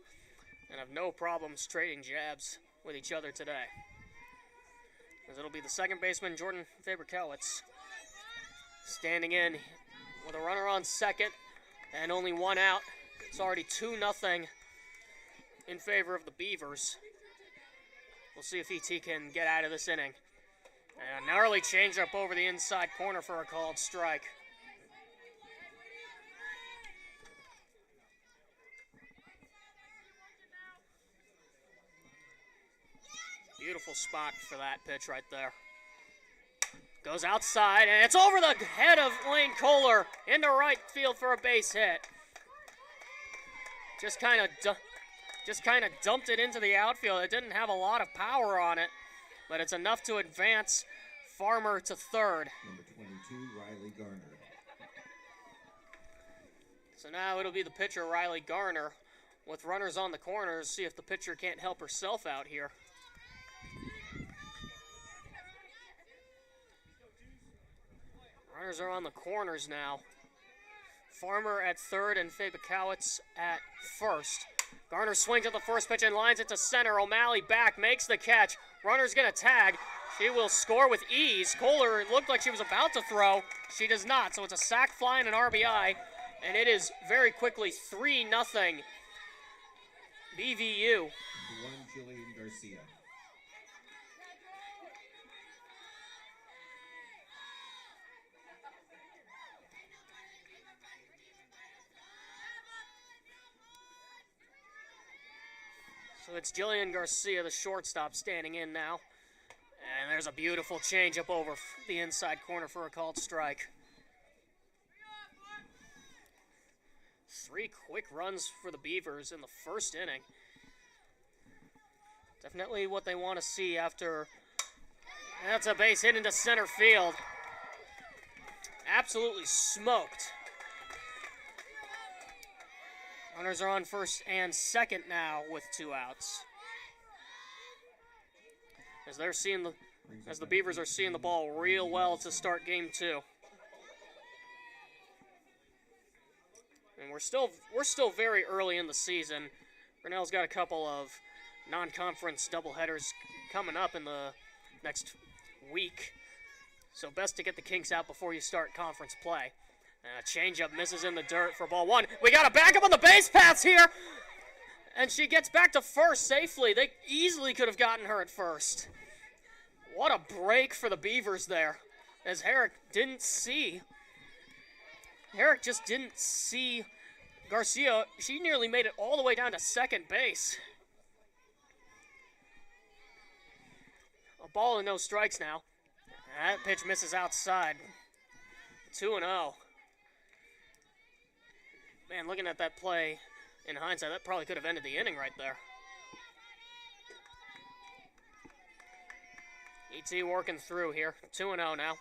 and have no problems trading jabs with each other today. As it'll be the second baseman, Jordan Faberkowitz, standing in with a runner on second and only one out. It's already 2-0 in favor of the Beavers. We'll see if ET can get out of this inning. And an early changeup over the inside corner for a called strike. Beautiful spot for that pitch right there. Goes outside, and it's over the head of Lane Kohler into right field for a base hit. Just kind of dumped it into the outfield. It didn't have a lot of power on it, but it's enough to advance Farmer to third. Number 22, Riley Garner. So now it'll be the pitcher, Riley Garner, with runners on the corners. See if the pitcher can't help herself out here. Runners are on the corners now. Farmer at third and Faberkowitz at first. Garner swings at the first pitch and lines it to center. O'Malley back, makes the catch. Runner's going to tag. She will score with ease. Kohler looked like she was about to throw. She does not, so it's a sac fly and an RBI, and it is very quickly 3-0 BVU. Number 1, Jillian Garcia. So it's Jillian Garcia, the shortstop, standing in now. And there's a beautiful changeup over the inside corner for a called strike. 3 quick runs for the Beavers in the first inning. Definitely what they want to see after. That's a base hit into center field. Absolutely smoked. Runners are on first and second now with 2 outs. As the Beavers are seeing the ball real well to start game 2. And we're still very early in the season. Grinnell's got a couple of non-conference doubleheaders coming up in the next week. So best to get the kinks out before you start conference play. Changeup misses in the dirt for ball 1. We got a backup on the base paths here. And she gets back to first safely. They easily could have gotten her at first. What a break for the Beavers there. As Herrick just didn't see Garcia. She nearly made it all the way down to second base. A ball and no strikes now. That pitch misses outside. 2-0. Man, looking at that play in hindsight, that probably could have ended the inning right there. ET working through here. 2-0 now.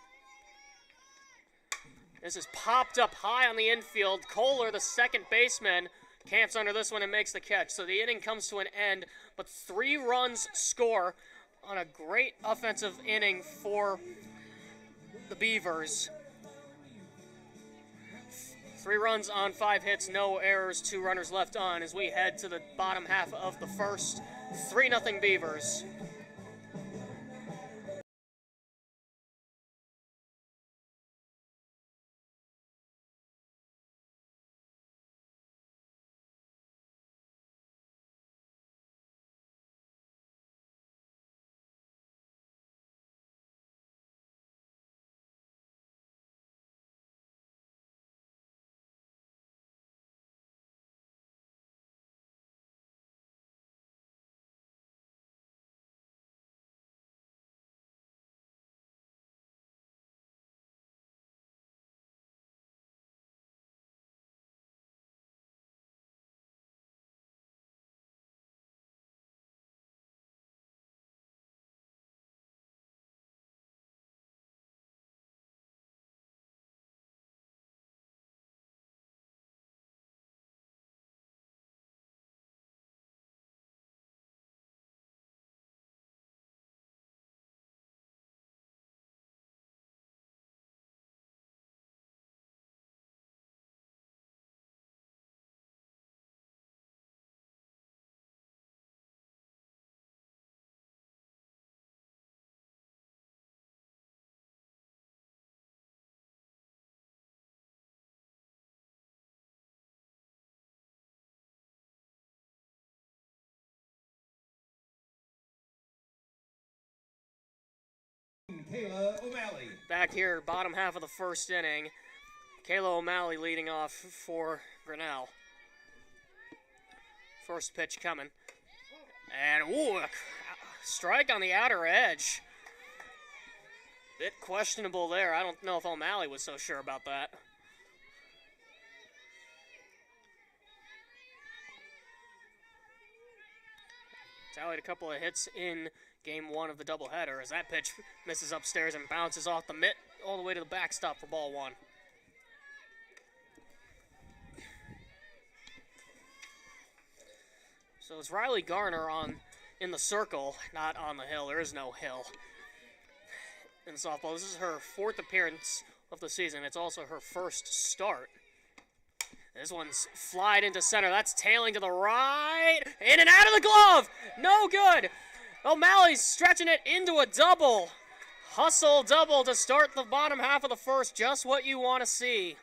This is popped up high on the infield. Kohler, the second baseman, camps under this one and makes the catch. So the inning comes to an end, but 3 runs score on a great offensive inning for the Beavers. 3 runs on 5 hits, no errors, 2 runners left on as we head to the bottom half of the first. 3-0 Beavers. Kayla O'Malley. Back here, bottom half of the first inning. Kayla O'Malley leading off for Grinnell. First pitch coming. And, ooh, a strike on the outer edge. Bit questionable there. I don't know if O'Malley was so sure about that. Tallied a couple of hits in game one of the doubleheader as that pitch misses upstairs and bounces off the mitt all the way to the backstop for ball one. So it's Riley Garner in the circle, not on the hill. There is no hill in softball. This is her fourth appearance of the season. It's also her first start. This one's flied into center. That's tailing to the right. In and out of the glove. No good. O'Malley's stretching it into a double. Hustle double to start the bottom half of the first. Just what you want to see.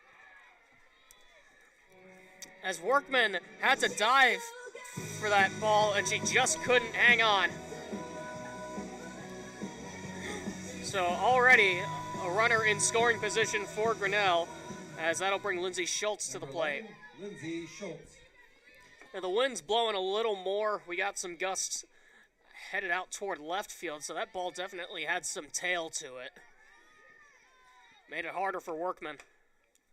As Workman had to dive for that ball, and she just couldn't hang on. So already a runner in scoring position for Grinnell, as that'll bring Lindsay Schultz to the plate. Lindsay Schultz. Now the wind's blowing a little more. We got some gusts headed out toward left field, so that ball definitely had some tail to it. Made it harder for Workman.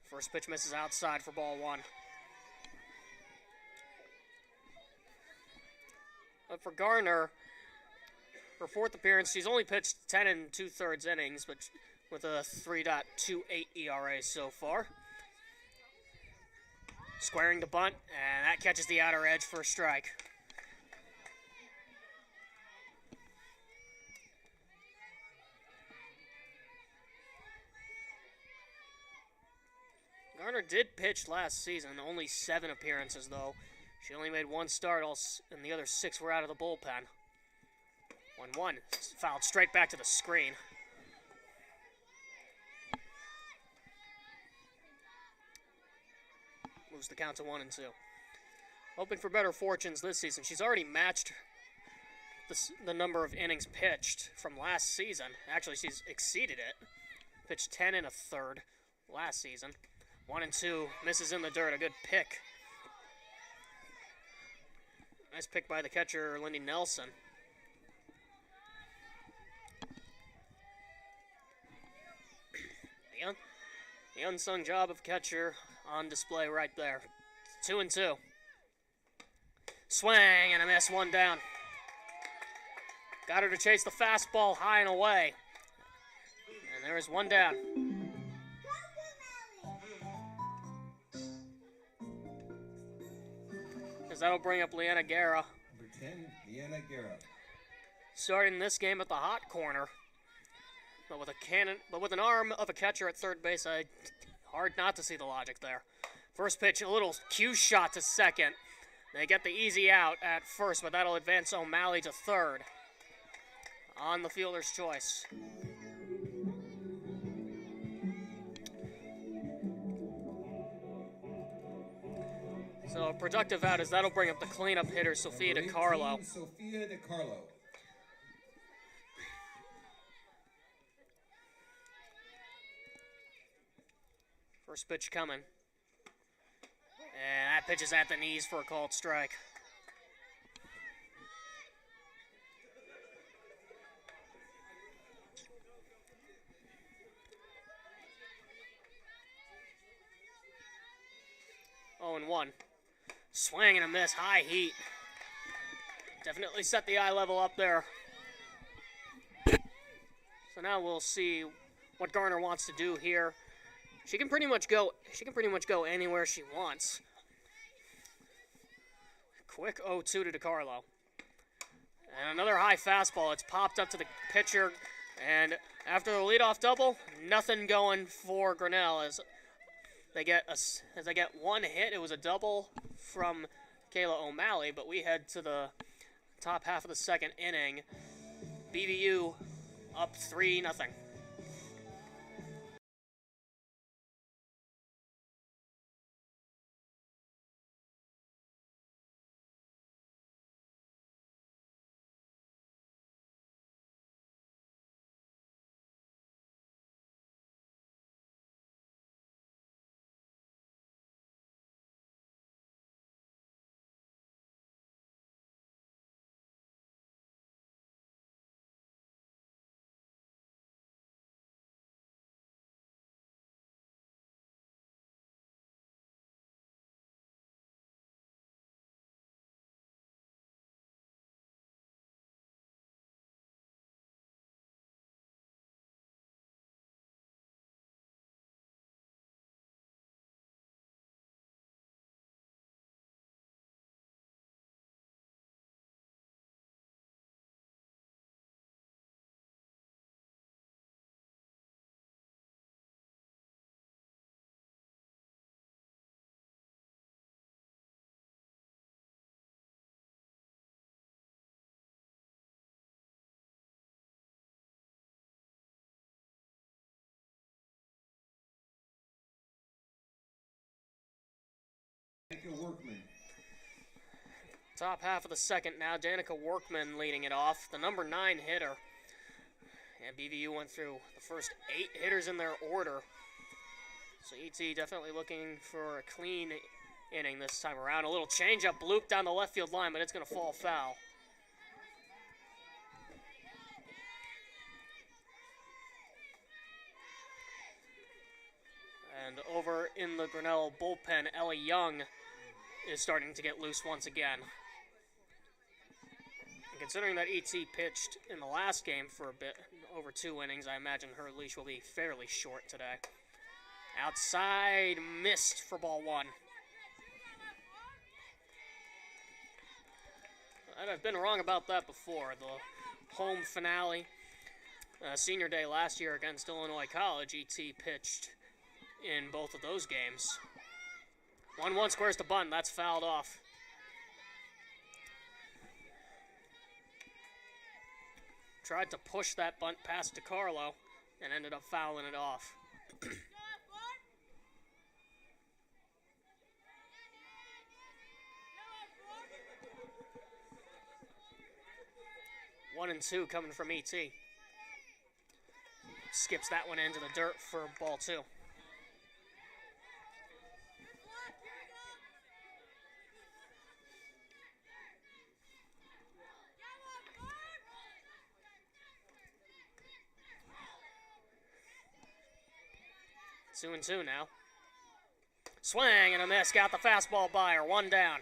First pitch misses outside for ball one. But for Garner, her fourth appearance, she's only pitched 10 2/3 innings, but with a 3.28 ERA so far. Squaring the bunt, and that catches the outer edge for a strike. Garner did pitch last season, only 7 appearances though. She only made 1 start, and the other 6 were out of the bullpen. 1-1, fouled straight back to the screen. Moves the count to 1-2. Hoping for better fortunes this season. She's already matched the number of innings pitched from last season. Actually, she's exceeded it. Pitched 10 1/3 last season. 1-2, misses in the dirt. A good pick. Nice pick by the catcher, Lindy Nelson. The unsung job of catcher on display right there. 2-2. Swing and a miss, 1 down. Got her to chase the fastball high and away. And there is 1 down. As that'll bring up Leanna Guerra. Number 10, Leanna Guerra. Starting this game at the hot corner. But with an arm of a catcher at third base, hard not to see the logic there. First pitch, a little cue shot to second. They get the easy out at first, but that'll advance O'Malley to third. On the fielder's choice. So a productive out as that'll bring up the cleanup hitter, Sophia DiCarlo. Sophia DiCarlo. First pitch coming. And that pitch is at the knees for a called strike. Oh, and 1. Swing and a miss, high heat. Definitely set the eye level up there. So now we'll see what Garner wants to do here. She can pretty much go anywhere she wants. Quick 0-2 to DiCarlo. And another high fastball. It's popped up to the pitcher. And after the leadoff double, nothing going for Grinnell as they get 1 hit. It was a double from Kayla O'Malley, but we head to the top half of the second inning. BVU up 3-0. Danica Workman. Top half of the second now, Danica Workman leading it off, the number 9 hitter. And BVU went through the first 8 hitters in their order. So ET definitely looking for a clean inning this time around. A little changeup loop down the left field line, but it's going to fall foul. And over in the Grinnell bullpen, Ellie Young is starting to get loose once again. And considering that ET pitched in the last game for a bit, over 2 innings, I imagine her leash will be fairly short today. Outside, missed for ball 1. And I've been wrong about that before. The home finale, senior day last year against Illinois College, ET pitched in both of those games. 1-1 squares to bunt, that's fouled off. Tried to push that bunt past DeCarlo and ended up fouling it off. 1-2 coming from ET. Skips that one into the dirt for ball 2. Two and 2 now. Swing and a miss. Got the fastball by her. 1 down.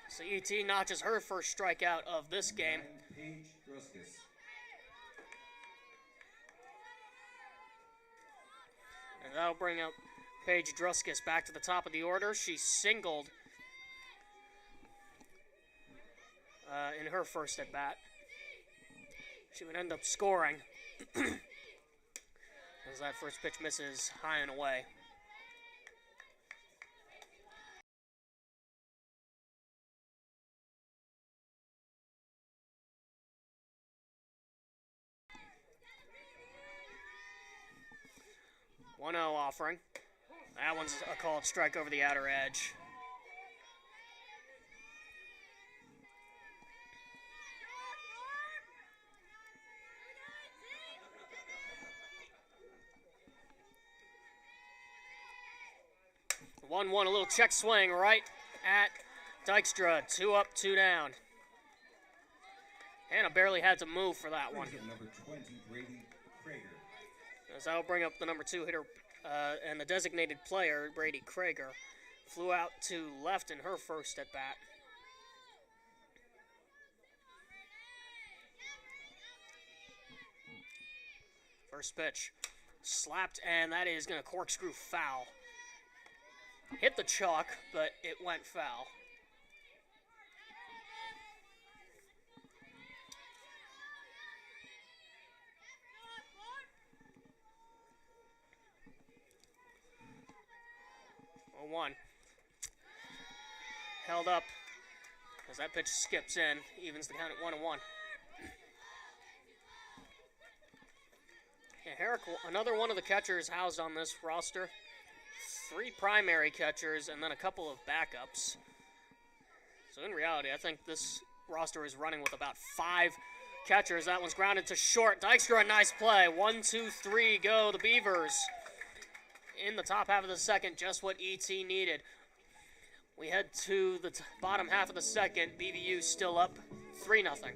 So ET notches her first strikeout of this game. Paige Druskus. And that'll bring up Paige Druskus back to the top of the order. She singled in her first at bat. She would end up scoring as that first pitch misses high and away. One 0 offering. That one's a called strike over the outer edge. One, a little check swing right at Dykstra. 2 up, 2 down. Hannah barely had to move for that one. Number 20, Brady Krager. As that'll bring up the number 2 hitter and the designated player, Brady Krager. Flew out to left in her first at bat. First pitch. Slapped, and that is going to corkscrew foul. Hit the chalk, but it went foul. Oh, 1. Held up as that pitch skips in, evens the count at 1-1. Yeah, Herrick, another one of the catchers housed on this roster. 3 primary catchers and then a couple of backups. So in reality, I think this roster is running with about 5 catchers. That one's grounded to short. Dykstra, a nice play. 1, 2, 3, go. The Beavers in the top half of the second, just what ET needed. We head to the bottom half of the second. BVU still up 3-0.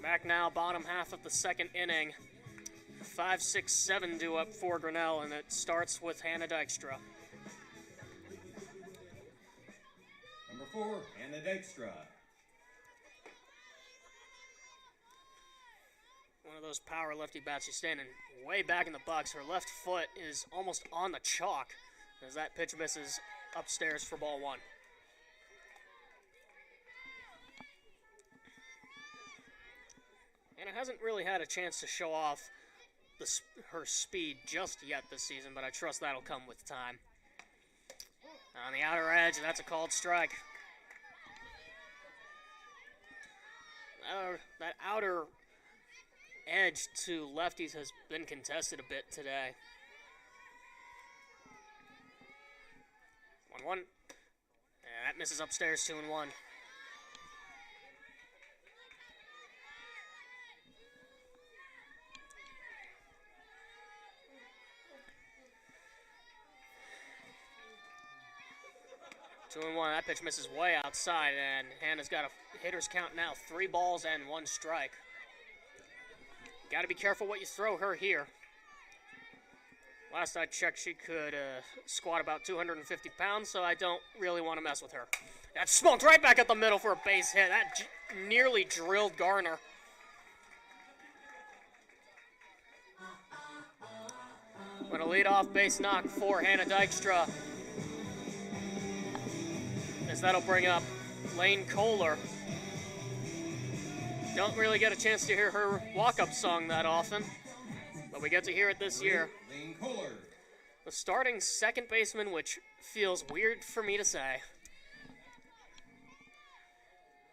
Back now, bottom half of the second inning. 5-6-7 due up for Grinnell, and it starts with Hannah Dykstra. Number 4, Anna Dykstra. One of those power lefty bats. She's standing way back in the box. Her left foot is almost on the chalk as that pitch misses upstairs for ball 1. And it hasn't really had a chance to show off her speed just yet this season, but I trust that'll come with time. On the outer edge, that's a called strike. That outer edge to lefties has been contested a bit today. 1-1. And that misses upstairs, 2-1. That pitch misses way outside, and Hannah's got a hitter's count now. 3 balls and 1 strike. Got to be careful what you throw her here. Last I checked, she could squat about 250 pounds, so I don't really want to mess with her. That smoked right back at the middle for a base hit. That nearly drilled Garner. But a leadoff base knock for Hannah Dykstra, as that'll bring up Lane Kohler. Don't really get a chance to hear her walk-up song that often, but we get to hear it this year. Lane Kohler. The starting second baseman, which feels weird for me to say.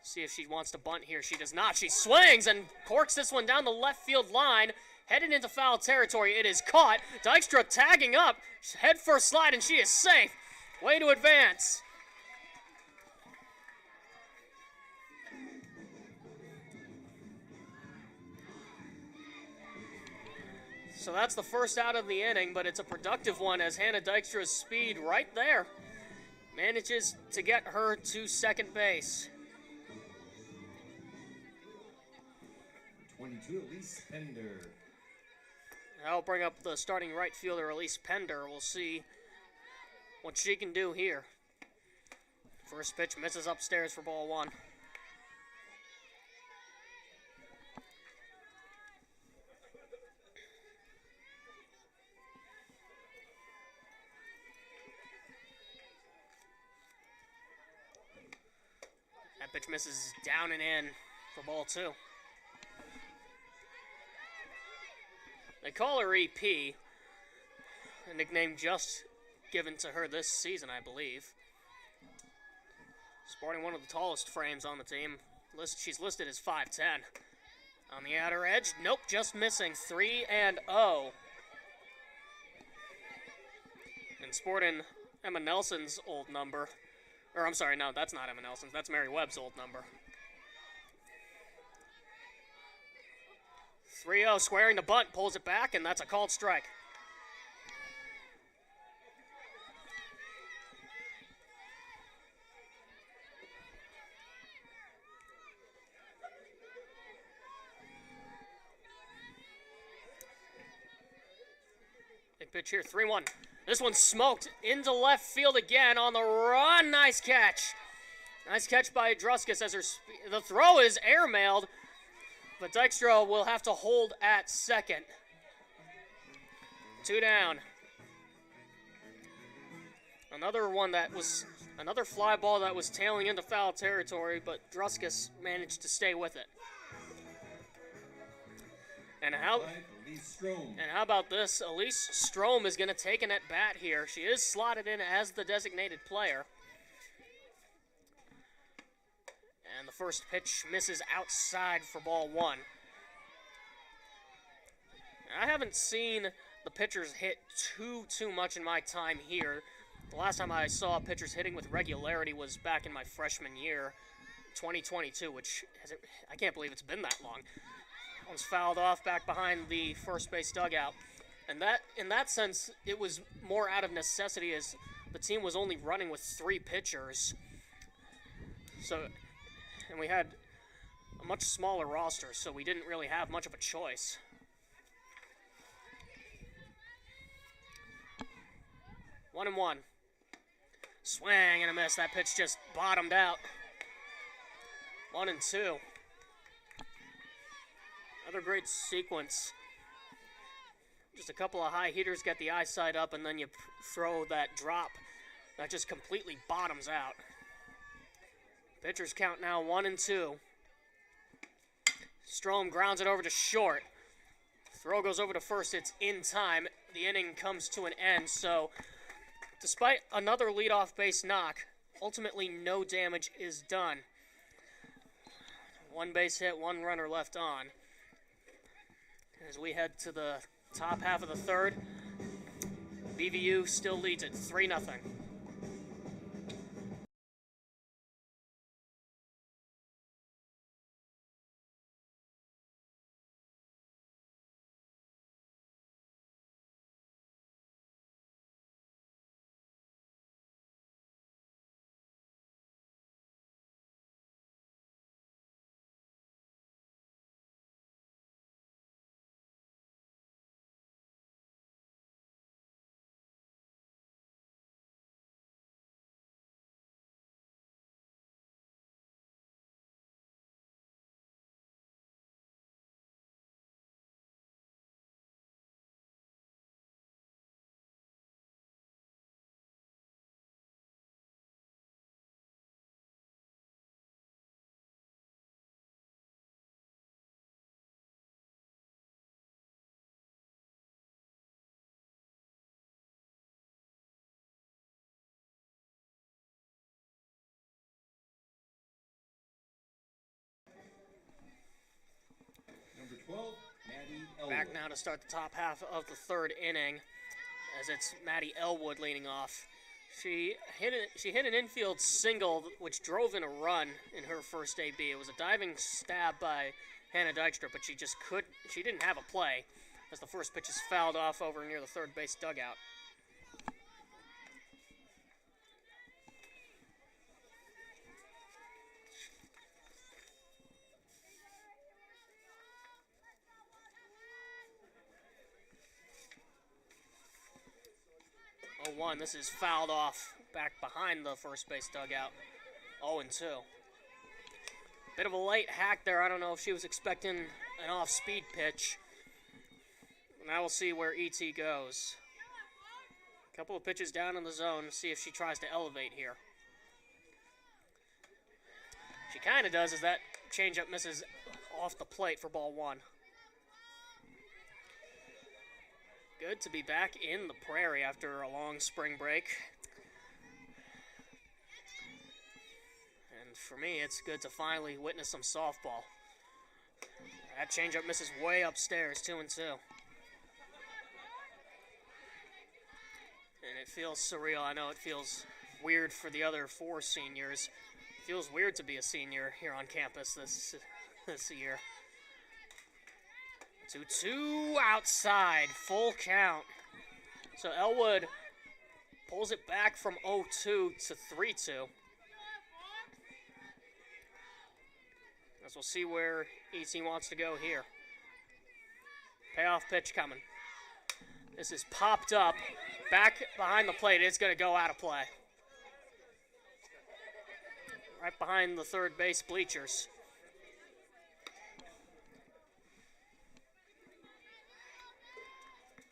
See if she wants to bunt here. She does not. She swings and corks this one down the left field line, headed into foul territory. It is caught. Dykstra tagging up, head first slide, and she is safe. Way to advance. So that's the first out of the inning, but it's a productive one as Hannah Dykstra's speed right there manages to get her to second base. 22, Elise Pender. I'll bring up the starting right fielder, Elise Pender. We'll see what she can do here. First pitch misses upstairs for ball 1. That pitch misses down and in for ball 2. They call her EP, a nickname just given to her this season, I believe. Sporting one of the tallest frames on the team. She's listed as 5'10". On the outer edge, nope, just missing 3-0. And sporting Emma Nelson's old number. Or, I'm sorry, no, that's not Emma Nelson's. That's Mary Webb's old number. 3-0, squaring the bunt, pulls it back, and that's a called strike. Big pitch here, 3-1. This one's smoked into left field again on the run. Nice catch. Nice catch by Druskis as the throw is airmailed, but Dykstra will have to hold at second. 2 down. Another fly ball that was tailing into foul territory, but Druskis managed to stay with it. And how about this? Elise Strom is going to take an at-bat here. She is slotted in as the designated player. And the first pitch misses outside for ball 1. I haven't seen the pitchers hit too much in my time here. The last time I saw pitchers hitting with regularity was back in my freshman year, 2022, which I can't believe it's been that long. One's fouled off back behind the first base dugout. And that, in that sense, it was more out of necessity as the team was only running with 3 pitchers. So, and we had a much smaller roster, so we didn't really have much of a choice. One and one. Swing and a miss. That pitch just bottomed out. 1-2. Another great sequence. Just a couple of high heaters get the eyesight up, and then you throw that drop that just completely bottoms out. Pitchers count now 1-2. Strom grounds it over to short. Throw goes over to first. It's in time. The inning comes to an end. So, despite another leadoff base knock, ultimately no damage is done. One base hit, one runner left on. As we head to the top half of the third, BVU still leads it 3-0. Number 12, Maddie Elwood. Back now to start the top half of the third inning, as it's Maddie Elwood leading off. She hit an infield single, which drove in a run in her first AB. It was a diving stab by Hannah Dykstra, but she didn't have a play, as the first pitch is fouled off over near the third base dugout. This is fouled off back behind the first base dugout. 0-2. Bit of a late hack there. I don't know if she was expecting an off-speed pitch. Now we'll see where ET goes. A couple of pitches down in the zone. See if she tries to elevate here. She kind of does, as that changeup misses off the plate for ball one. Good to be back in the Prairie after a long spring break. And for me, it's good to finally witness some softball. That changeup misses way upstairs, 2-2. And it feels surreal. I know it feels weird for the other 4 seniors. It feels weird to be a senior here on campus this year. 2-2 outside, full count. So Elwood pulls it back from 0-2 to 3-2. As we'll see where ET wants to go here. Payoff pitch coming. This is popped up, back behind the plate. It's going to go out of play. Right behind the third base bleachers.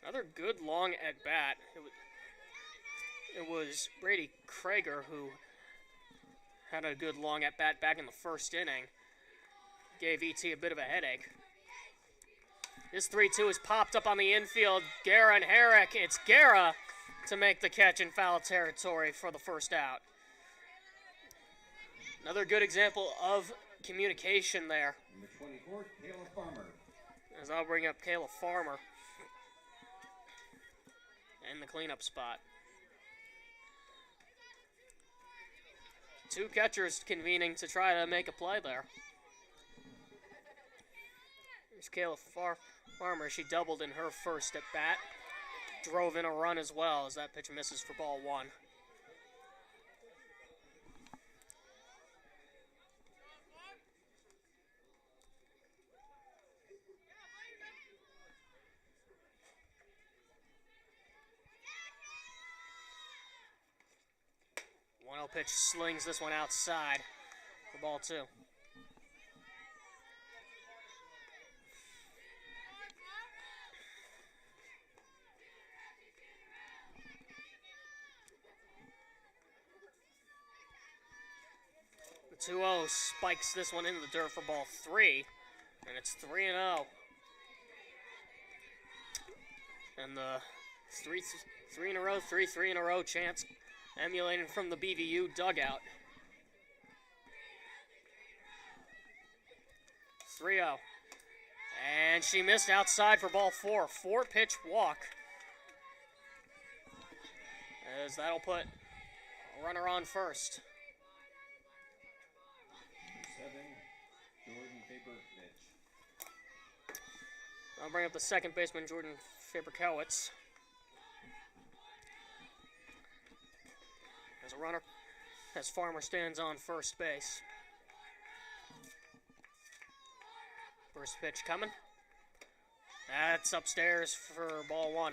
Another good long at bat. It was Brady Krager who had a good long at bat back in the first inning. Gave ET a bit of a headache. This 3-2 is popped up on the infield. Guerra and Herrick. It's Guerra to make the catch in foul territory for the first out. Another good example of communication there. Number 24, Kayla Farmer. As I'll bring up Kayla Farmer in the cleanup spot. 2 catchers convening to try to make a play there. There's Kayla Farmer. She doubled in her first at bat. Drove in a run as well as that pitch misses for ball 1. 1-0 pitch slings this one outside for ball 2. The 2-0 spikes this one into the dirt for ball 3, and it's 3-0. And the three in a row chants emulating from the BVU dugout. 3-0. And she missed outside for ball 4. 4-pitch walk. As that'll put a runner on first. 7, Jordan Faber-Fitch. I'll bring up the second baseman, Jordan Faber-Kowitz. As a runner, as Farmer stands on first base. First pitch coming. That's upstairs for ball 1.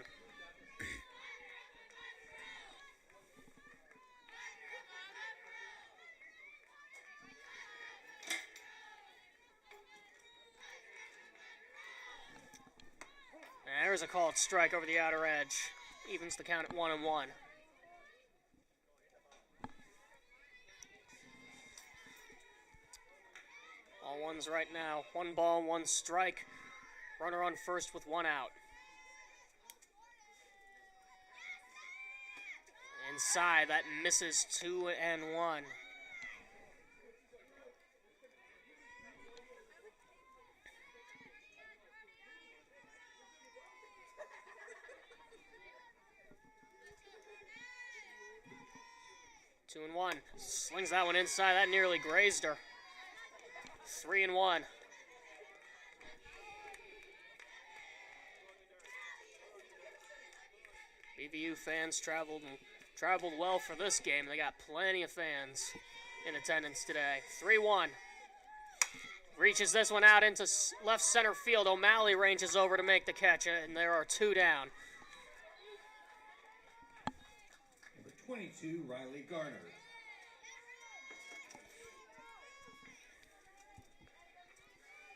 There's a called strike over the outer edge. Evens the count at 1-1. All ones right now. 1 ball, 1 strike. Runner on first with 1 out. Inside, that misses 2-1. Two and 1. Slings that one inside. That nearly grazed her. 3-1. BVU fans traveled well for this game. They got plenty of fans in attendance today. 3-1. Reaches this one out into left center field. O'Malley ranges over to make the catch, and there are 2 down. Number 22, Riley Garner.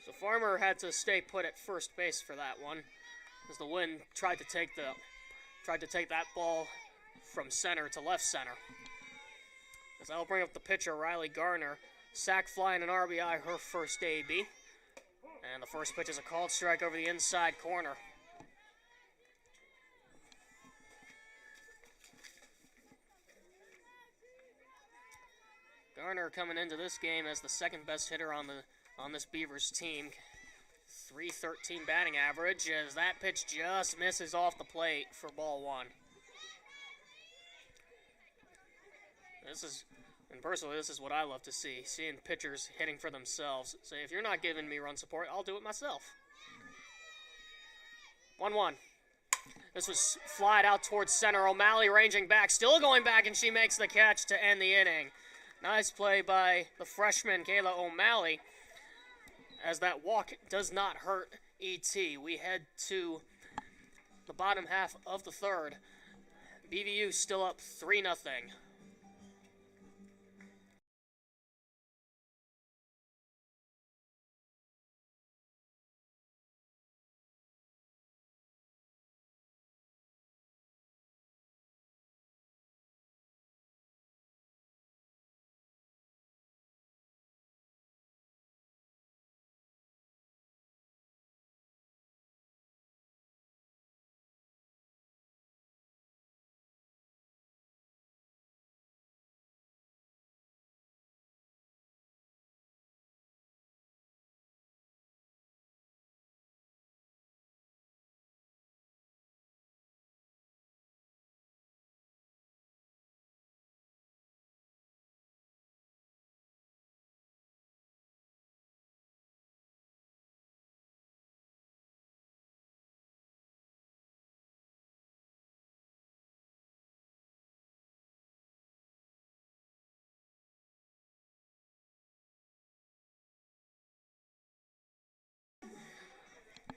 So Farmer had to stay put at first base for that one, as the wind tried to take that ball from center to left center. As I'll bring up the pitcher, Riley Garner. Sac fly and an RBI, her first AB. And the first pitch is a called strike over the inside corner. Garner coming into this game as the second best hitter on this Beavers team. .313 batting average, as that pitch just misses off the plate for ball 1. Personally, this is what I love to see, seeing pitchers hitting for themselves. Say, if you're not giving me run support, I'll do it myself. 1-1. This was flied out towards center. O'Malley ranging back, still going back, and she makes the catch to end the inning. Nice play by the freshman, Kayla O'Malley, as that walk does not hurt E.T. We head to the bottom half of the third. BVU still up 3-0.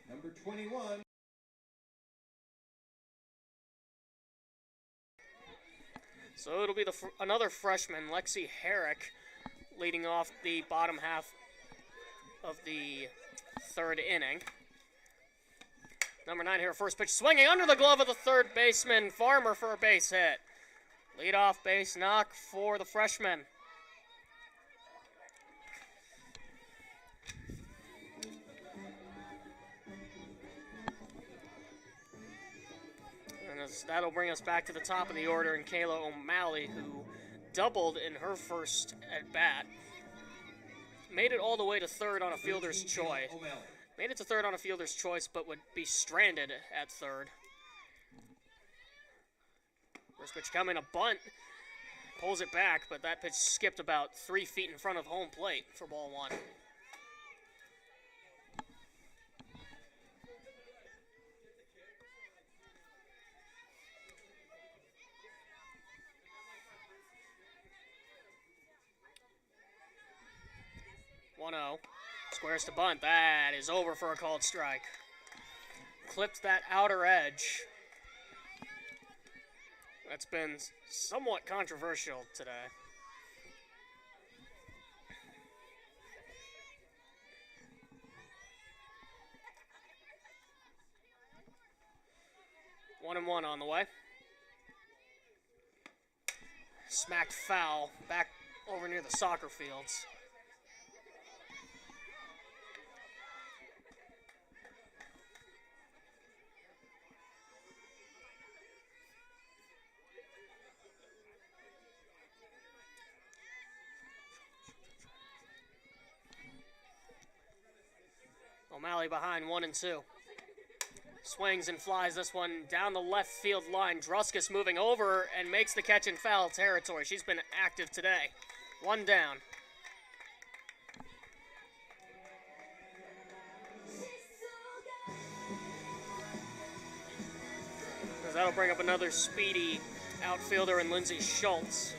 Number 21. So it'll be another freshman, Lexi Herrick, leading off the bottom half of the third inning. Number 9 here, first pitch swinging under the glove of the third baseman, Farmer, for a base hit. Lead-off base knock for the freshman. And that'll bring us back to the top of the order, and Kayla O'Malley, who doubled in her first at-bat. Made it all the way to third on a fielder's choice. Made it to third on a fielder's choice, but would be stranded at third. First pitch coming, a bunt. Pulls it back, but that pitch skipped about 3 feet in front of home plate for ball 1. Squares to bunt. That is over for a called strike. Clipped that outer edge. That's been somewhat controversial today. One and one on the way. Smacked foul back over near the soccer fields. O'Malley behind 1 and 2. Swings and flies this one down the left field line. Druskus moving over and makes the catch in foul territory. She's been active today. 1 down. That'll bring up another speedy outfielder in Lindsay Schultz.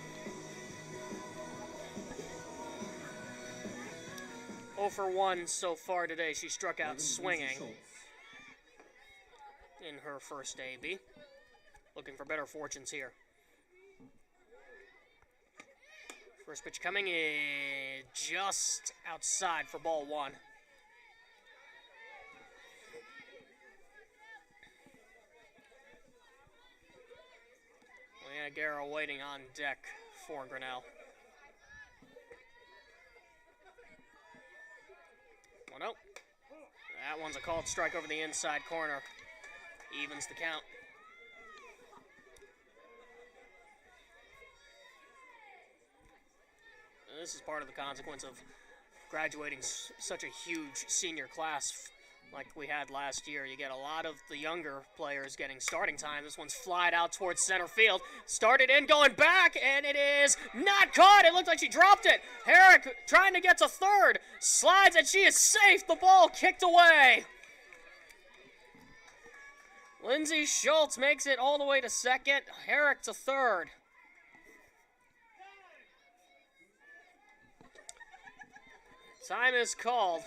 0 for 1 so far today. She struck out swinging in her first AB. Looking for better fortunes here. First pitch coming in just outside for ball 1. Leanna Guerra waiting on deck for Grinnell. 1-0. That one's a called strike over the inside corner. Evens the count. And this is part of the consequence of graduating such a huge senior class like we had last year. You get a lot of the younger players getting starting time. This one's flied out towards center field. Started in, going back, and it is not caught. It looked like she dropped it. Herrick trying to get to third. Slides, and she is safe. The ball kicked away. Lindsay Schultz makes it all the way to second. Herrick to third. Time is called.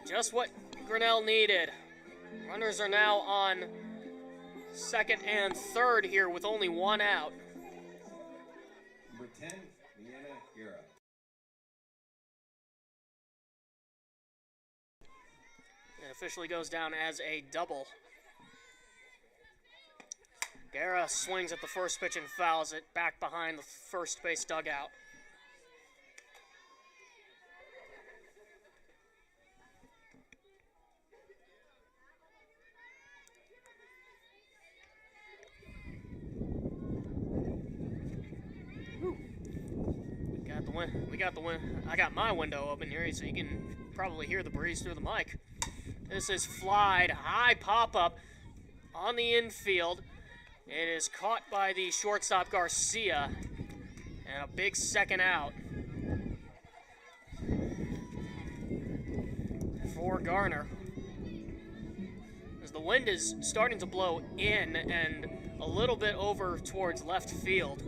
Just what Grinnell needed. Runners are now on second and third here with only 1 out. Number 10, Leanna Guerra. It officially goes down as a double. Guerra swings at the first pitch and fouls it back behind the first base dugout. We got the win. I got my window open here, so you can probably hear the breeze through the mic. This is flied, high pop-up on the infield. It is caught by the shortstop Garcia, and a big second out for Garner. As the wind is starting to blow in and a little bit over towards left field.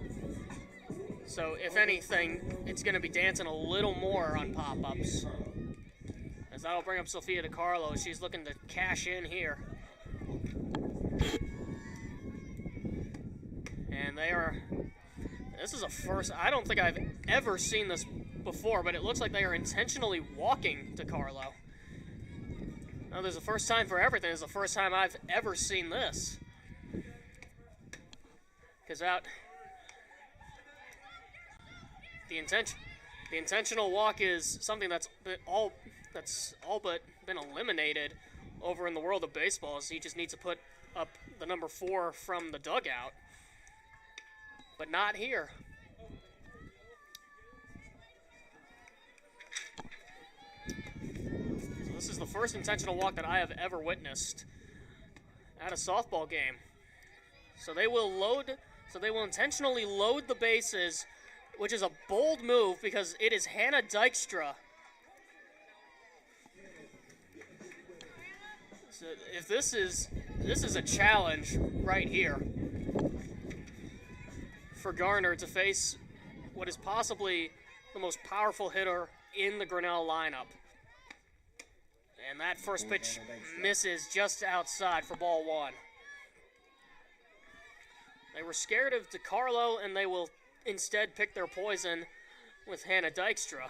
So, if anything, it's going to be dancing a little more on pop-ups. As that'll bring up Sophia DiCarlo. She's looking to cash in here. And they are... This is a first... I don't think I've ever seen this before, but it looks like they are intentionally walking DiCarlo. Now, there's a first time for everything. It's the first time I've ever seen this. Because the intentional walk is something that's all but been eliminated over in the world of baseball. So you just need to put up the number 4 from the dugout, but not here. So this is the first intentional walk that I have ever witnessed at a softball game. So they will intentionally load the bases, which is a bold move because it is Hannah Dykstra. So if this is a challenge right here for Garner to face what is possibly the most powerful hitter in the Grinnell lineup. And that first pitch misses just outside for ball 1. They were scared of DiCarlo, and they will instead pick their poison with Hannah Dykstra.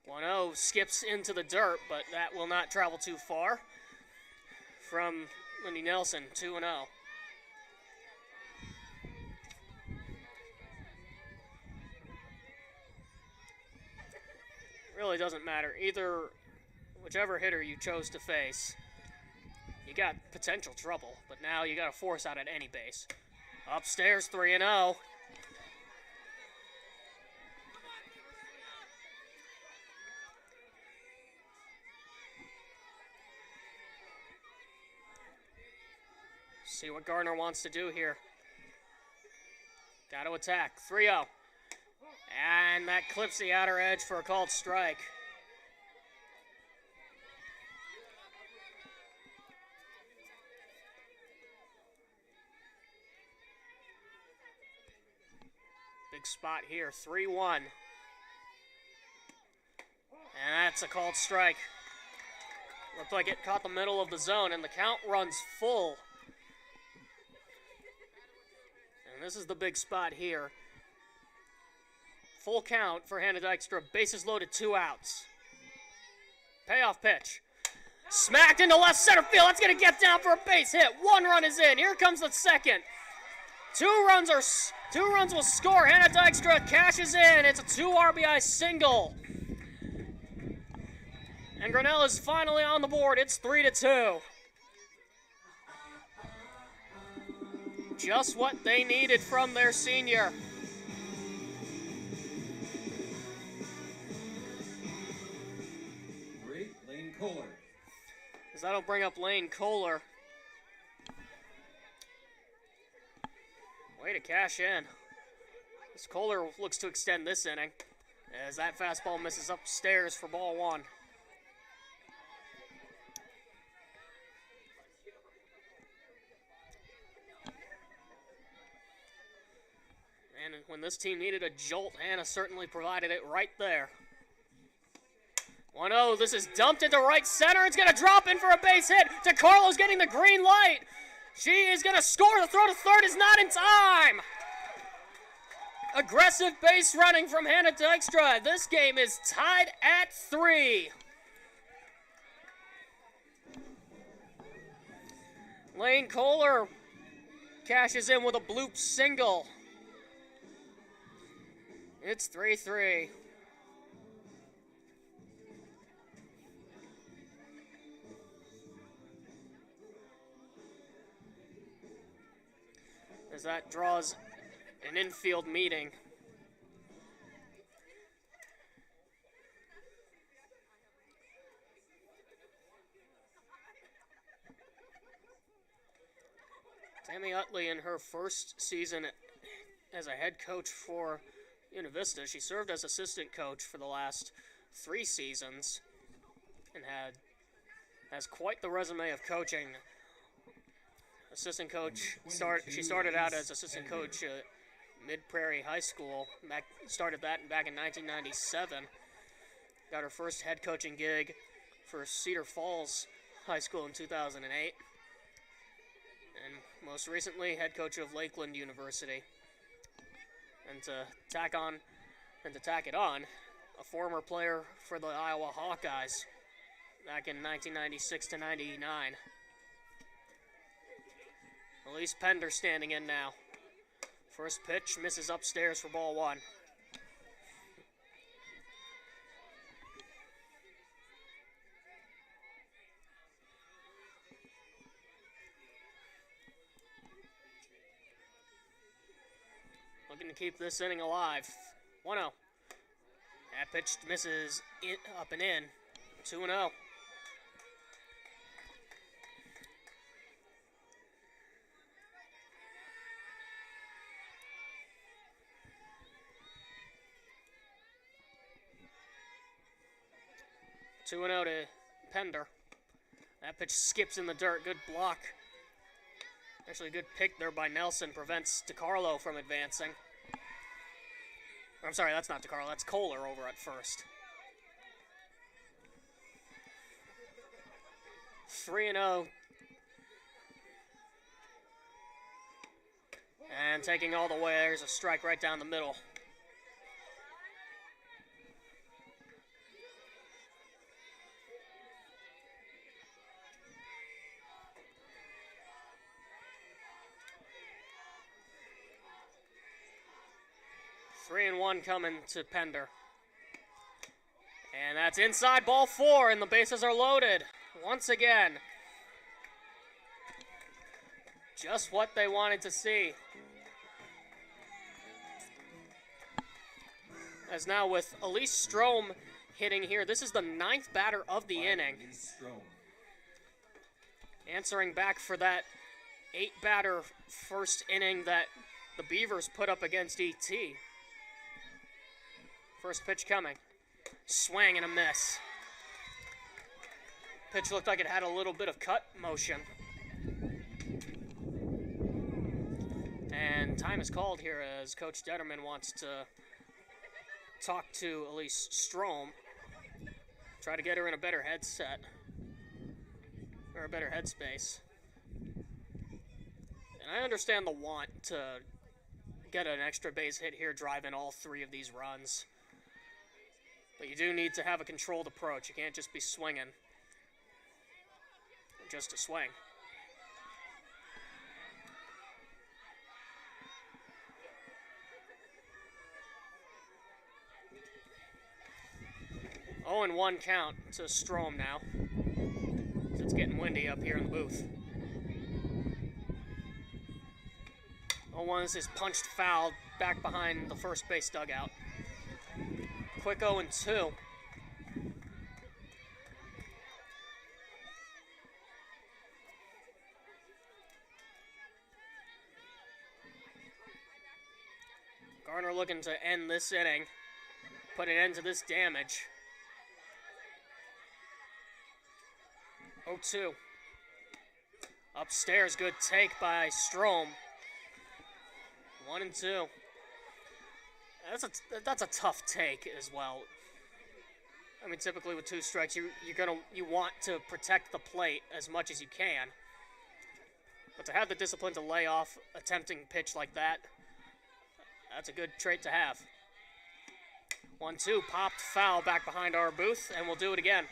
1-0 skips into the dirt, but that will not travel too far. From Lindy Nelson, 2-0. Really doesn't matter. Whichever hitter you chose to face, you got potential trouble, but now you got a force out at any base. Upstairs, 3-0. See what Gardner wants to do here. Got to attack. 3-0. And that clips the outer edge for a called strike. Big spot here. 3-1. And that's a called strike. Looked like it caught the middle of the zone, and the count runs full. And this is the big spot here. Full count for Hannah Dykstra. Bases loaded, 2 outs. Payoff pitch. Smacked into left center field. That's going to get down for a base hit. 1 run is in. Here comes the second. 2 runs will score. Hannah Dykstra cashes in. It's a 2 RBI single. And Grinnell is finally on the board. It's 3-2. Just what they needed from their senior. Great, Lane Kohler. As that'll bring up Lane Kohler. Way to cash in. As Kohler looks to extend this inning, as that fastball misses upstairs for ball 1. And when this team needed a jolt, Hannah certainly provided it right there. 1-0, this is dumped into right center. It's going to drop in for a base hit. DiCarlo's getting the green light. She is going to score. The throw to third is not in time. Aggressive base running from Hannah Dykstra. This game is tied at 3. Lane Kohler cashes in with a bloop single. It's 3-3. As that draws an infield meeting. Tammy Utley, in her first season as a head coach for Vista, she served as assistant coach for the last 3 seasons and has quite the resume of coaching. Assistant coach, she started out as assistant coach Mid-Prairie High School. Started that back in 1997. Got her first head coaching gig for Cedar Falls High School in 2008. And most recently, head coach of Lakeland University. And to tack it on, a former player for the Iowa Hawkeyes back in 1996 to 99. Elise Pender standing in now. First pitch misses upstairs for ball one. Looking to keep this inning alive. 1-0. That pitch misses up and in. 2-0. To Pender. That pitch skips in the dirt. Good block. Actually, a good pick there by Nelson. Prevents DiCarlo from advancing. I'm sorry, that's not DiCarlo. That's Kohler over at first. 3-0. And taking all the way, there's a strike right down the middle. Three and one coming to Pender. And that's inside, ball four, and the bases are loaded. Once again. Just what they wanted to see. As now with Elise Strom hitting here, this is the 9th batter of the inning. Answering back for that 8-batter first inning that the Beavers put up against ET. First pitch coming. Swing and a miss. Pitch looked like it had a little bit of cut motion. And time is called here as Coach Detterman wants to talk to Elise Strom. Try to get her in a better headset. Or a better headspace. And I understand the want to get an extra base hit here, driving all 3 of these runs. But you do need to have a controlled approach. You can't just be swinging. Just to swing. Oh, and 1 count to Strom now. It's getting windy up here in the booth. 0-1, this is punched foul back behind the first base dugout. Quick 0-2. Garner looking to end this inning, put an end to this damage. 0-2. Upstairs, good take by Strom. 1-2. That's a tough take as well. I mean, typically with 2 strikes, you want to protect the plate as much as you can. But to have the discipline to lay off a tempting pitch like that, that's a good trait to have. 1-2, popped foul back behind our booth, and we'll do it again.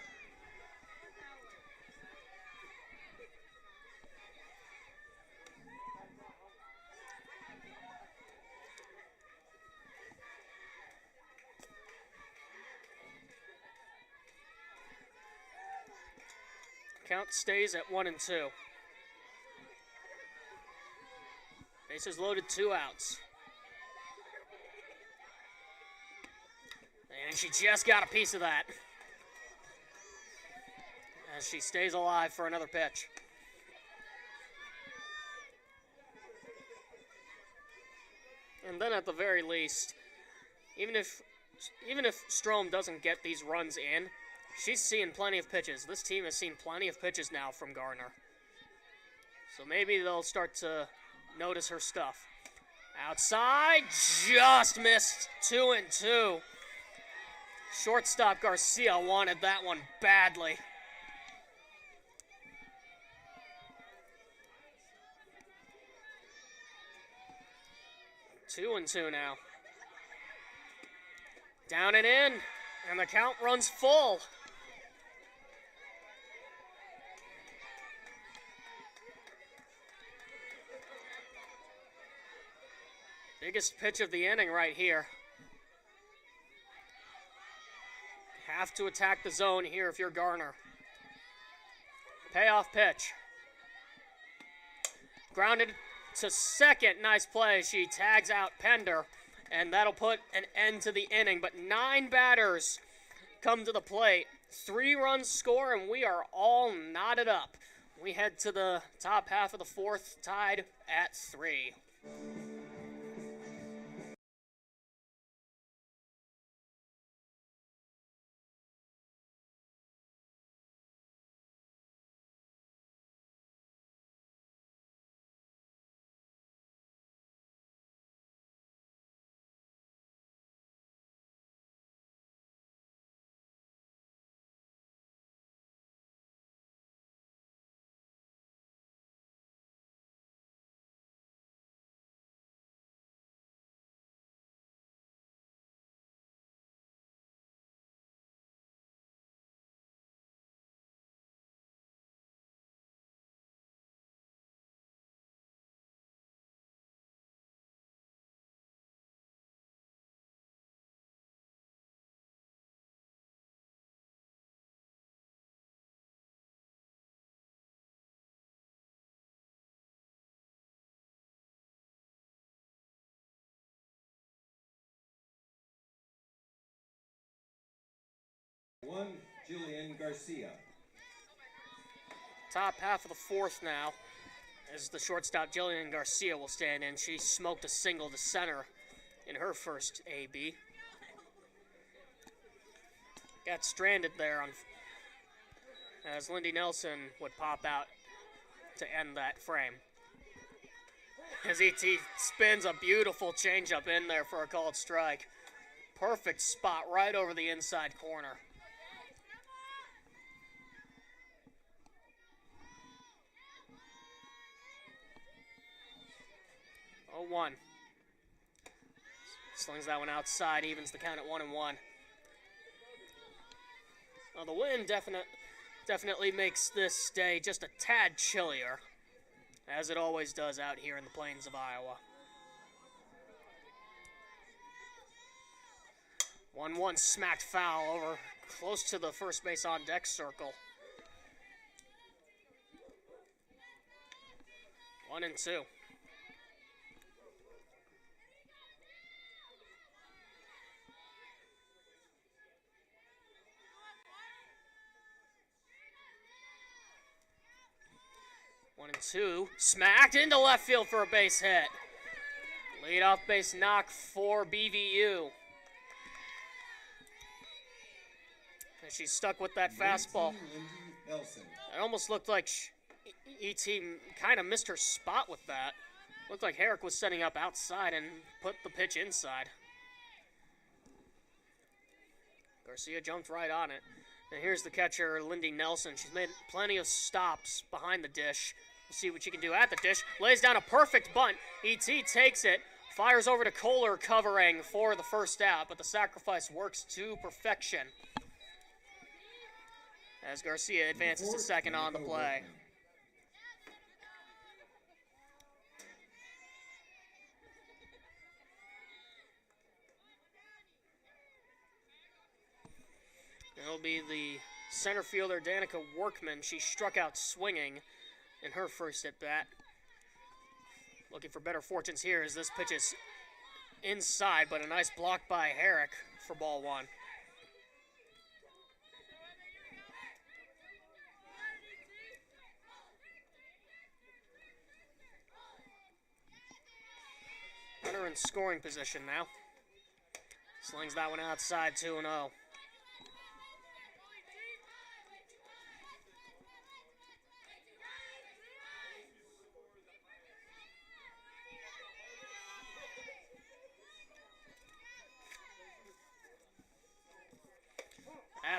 Count stays at 1-2. Bases loaded, 2 outs. And she just got a piece of that. As she stays alive for another pitch. And then at the very least, even if Strom doesn't get these runs in, she's seeing plenty of pitches. This team has seen plenty of pitches now from Garner. So maybe they'll start to notice her stuff. Outside, just missed 2-2. Shortstop Garcia wanted that one badly. Two and two now. Down and in, and the count runs full. Biggest pitch of the inning right here. Have to attack the zone here if you're Garner. Payoff pitch. Grounded to second. Nice play. She tags out Pender, and that'll put an end to the inning. But 9 batters come to the plate. 3 runs score, and we are all knotted up. We head to the top half of the 4th, tied at 3. One, Jillian Garcia. Top half of the 4th now, as the shortstop Jillian Garcia will stand in. She smoked a single to center in her first AB. Got stranded there as Lindy Nelson would pop out to end that frame. As E.T. spins a beautiful changeup in there for a called strike. Perfect spot right over the inside corner. Oh, 1. Slings that one outside, evens the count at 1-1. Well, the wind definitely makes this day just a tad chillier, as it always does out here in the plains of Iowa. 1-1 smacked foul over close to the first base on deck circle. 1-2. One and two, smacked into left field for a base hit. Lead-off base knock for BVU. And she's stuck with that fastball. It almost looked like E.T. kind of missed her spot with that. Looked like Herrick was setting up outside and put the pitch inside. Garcia jumped right on it. And here's the catcher, Lindy Nelson. She's made plenty of stops behind the dish. We'll see what she can do at the dish. Lays down a perfect bunt. E.T. takes it, fires over to Kohler covering for the first out, but the sacrifice works to perfection as Garcia advances to second on the play. It'll be the center fielder, Danica Workman. She struck out swinging in her first at-bat. Looking for better fortunes here as this pitch is inside, but a nice block by Herrick for ball 1. Runner in scoring position now. Slings that one outside, 2-0.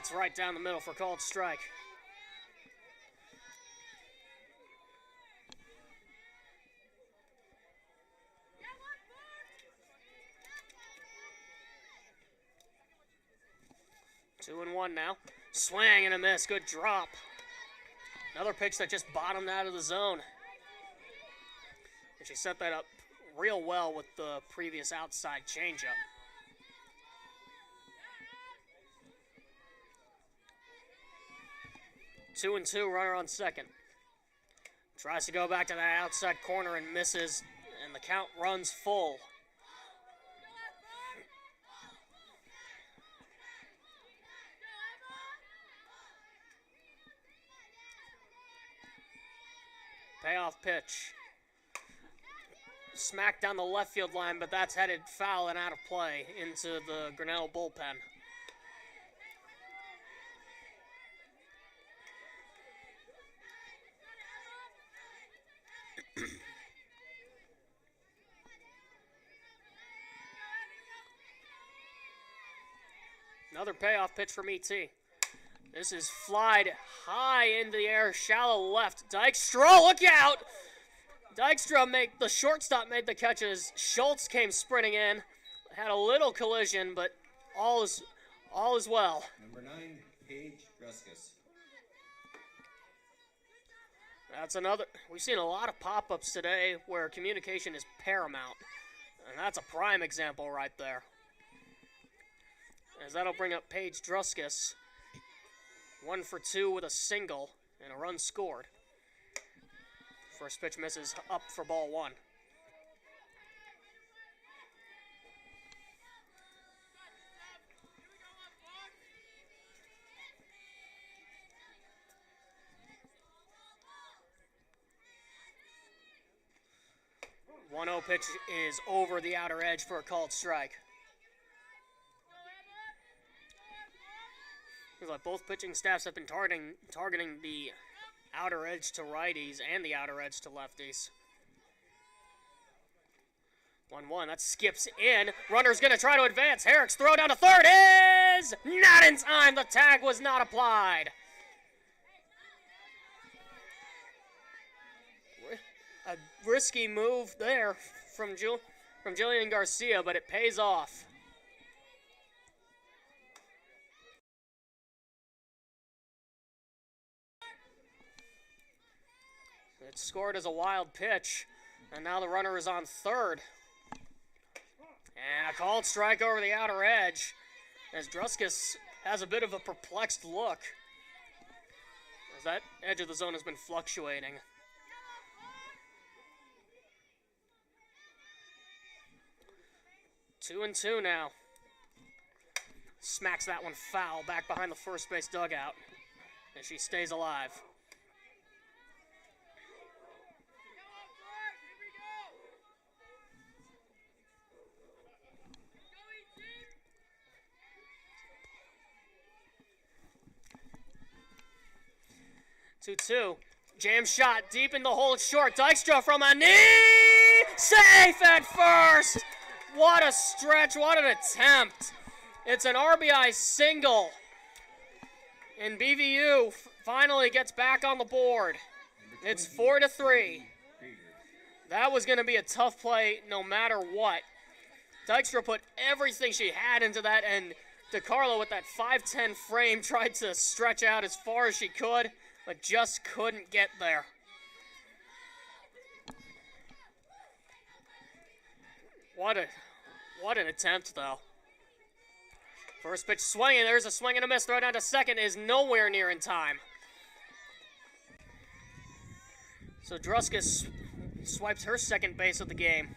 That's right down the middle for called strike. Two and one now. Swing and a miss. Good drop. Another pitch that just bottomed out of the zone. And she set that up real well with the previous outside changeup. Two and two, runner on second. Tries to go back to that outside corner and misses, and the count runs full. Payoff pitch. Smack down the left field line, but that's headed foul and out of play into the Grinnell bullpen. Another payoff pitch from E.T. This is flied high into the air, shallow left. Dykstra, look out! Dykstra the shortstop made the catches. Schultz came sprinting in, had a little collision, but all is well. Number 9, Paige Druskus. That's another. We've seen a lot of pop-ups today where communication is paramount, and that's a prime example right there. As that'll bring up Paige Druskus. 1 for 2 with a single and a run scored. First pitch misses up for ball 1. One 0 pitch is over the outer edge for a called strike. Like both pitching staffs have been targeting the outer edge to righties and the outer edge to lefties. 1-1, that skips in. Runner's going to try to advance. Herrick's throw down to third is not in time. The tag was not applied. A risky move there from Jillian Garcia, but it pays off. It's scored as a wild pitch, and now the runner is on third. And a called strike over the outer edge, as Druskus has a bit of a perplexed look, as that edge of the zone has been fluctuating. Two and two now. Smacks that one foul back behind the first base dugout, as she stays alive. Two. Jam shot deep in the hole, short. Dykstra from a knee! Safe at first! What a stretch, what an attempt. It's an RBI single. And BVU finally gets back on the board. It's 4-3. That was going to be a tough play no matter what. Dykstra put everything she had into that, and DeCarlo with that 5'10" frame tried to stretch out as far as she could, but just couldn't get there. What an attempt, though. First pitch swinging. There's a swing and a miss. Throw down to second is nowhere near in time. So Druskus swipes her second base of the game.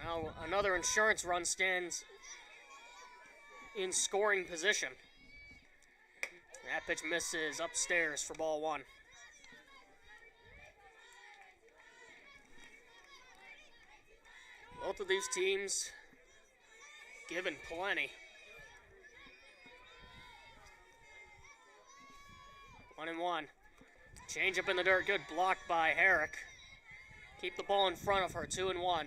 Now another insurance run stands in scoring position. That pitch misses upstairs for ball 1. Both of these teams given plenty. 1-1. Change up in the dirt. Good block by Herrick. Keep the ball in front of her, 2-1.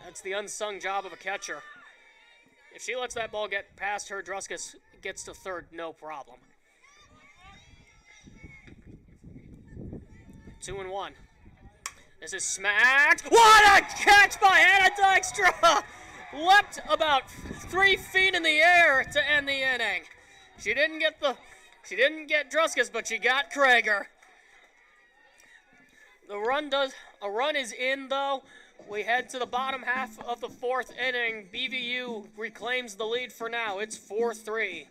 That's the unsung job of a catcher. If she lets that ball get past her, Druskus gets to third, no problem. 2-1. This is smacked. What a catch by Hannah Dykstra! Leapt about 3 feet in the air to end the inning. She didn't get Druskus, but she got Krager. A run is in though. We head to the bottom half of the 4th inning. BVU reclaims the lead for now. It's 4-3.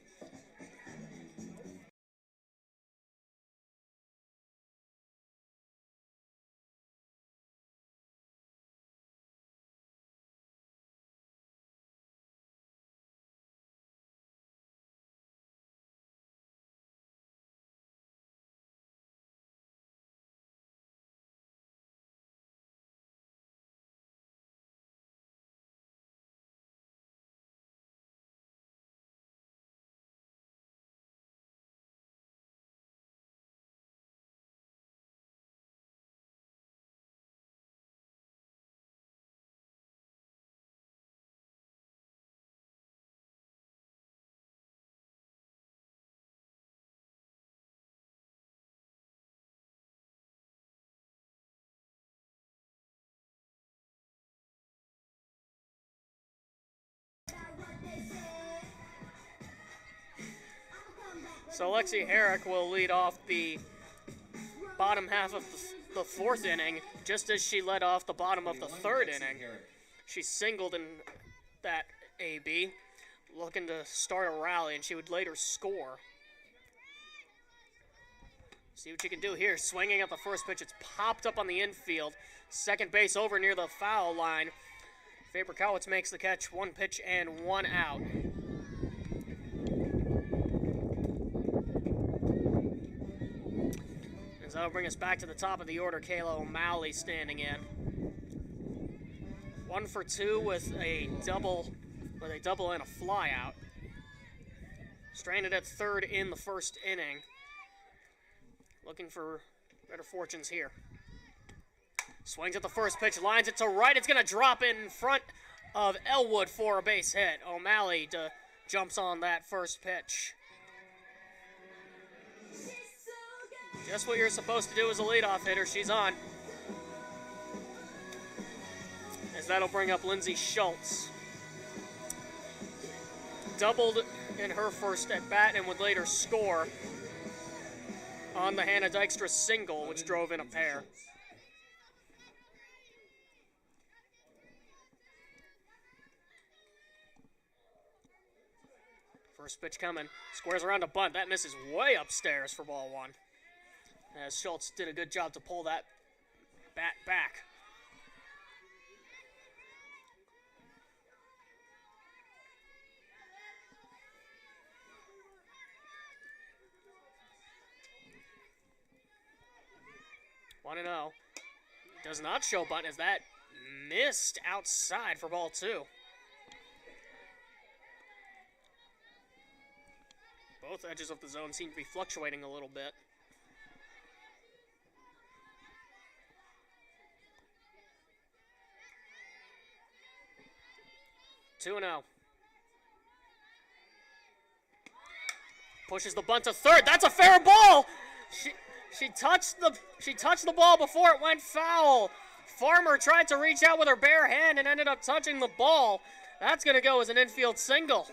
So Lexi Herrick will lead off the bottom half of the 4th inning, just as she led off the bottom of the 3rd inning. She singled in that AB, looking to start a rally, and she would later score. See what you can do here. Swinging at the first pitch, it's popped up on the infield. Second base over near the foul line. Faber-Cowitz makes the catch, 1 pitch and 1 out. So that'll bring us back to the top of the order. Kayla O'Malley standing in. 1 for 2 with a double and a fly out. Stranded at third in the 1st inning. Looking for better fortunes here. Swings at the first pitch, lines it to right. It's going to drop in front of Elwood for a base hit. O'Malley jumps on that first pitch. Just what you're supposed to do as a leadoff hitter. She's on. As that'll bring up Lindsay Schultz. Doubled in her first at bat and would later score on the Hannah Dykstra single, which drove in a pair. First pitch coming. Squares around a bunt. That misses way upstairs for ball 1. As Schultz did a good job to pull that bat back. One and 0. Does not show bunt as that missed outside for ball 2. Both edges of the zone seem to be fluctuating a little bit. 2-0. Pushes the bunt to third. That's a fair ball. She touched the ball before it went foul. Farmer tried to reach out with her bare hand and ended up touching the ball. That's going to go as an infield single.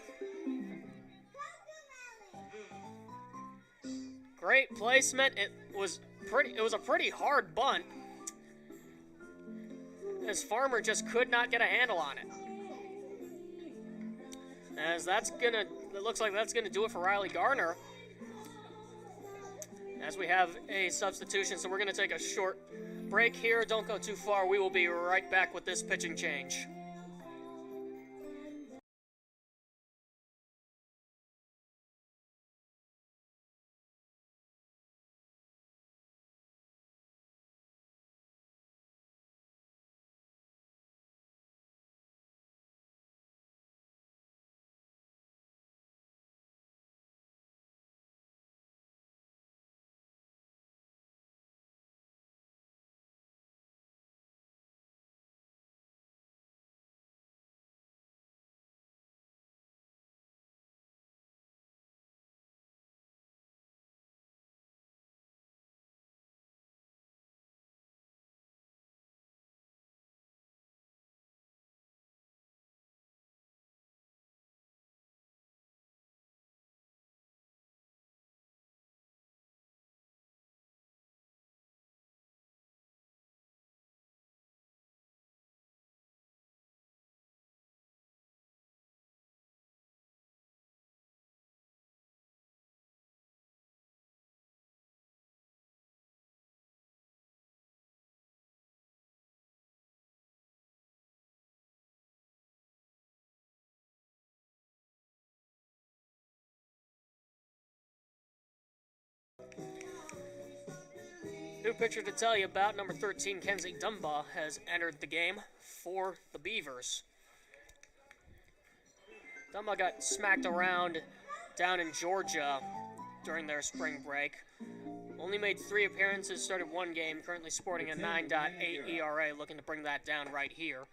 Great placement. It was a pretty hard bunt, as Farmer just could not get a handle on it. As it looks like that's gonna do it for Riley Garner. As we have a substitution, so we're gonna take a short break here. Don't go too far. We will be right back with this pitching change. New pitcher to tell you about, number 13, Kenzie Dumba, has entered the game for the Beavers. Dumba got smacked around down in Georgia during their spring break. Only made 3 appearances, started 1 game, currently sporting a 9.8 ERA, looking to bring that down right here.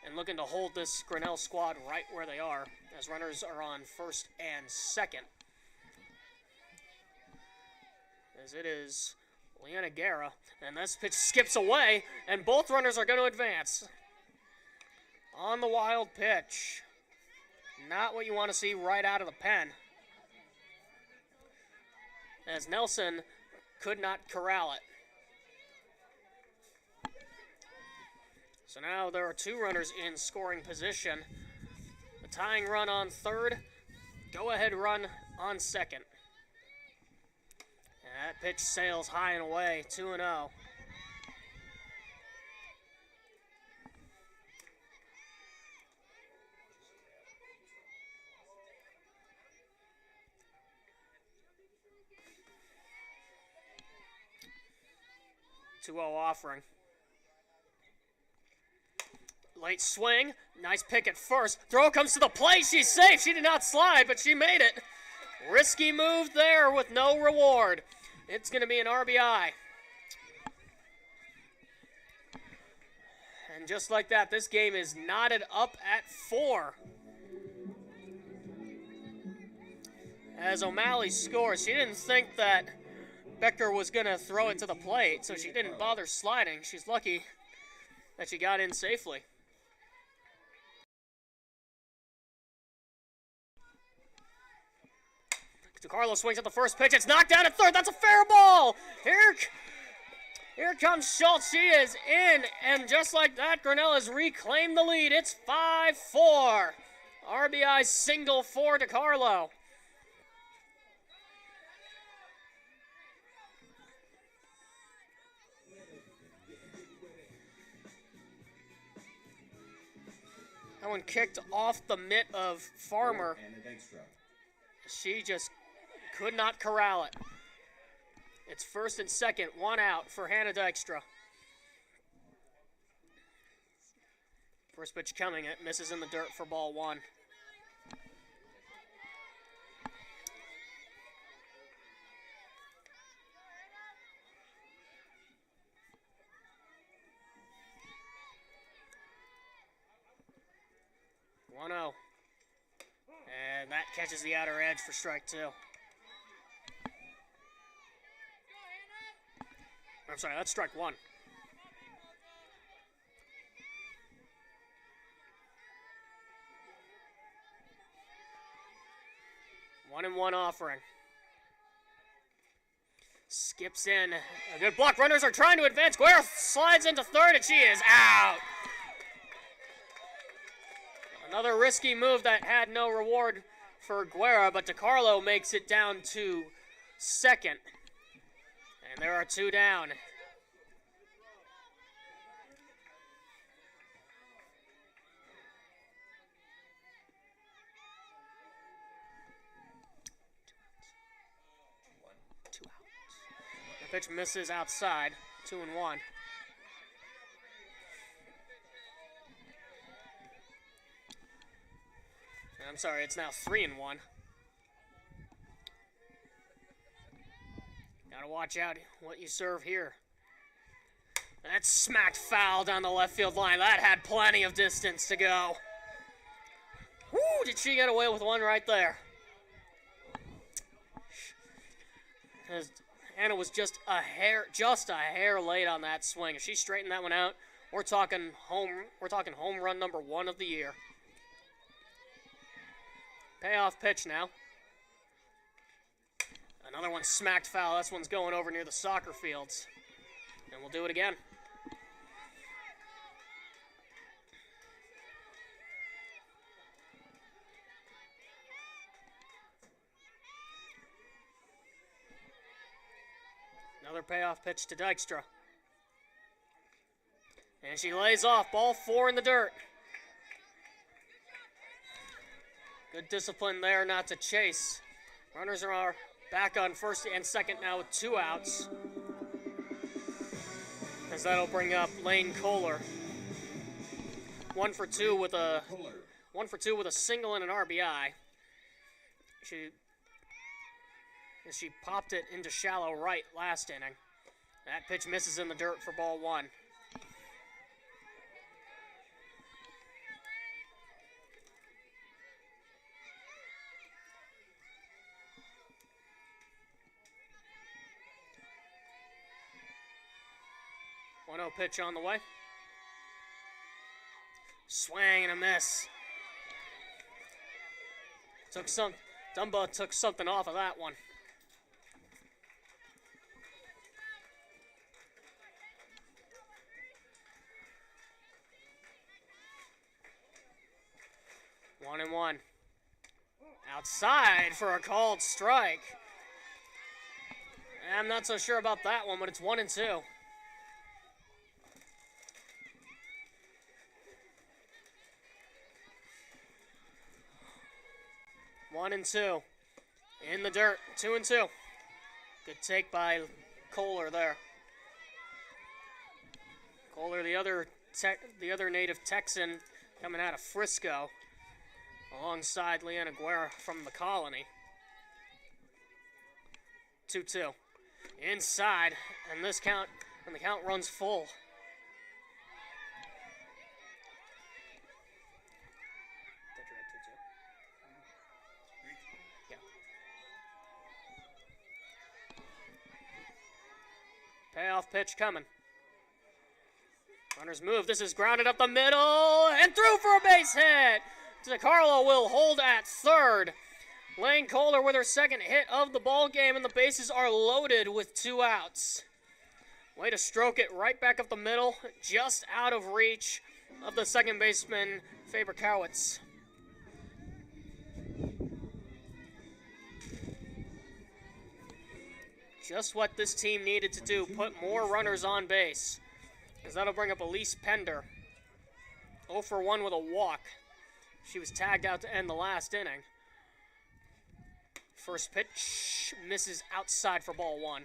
And looking to hold this Grinnell squad right where they are, as runners are on first and second. As it is Leanna Guerra, and this pitch skips away, and both runners are going to advance. On the wild pitch. Not what you want to see right out of the pen. As Nelson could not corral it. So now there are 2 runners in scoring position. The tying run on third, go-ahead run on second. And that pitch sails high and away, 2-0. Offering. Late swing. Nice pick at first. Throw comes to the plate. She's safe. She did not slide, but she made it. Risky move there with no reward. It's going to be an RBI. And just like that, this game is knotted up at 4. As O'Malley scores, she didn't think that Becker was going to throw it to the plate, so she didn't bother sliding. She's lucky that she got in safely. DeCarlo swings at the first pitch. It's knocked down at third. That's a fair ball. Here comes Schultz. She is in, and just like that, Grinnell has reclaimed the lead. It's 5-4. RBI single for DeCarlo. That one kicked off the mitt of Farmer. She just could not corral it. It's first and second, 1 out for Hannah Dykstra. First pitch coming, it misses in the dirt for ball 1. And that catches the outer edge for strike 2. I'm sorry, that's strike 1. One and one offering. Skips in. A good block. Runners are trying to advance. Guerra slides into third, and she is out. Another risky move that had no reward for Guerra, but DeCarlo makes it down to second. And there are 2 down. The pitch misses outside. 2-1. I'm sorry, it's now 3-1. Gotta watch out what you serve here. That's smacked foul down the left field line. That had plenty of distance to go. Woo, did she get away with one right there? As Anna was just a hair late on that swing. If she straightened that one out, we're talking home run number 1 of the year. Payoff pitch now. Another one smacked foul. This one's going over near the soccer fields. And we'll do it again. Another payoff pitch to Dykstra. And she lays off. Ball 4 in the dirt. Good discipline there not to chase. Runners are back on first and second now with 2 outs. as that'll bring up Lane Kohler. 1 for 2 with a Kohler. 1 for 2 with a single and an RBI. She popped it into shallow right last inning. That pitch misses in the dirt for ball 1. One 0 pitch on the way. Swing and a miss. Dumba took something off of that one. One and one. Outside for a called strike. I'm not so sure about that one, but it's 1 and 2. One and two. In the dirt. 2 and 2. Good take by Kohler there. Kohler, the other native Texan coming out of Frisco, alongside Leanna Guerra from the Colony. 2-2. Inside, and the count runs full. Payoff pitch coming. Runners move. This is grounded up the middle and through for a base hit. DeCarlo will hold at third. Lane Kohler with her second hit of the ball game, and the bases are loaded with 2 outs. Way to stroke it right back up the middle, just out of reach of the second baseman, Faber Cowitz. Just what this team needed to do, put more runners on base, because that'll bring up Elise Pender. 0 for 1 with a walk. She was tagged out to end the last inning. First pitch misses outside for ball 1.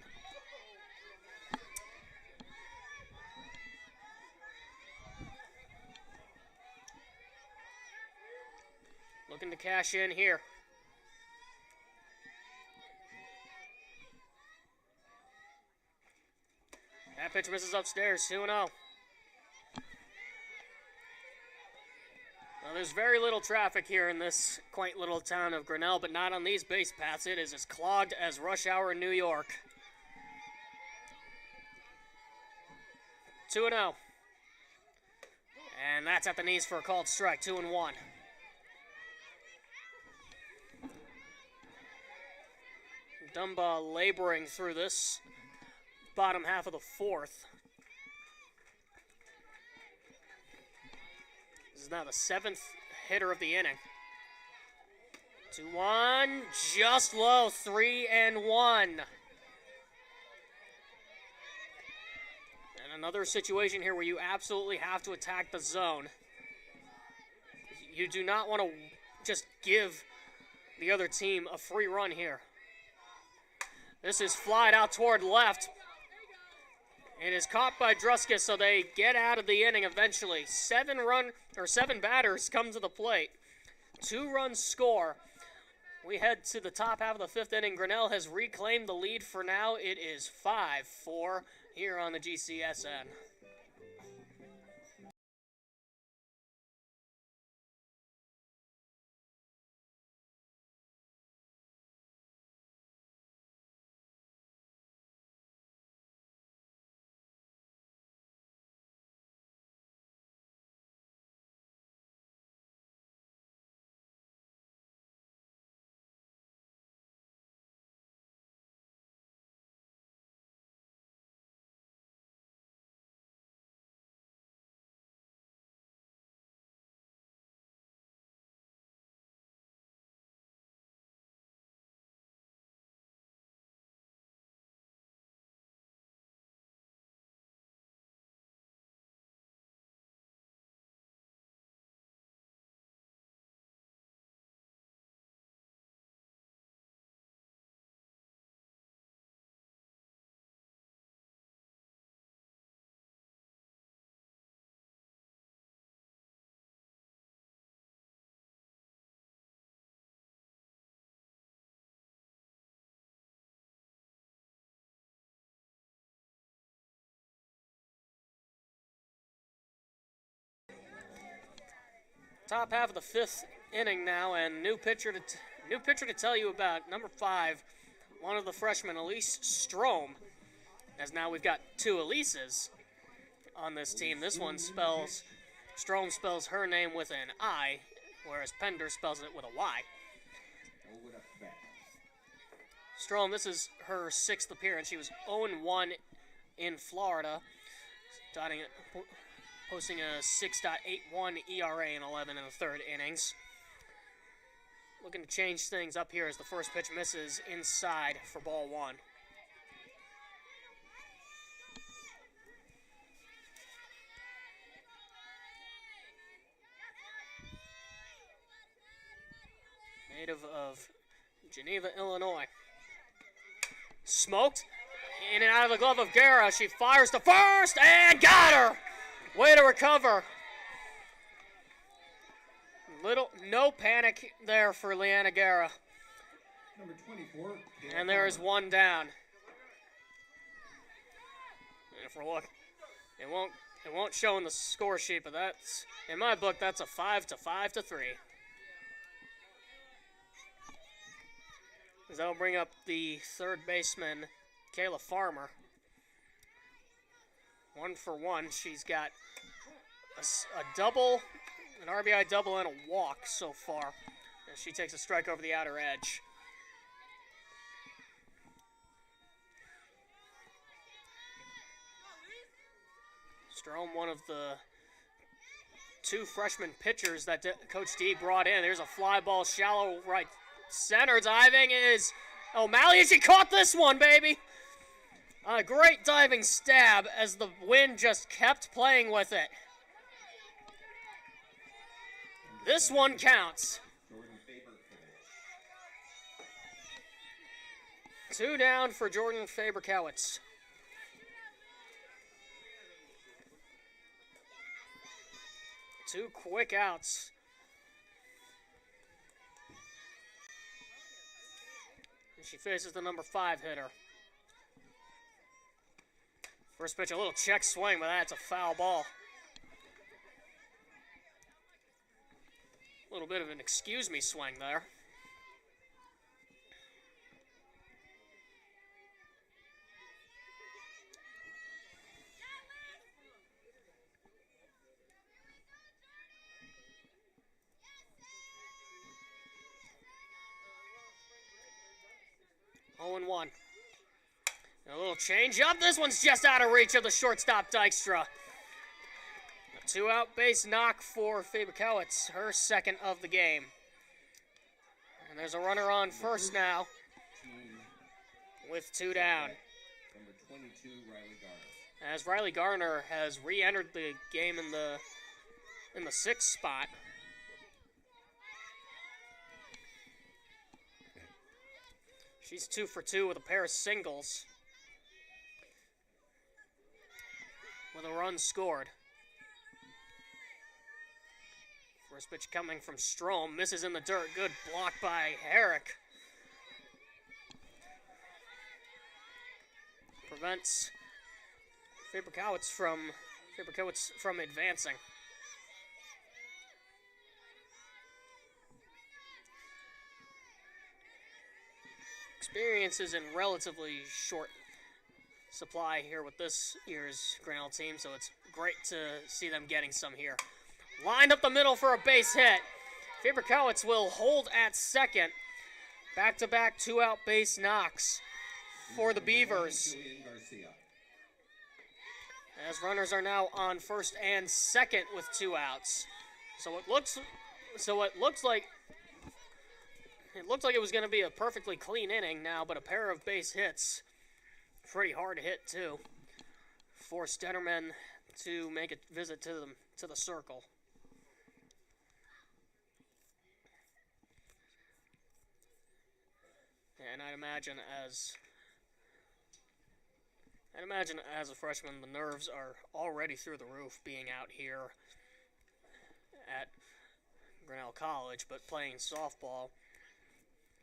Looking to cash in here. That pitch misses upstairs, 2-0. Now, there's very little traffic here in this quaint little town of Grinnell, but not on these base paths. It is as clogged as rush hour in New York. 2-0. And that's at the knees for a called strike, 2-1. Dumba laboring through this bottom half of the 4th. This is now the 7th hitter of the inning. 2-1, just low, 3-1. And another situation here where you absolutely have to attack the zone. You do not want to just give the other team a free run here. This is flied out toward left. It is caught by Druskis, so they get out of the inning eventually. 7 batters come to the plate. 2 runs score. We head to the top half of the 5th inning. Grinnell has reclaimed the lead for now. It is 5-4 here on the GCSN. top half of the 5th inning now, and new pitcher to tell you about, number 5, one of the freshmen, Elise Strom, as now we've got 2 Elises on this team. This one Strom spells her name with an I, whereas Pender spells it with a Y. Strom, this is her 6th appearance. She was 0-1 in Florida, posting a 6.81 ERA in 11 in the 3rd innings. Looking to change things up here as the first pitch misses inside for ball 1. Native of Geneva, Illinois. Smoked. In and out of the glove of Guerra. She fires to first and got her! Way to recover. No panic there for Leanna Guerra. Number 24. And there is one down. And if we're looking, it won't show in the score sheet, but that's, in my book, that's a 5-3. That'll bring up the 3rd baseman, Kayla Farmer. 1 for 1. She's got a double, an RBI double, and a walk so far. And she takes a strike over the outer edge. Strom, one of the 2 freshman pitchers that Coach D brought in. There's a fly ball, shallow right center. Diving is O'Malley, and she caught this one, baby! A great diving stab as the wind just kept playing with it. This one counts. 2 down for Jordan Faber-Cowitz. Two quick outs. And she faces the number 5 hitter. First pitch, a little check swing, but that's a foul ball. A little bit of an excuse me swing there. And 1. A little change up. This one's just out of reach of the shortstop, Dykstra. A 2-out base knock for Faber-Cowitz, her 2nd of the game. And there's a runner on first now with 2 down. Number 22, Riley Garner. As Riley Garner has re-entered the game in the 6th spot. She's 2 for 2 with a pair of singles. With a run scored. First pitch coming from Strom. Misses in the dirt. Good block by Herrick. Prevents Faber-Cowitz from advancing. Experience is in relatively short supply here with this year's Grinnell team, so it's great to see them getting some here. Lined up the middle for a base hit. Faber-Cowitz will hold at 2nd. Back-to-back 2-out base knocks for the Beavers. As runners are now on 1st and 2nd with 2 outs. So it looks like it was going to be a perfectly clean inning now, but a pair of base hits, pretty hard to hit too, forced Dennerman to make a visit to the circle. And I'd imagine as a freshman, the nerves are already through the roof being out here at Grinnell College, but playing softball.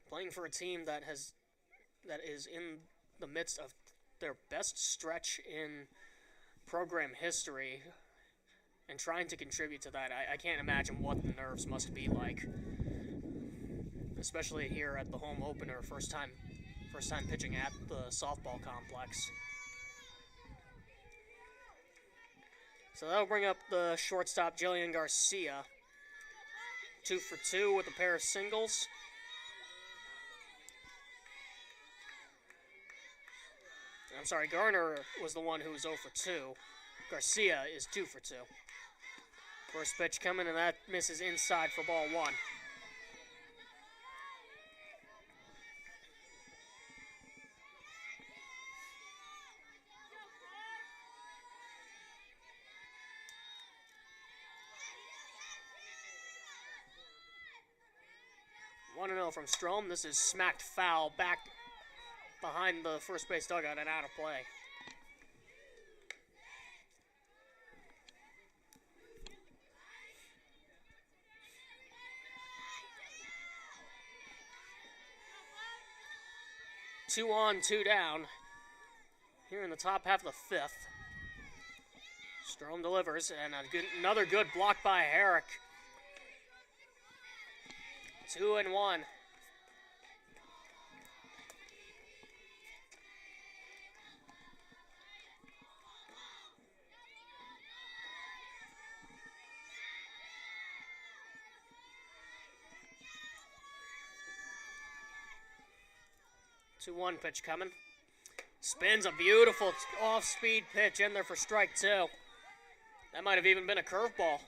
Playing for a team that is in the midst of their best stretch in program history, and trying to contribute to that. I can't imagine what the nerves must be like, especially here at the home opener, first time pitching at the softball complex. So that'll bring up the shortstop, Jillian Garcia. 2 for 2 with a pair of singles. I'm sorry, Garner was the one who was 0 for 2. Garcia is 2 for 2. First pitch coming, and that misses inside for ball 1. One and 0 from Strom. This is smacked foul back behind the first base dugout and out of play. Two on, two down. Here in the top half of the fifth. Strom delivers, and another good block by Herrick. 2-1. 2-1 pitch coming. Spins a beautiful off-speed pitch in there for strike 2. That might have even been a curveball.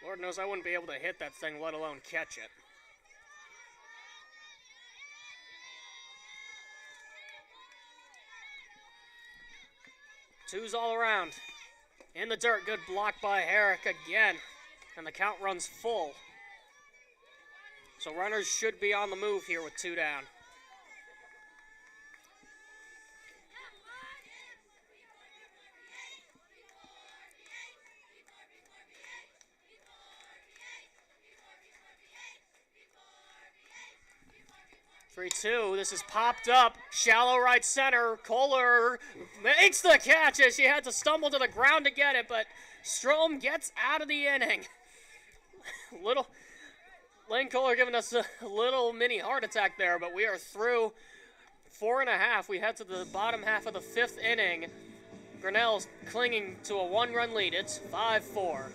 Lord knows I wouldn't be able to hit that thing, let alone catch it. Twos all around. In the dirt, good block by Herrick again. And the count runs full. So runners should be on the move here with 2 down. Three-two. This is popped up. Shallow right center. Kohler makes the catch as she had to stumble to the ground to get it, but Strom gets out of the inning. Lane Kohler giving us a little mini heart attack there, but we are through 4.5. We head to the bottom half of the 5th inning. Grinnell's clinging to a 1-run lead. It's 5-4.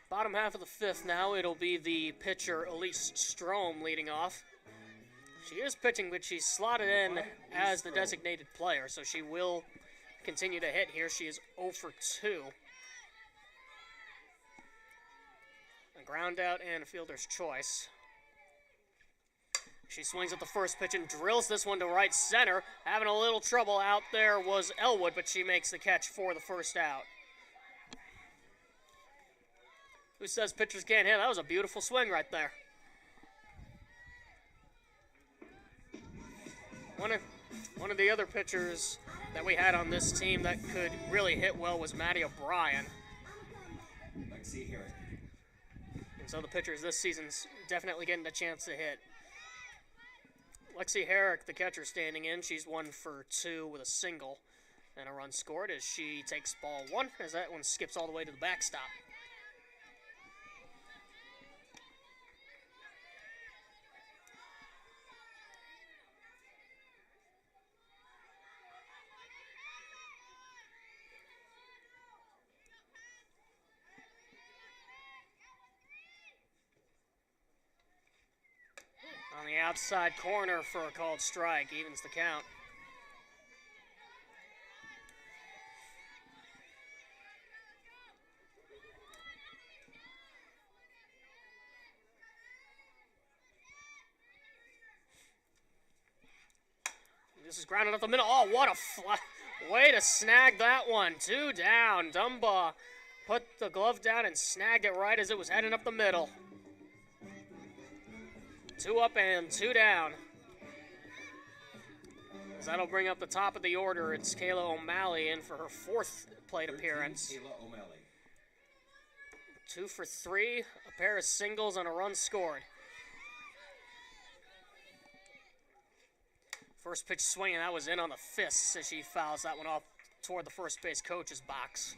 Bottom half of the 5th now, it'll be the pitcher Elise Strom leading off. She is pitching, but she's slotted in as the designated player, so she will continue to hit here. She is 0 for 2. A ground out and a fielder's choice. She swings at the first pitch and drills this one to right center. Having a little trouble out there was Elwood, but she makes the catch for the first out. Who says pitchers can't hit? That was a beautiful swing right there. One of the other pitchers that we had on this team that could really hit well was Maddie O'Brien. Lexi Herrick. And so the pitchers this season's definitely getting a chance to hit. Lexi Herrick, the catcher, standing in. She's 1 for 2 with a single and a run scored as she takes ball 1 as that one skips all the way to the backstop. On the outside corner for a called strike, evens the count. This is grounded up the middle. Oh, what a way to snag that one. 2 down. Dumba put the glove down and snagged it right as it was heading up the middle. 2 up and 2 down. As that'll bring up the top of the order. It's Kayla O'Malley in for her 4th plate appearance. Kayla O'Malley. 2 for 3, a pair of singles and a run scored. First pitch swinging, that was in on the fists as she fouls that one off toward the first base coach's box.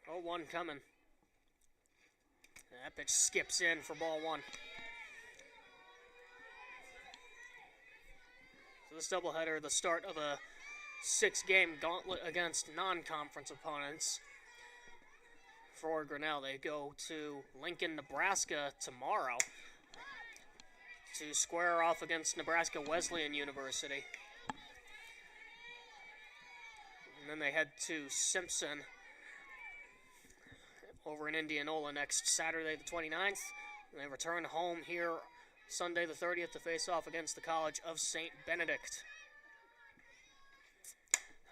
Oh, 1 coming. That pitch skips in for ball 1. So this doubleheader, the start of a 6-game gauntlet against non-conference opponents. For Grinnell, they go to Lincoln, Nebraska tomorrow to square off against Nebraska Wesleyan University. And then they head to Simpson over in Indianola next Saturday the 29th. And they return home here Sunday the 30th to face off against the College of St. Benedict.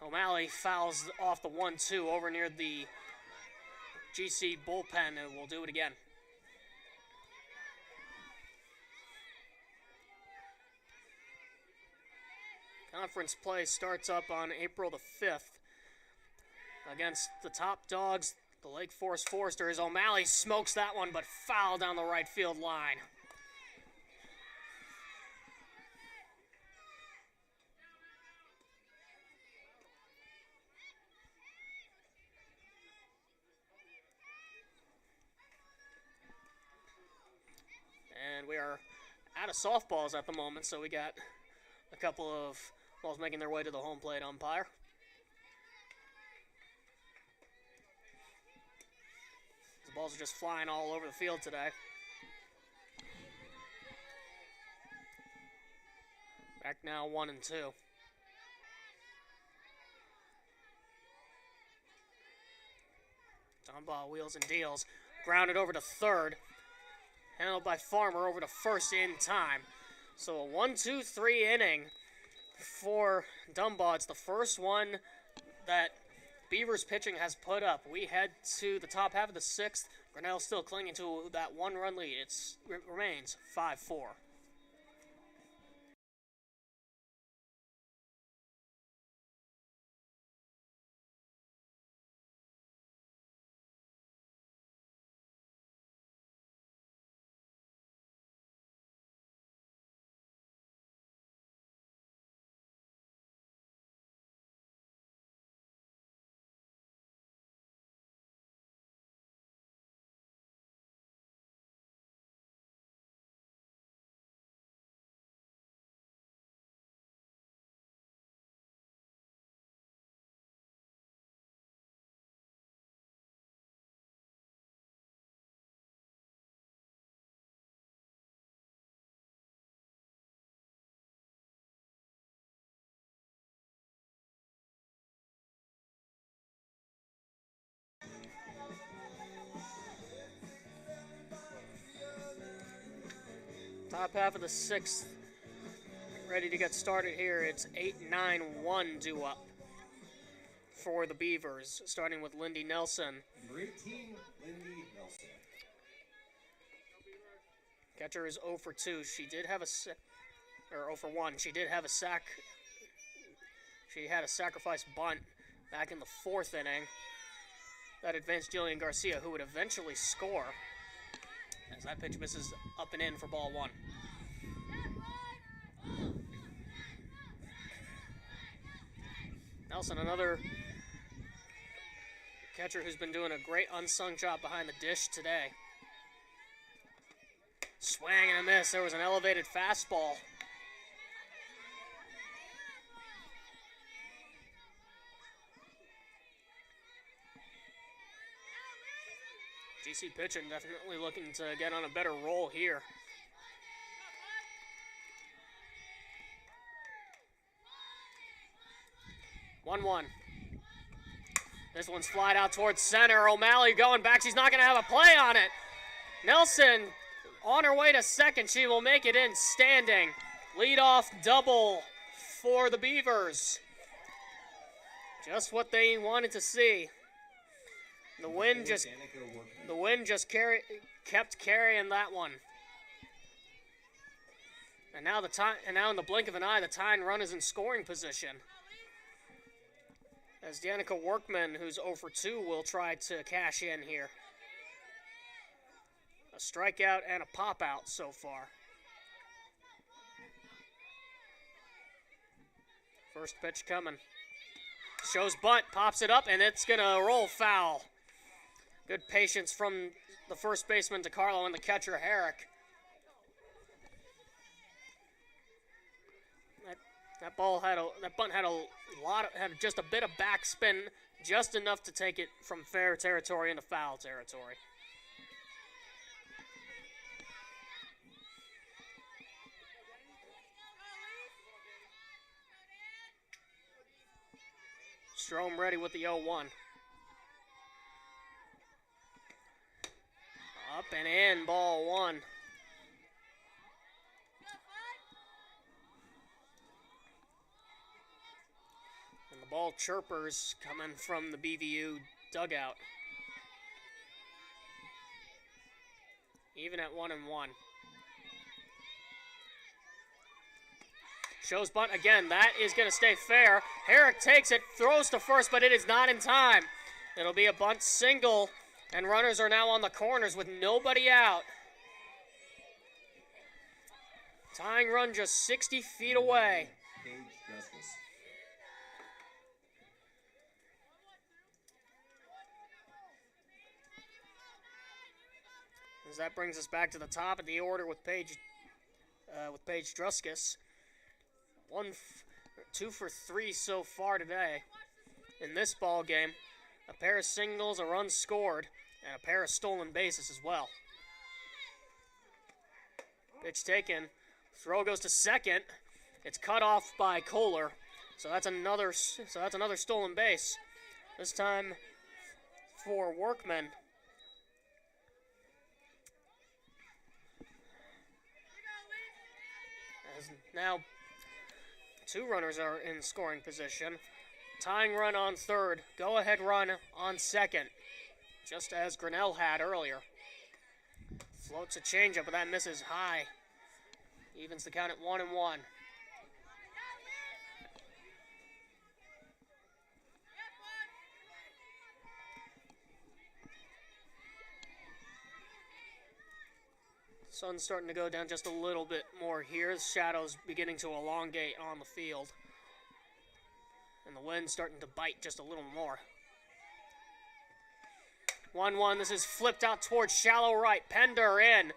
O'Malley fouls off the 1-2 over near the GC bullpen and will do it again. Conference play starts up on April the 5th against the top dogs, the Lake Forest Foresters. O'Malley smokes that one, but foul down the right field line. And we are out of softballs at the moment, so we got a couple of balls making their way to the home plate umpire. The balls are just flying all over the field today. Back now 1-2. Dunbar wheels and deals. Grounded over to third. Handled by Farmer over to first in time. So a 1-2-3 inning for Dunbar. It's the first one that Beavers pitching has put up. We head to the top half of the 6th. Grinnell still clinging to that 1-run lead. It remains 5-4. Top half of the 6th, ready to get started here. It's 8-9-1 due up for the Beavers, starting with Lindy Nelson. Number 18, Lindy Nelson. Catcher is 0 for 2. She did have 0 for 1. She did have a sack. She had a sacrifice bunt back in the 4th inning. That advanced Jillian Garcia, who would eventually score, as that pitch misses up and in for ball 1. Nelson, another catcher who's been doing a great unsung job behind the dish today. Swing and a miss. There was an elevated fastball. GC pitching definitely looking to get on a better roll here. One. This one's flied out towards center. O'Malley going back. She's not going to have a play on it. Nelson on her way to second. She will make it in standing. Leadoff double for the Beavers. Just what they wanted to see. The wind just kept carrying that one. And now in the blink of an eye, the tying run is in scoring position. As Danica Workman, who's 0 for 2, will try to cash in here. A strikeout and a pop-out so far. First pitch coming. Shows bunt, pops it up, and it's going to roll foul. Good patience from the first baseman, DeCarlo, and the catcher, Herrick. That bunt had just a bit of backspin, just enough to take it from fair territory into foul territory. Strom ready with the 0-1. Up and in, ball 1. And the ball chirpers coming from the BVU dugout. Even at 1-1. Shows bunt again. That is going to stay fair. Herrick takes it, throws to first, but it is not in time. It'll be a bunt single, and runners are now on the corners with nobody out. Tying run just 60 feet away. As that brings us back to the top of the order with Paige Druskus. 2 for 3 so far today in this ball game. A pair of singles, a run scored, and a pair of stolen bases as well. Pitch taken. Throw goes to second. It's cut off by Kohler. So that's another stolen base. This time for Workman. As now 2 runners are in scoring position. Tying run on third. Go-ahead run on second. Just as Grinnell had earlier. Floats a changeup, but that misses high. Evens the count at 1-1. Sun's starting to go down just a little bit more here. The shadows beginning to elongate on the field. And the wind's starting to bite just a little more. 1-1. This is flipped out towards shallow right. Pender in.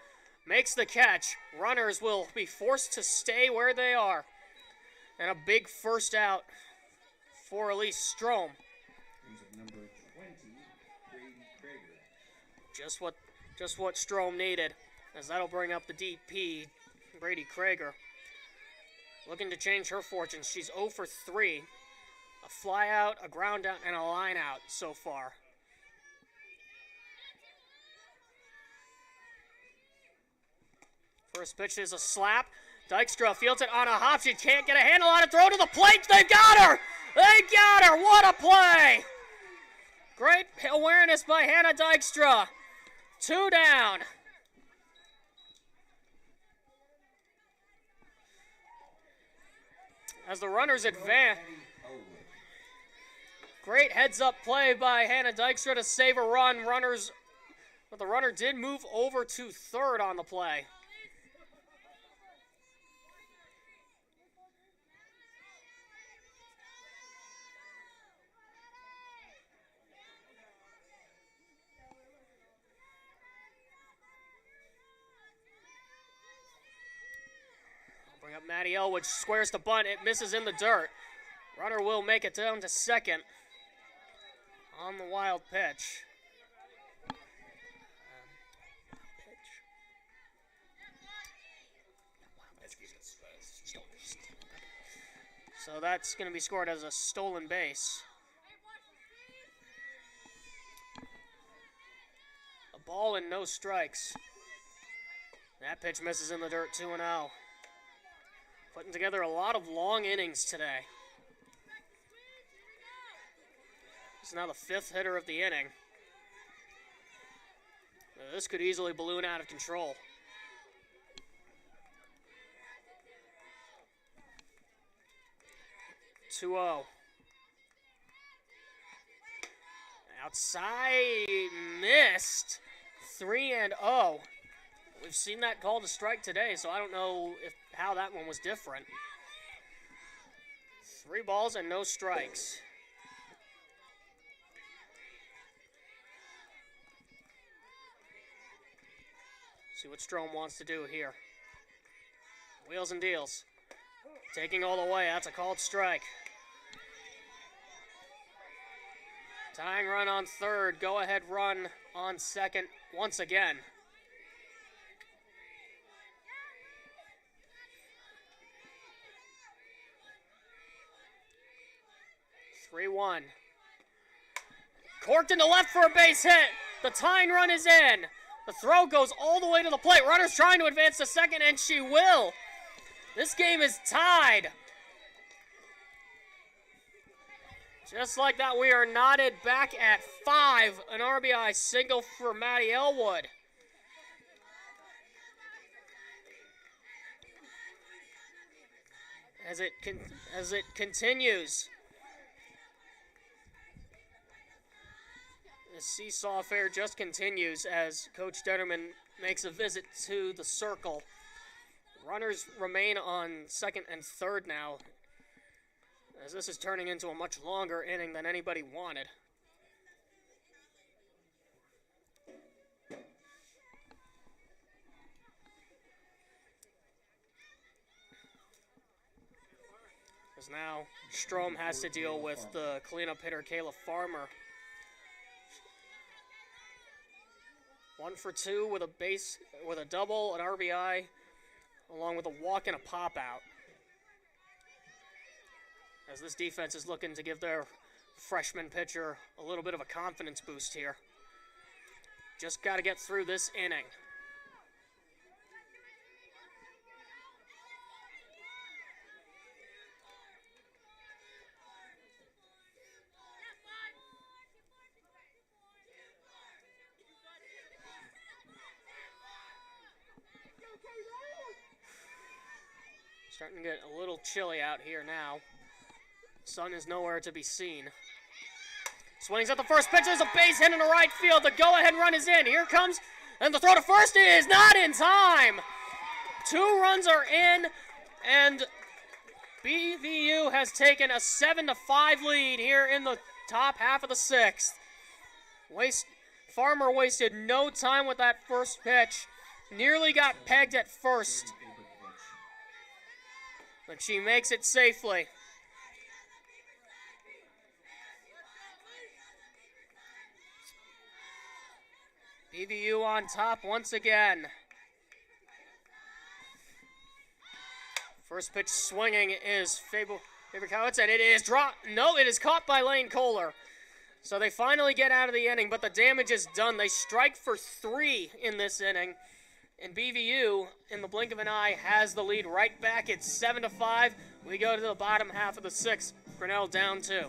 Makes the catch. Runners will be forced to stay where they are. And a big first out for Elise Strom. Number 20, Brady Krager. Just what Strom needed. As that'll bring up the DP, Brady Krager. Looking to change her fortunes. She's 0 for 3. A fly out, a ground out, and a line out so far. First pitch is a slap. Dykstra fields it on a hop. She can't get a handle on it. Throw to the plate. They got her. They got her. What a play. Great awareness by Hannah Dykstra. 2 down. As the runners advance. Great heads-up play by Hannah Dykstra to save a run. But the runner did move over to third on the play. Bring up Maddie Elwood, squares the bunt. It misses in the dirt. Runner will make it down to second on the wild pitch. So that's going to be scored as a stolen base. A ball and no strikes. That pitch misses in the dirt, 2-0. Putting together a lot of long innings today. This is now the 5th hitter of the inning. This could easily balloon out of control. Outside, missed. 3-0. We've seen that called a strike today, so I don't know how that one was different. 3 balls and no strikes. See what Strom wants to do here. Wheels and deals. Taking all the way. That's a called strike. Tying run on third. Go ahead run on second once again. (3-1). Corked into left for a base hit. The tying run is in. The throw goes all the way to the plate. Runner's trying to advance to second, and she will. This game is tied. Just like that, we are knotted back at 5. An RBI single for Maddie Elwood. As it continues. The seesaw affair just continues as Coach Detterman makes a visit to the circle. Runners remain on second and third now, as this is turning into a much longer inning than anybody wanted. As now Strom has to deal with the cleanup hitter Kayla Farmer. 1 for 2 with a double, an RBI, along with a walk and a pop out. As this defense is looking to give their freshman pitcher a little bit of a confidence boost here. Just got to get through this inning. Starting to get a little chilly out here now. Sun is nowhere to be seen. Swings at the first pitch. There's a base hit into right field. The go-ahead run is in. Here comes, and the throw to first is not in time. 2 runs are in, and BVU has taken a 7-5 lead here in the top half of the 6th. Farmer wasted no time with that first pitch. Nearly got pegged at first, but she makes it safely. BVU on top once again. First pitch swinging is Faber-Cowitz, and it is dropped. No, it is caught by Lane Kohler. So they finally get out of the inning, but the damage is done. They strike for 3 in this inning, And BVU, in the blink of an eye, has the lead right back. It's 7-5. We go to the bottom half of the sixth. Grinnell down 2.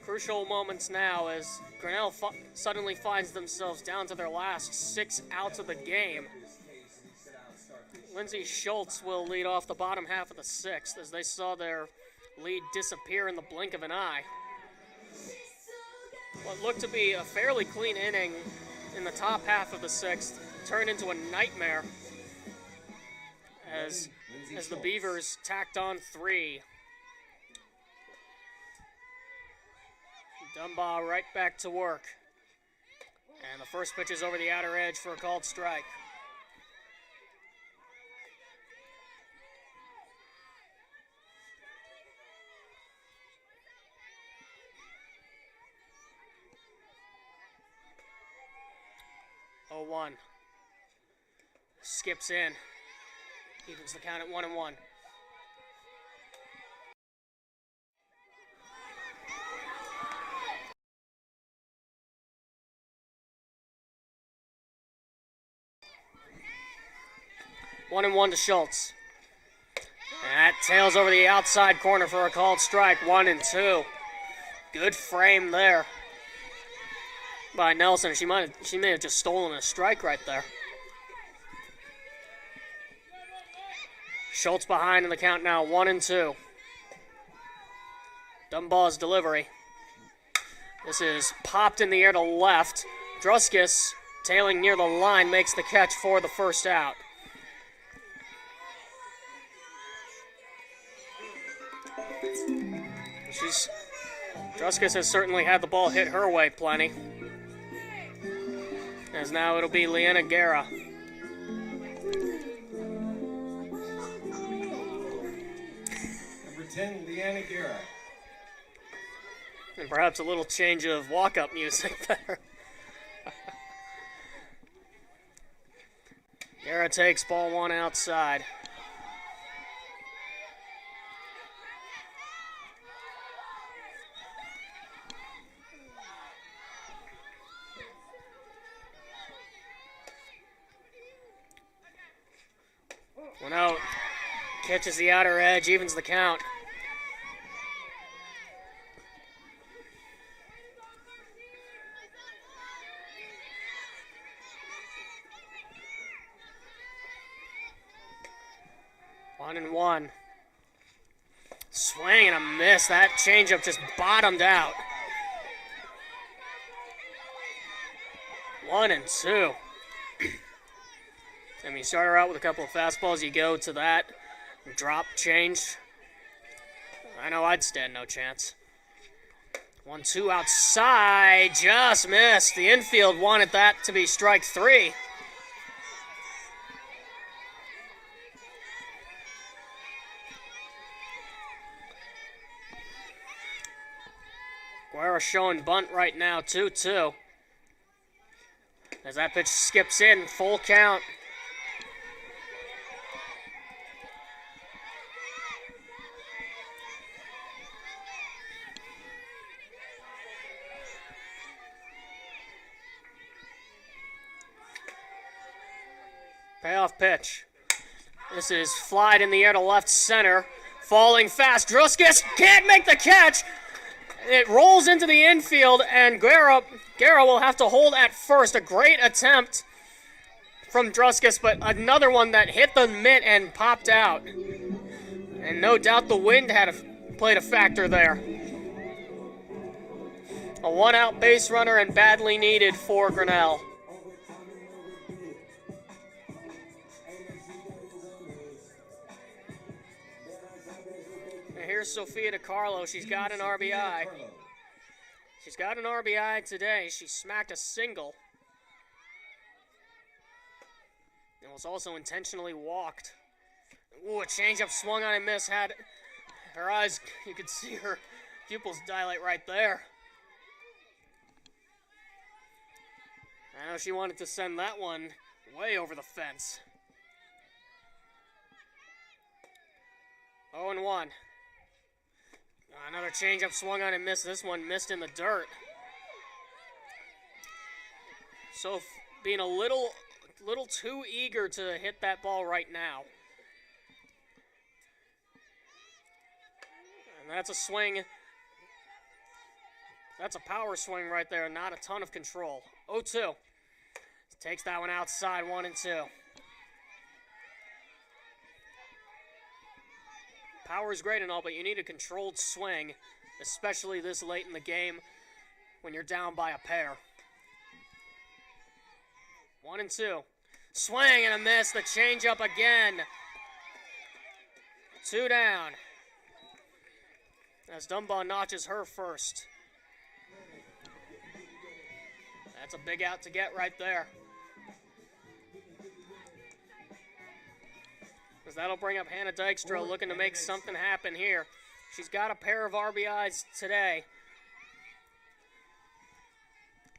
Crucial moments now as Grinnell suddenly finds themselves down to their last 6 outs of the game. Lindsey Schultz will lead off the bottom half of the 6th as they saw their lead disappear in the blink of an eye. What looked to be a fairly clean inning in the top half of the 6th turned into a nightmare as the Beavers tacked on 3. Dunbar right back to work. And the first pitch is over the outer edge for a called strike. Oh, 1. Skips in. Evens the count at 1-1. One and 1 to Schultz. And that tails over the outside corner for a called strike. 1-2. Good frame there by Nelson. She may have just stolen a strike right there. Schultz behind in the count now. 1-2. Dunbar's delivery. This is popped in the air to left. Druskis, tailing near the line, makes the catch for the first out. Druskis has certainly had the ball hit her way plenty. As now it'll be Leanna Guerra. Number 10, Leanna Guerra. And perhaps a little change of walk-up music there. Guerra takes ball 1 outside. One out, catches the outer edge, evens the count. One and 1. Swing and a miss. That changeup just bottomed out. 1-2. I mean, you start her out with a couple of fastballs, you go to that drop change. I know I'd stand no chance. 1-2 outside, just missed. The infield wanted that to be strike 3. Guerra showing bunt right now, 2-2. As that pitch skips in, full count. Payoff pitch. This is flied in the air to left center. Falling fast. Druskis can't make the catch. It rolls into the infield, and Guerra will have to hold at first. A great attempt from Druskus, but another one that hit the mitt and popped out. And no doubt the wind played a factor there. A one-out base runner and badly needed for Grinnell. And here's Sophia DiCarlo. She's got an RBI. She's got an RBI today. She smacked a single. And was also intentionally walked. Ooh, a changeup swung on and missed. Had her eyes, you could see her pupils dilate right there. I know she wanted to send that one way over the fence. 0-1. Another changeup swung on and missed. This one missed in the dirt. So being a little too eager to hit that ball right now. And that's a swing. That's a power swing right there, not a ton of control. 0-2. Takes that one outside, 1-2. Power is great and all, but you need a controlled swing, especially this late in the game when you're down by a pair. 1-2. Swing and a miss. The changeup again. 2 down. As Dunbar notches her first. That's a big out to get right there. Because that'll bring up Hannah Dykstra looking to make something happen here. She's got a pair of RBIs today.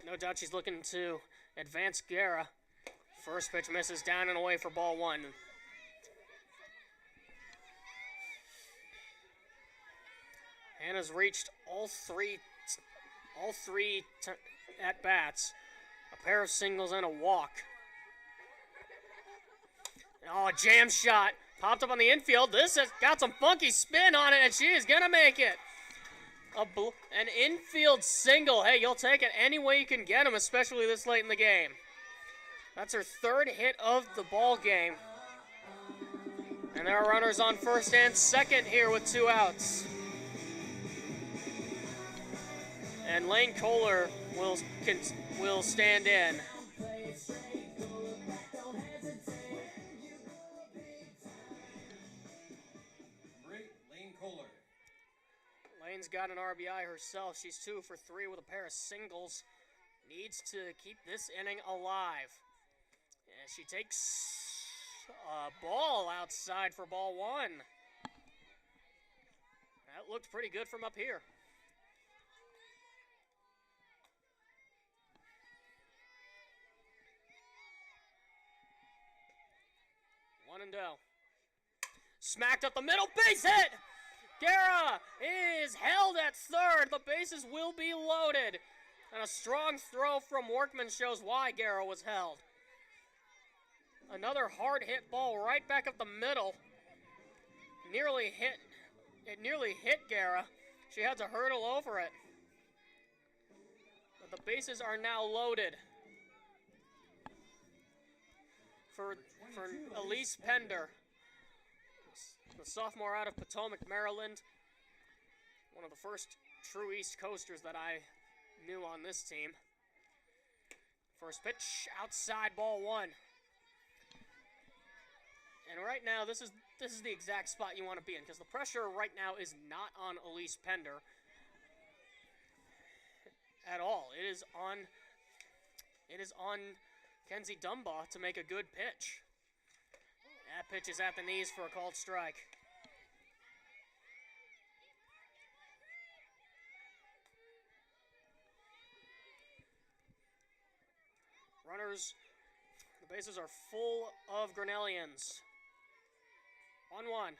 No doubt she's looking to advance Guerra. First pitch misses down and away for ball 1. Hannah's reached all three at-bats. A pair of singles and a walk. Oh, a jam shot. Popped up on the infield. This has got some funky spin on it, and she is going to make it. An infield single. Hey, you'll take it any way you can get them, especially this late in the game. That's her third hit of the ball game. And there are runners on first and second here with 2 outs. And Lane Kohler will stand in. Lane Kohler. Lane's got an RBI herself. She's 2 for 3 with a pair of singles. Needs to keep this inning alive. And she takes a ball outside for ball 1. That looked pretty good from up here. 1-0. Smacked up the middle, base hit! Guerra is held at third. The bases will be loaded. And a strong throw from Workman shows why Guerra was held. Another hard hit ball right back up the middle. It nearly hit Guerra. She had to hurdle over it. But the bases are now loaded. For Elise Pender, the sophomore out of Potomac, Maryland. One of the first true East Coasters that I knew on this team. First pitch, outside, ball 1. And right now, this is the exact spot you want to be in, because the pressure right now is not on Elise Pender at all. It is on Kenzie Dunbar to make a good pitch. That pitch is at the knees for a called strike. Runners, the bases are full of Grinnellians. 1-1.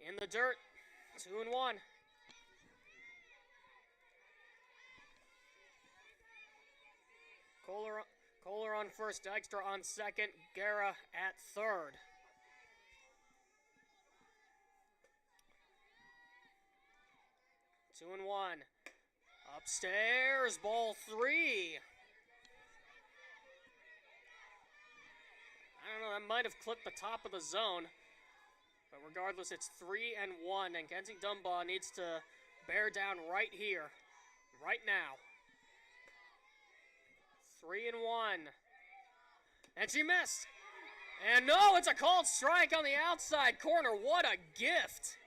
In the dirt, 2-1. Kohler on first, Dykstra on second, Guerra at third. Two and 1. Upstairs, ball 3. don't know, that might have clipped the top of the zone. But regardless, it's 3-1, and Kenzie Dunbar needs to bear down right here, right now. 3-1. And she missed. And no, it's a called strike on the outside corner. What a gift.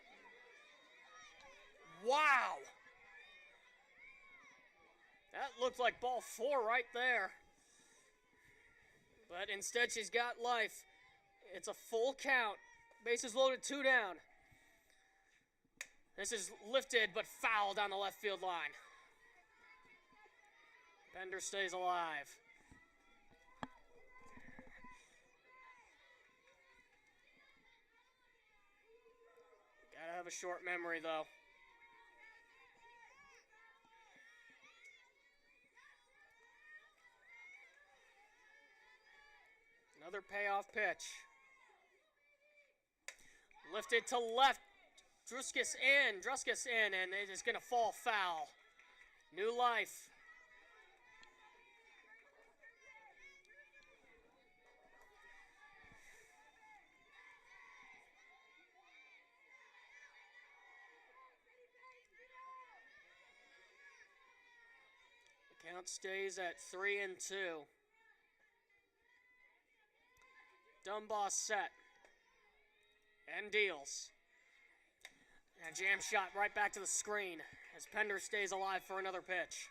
Wow. That looked like ball 4 right there. But instead, she's got life. It's a full count. Bases loaded, 2 down. This is lifted but foul down the left field line. Bender stays alive. Gotta have a short memory, though. Another payoff pitch. Lifted to left. Druskis in, and it is going to fall foul. New life. The count stays at 3-2. Dunbar set. And deals. And jam shot right back to the screen as Pender stays alive for another pitch.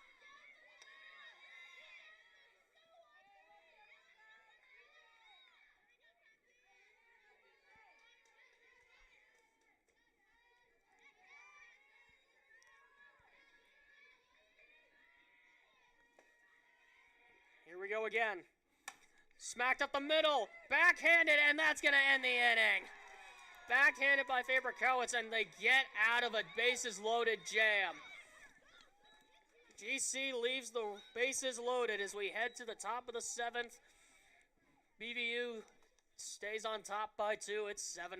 Here we go again. Smacked up the middle, backhanded, and that's going to end the inning. Backhanded by Faber-Kowitz, and they get out of a bases-loaded jam. GC leaves the bases loaded as we head to the top of the 7th. BVU stays on top by 2. It's 7-5.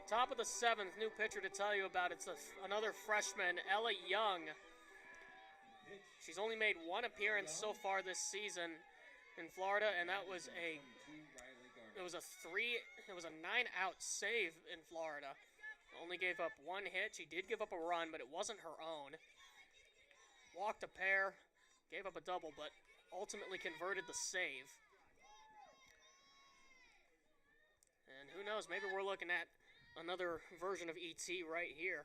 Top of the 7th, new pitcher to tell you about. It's another freshman, Ella Young. She's only made 1 appearance so far this season in Florida, and that was a 9-out save in Florida. Only gave up 1 hit. She did give up a run, but it wasn't her own. Walked a pair, gave up a double, but ultimately converted the save. And who knows, maybe we're looking at another version of ET right here.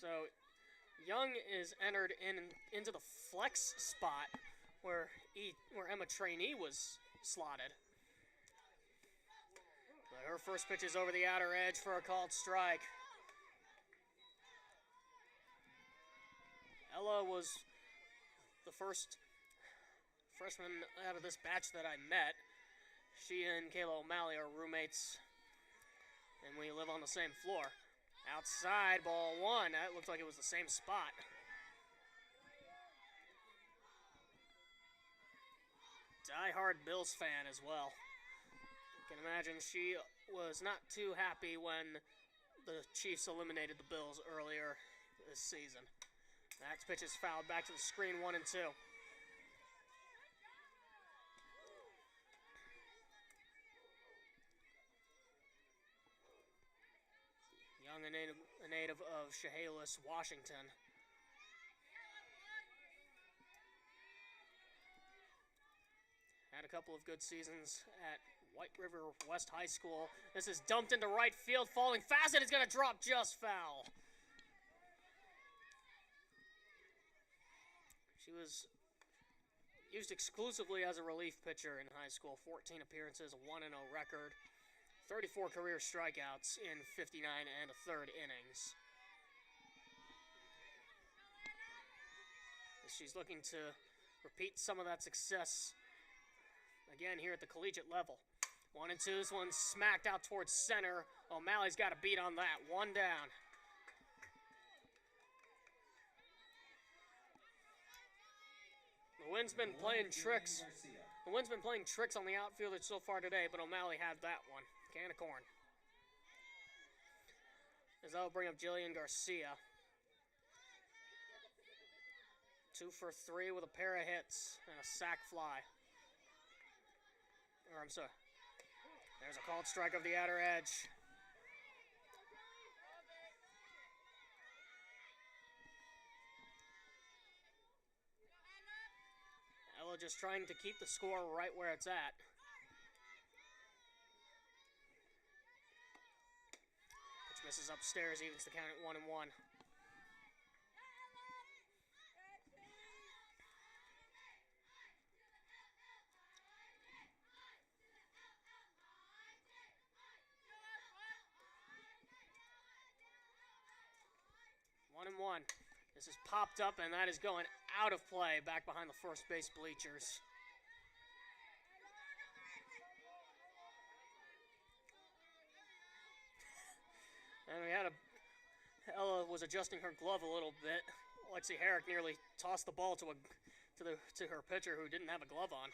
So Young is entered into the flex spot where Emma Trainee was slotted. But her first pitch is over the outer edge for a called strike. Ella was the first freshman out of this batch that I met. She and Kayla O'Malley are roommates, and we live on the same floor. Outside, ball one. That looked like it was the same spot. Die-hard Bills fan as well. You can imagine she was not too happy when the Chiefs eliminated the Bills earlier this season. That pitch is fouled back to the screen, 1-2. Young, a native of Chehalis, Washington. Had a couple of good seasons at White River West High School. This is dumped into right field, falling fast, and it's going to drop just foul. She was used exclusively as a relief pitcher in high school. 14 appearances, a 1-0 record. 34 career strikeouts in 59 1/3 innings. She's looking to repeat some of that success again here at the collegiate level. 1-2, this one's smacked out towards center. O'Malley's got a beat on that. 1 down. The wind's been playing tricks. The wind's been playing tricks on the outfielders so far today, but O'Malley had that one. Can of corn. As that'll bring up Jillian Garcia. 2 for 3 with a pair of hits and a sac fly. Or I'm sorry. There's a called strike of the outer edge. Ella just trying to keep the score right where it's at. Pitch misses upstairs, evens the count at 1-1. One and one. This is popped up, and that is going out of play back behind the first base bleachers. And we had Ella was adjusting her glove a little bit. Lexi Herrick nearly tossed the ball to her pitcher who didn't have a glove on.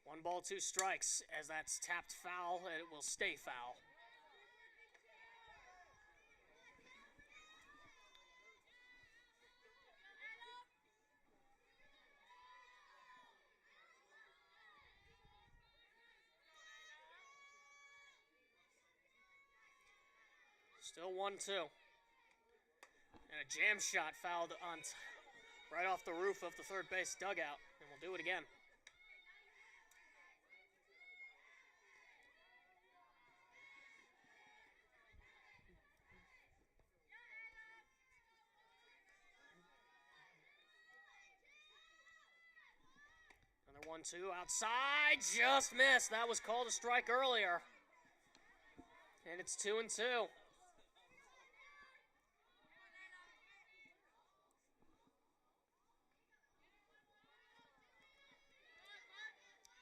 One ball, 2 strikes. As that's tapped foul, and it will stay foul. Still 1-2. And a jam shot fouled on right off the roof of the third base dugout. And we'll do it again. Another 1-2 outside, just missed. That was called a strike earlier. And it's 2-2.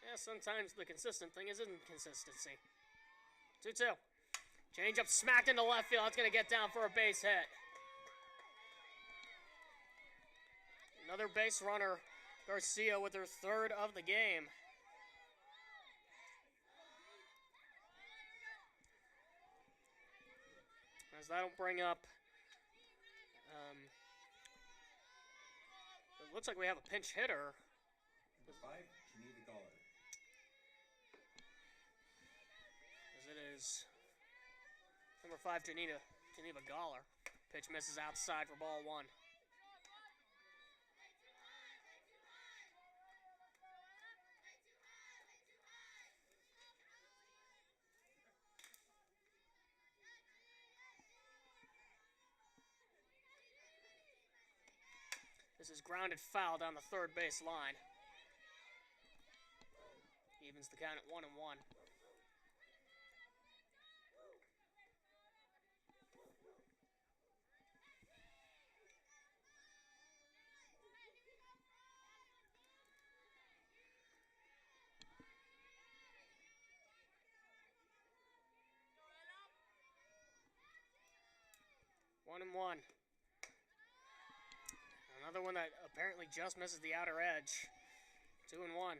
Yeah, sometimes the consistent thing is inconsistency. 2-2. Change up smacked into left field. That's going to get down for a base hit. Another base runner. Garcia with her 3rd of the game. As that'll bring up, it looks like we have a pinch hitter. Number 5, Geneva Galler. As it is number 5, Geneva Galler. Pitch misses outside for ball 1. This is grounded foul down the third base line. Evens the count at 1-1. 1-1. Another one that apparently just misses the outer edge. 2-1.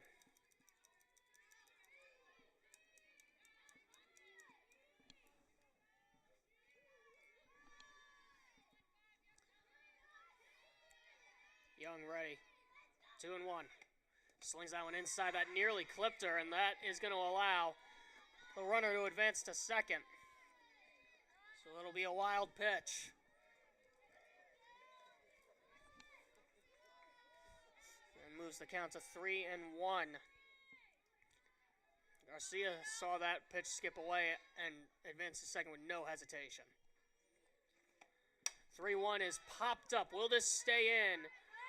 Young ready. 2-1. Slings that one inside. That nearly clipped her, and that is going to allow the runner to advance to second. So it'll be a wild pitch. And moves the count to 3-1. Garcia saw that pitch skip away and advanced to second with no hesitation. 3-1 is popped up. Will this stay in?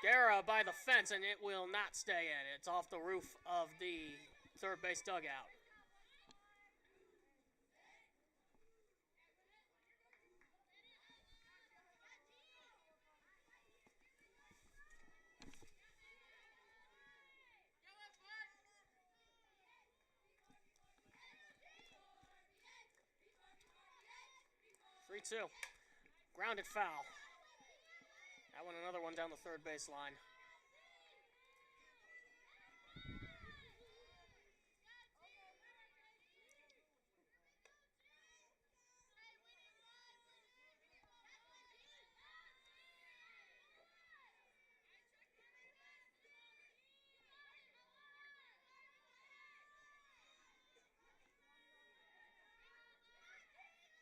Guerra by the fence, and it will not stay in. It's off the roof of the third base dugout. Grounded foul. That one, another one down the third baseline.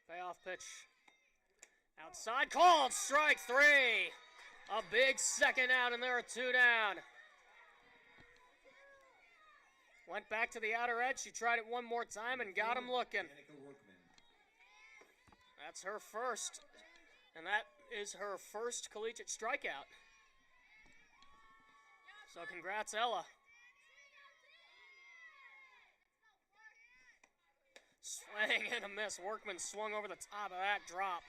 Payoff pitch. Outside, called, strike 3. A big second out, and there are 2 down. Went back to the outer edge. She tried it one more time and got him looking. That's her first, and that is her first collegiate strikeout. So congrats, Ella. Swing and a miss. Workman swung over the top of that drop.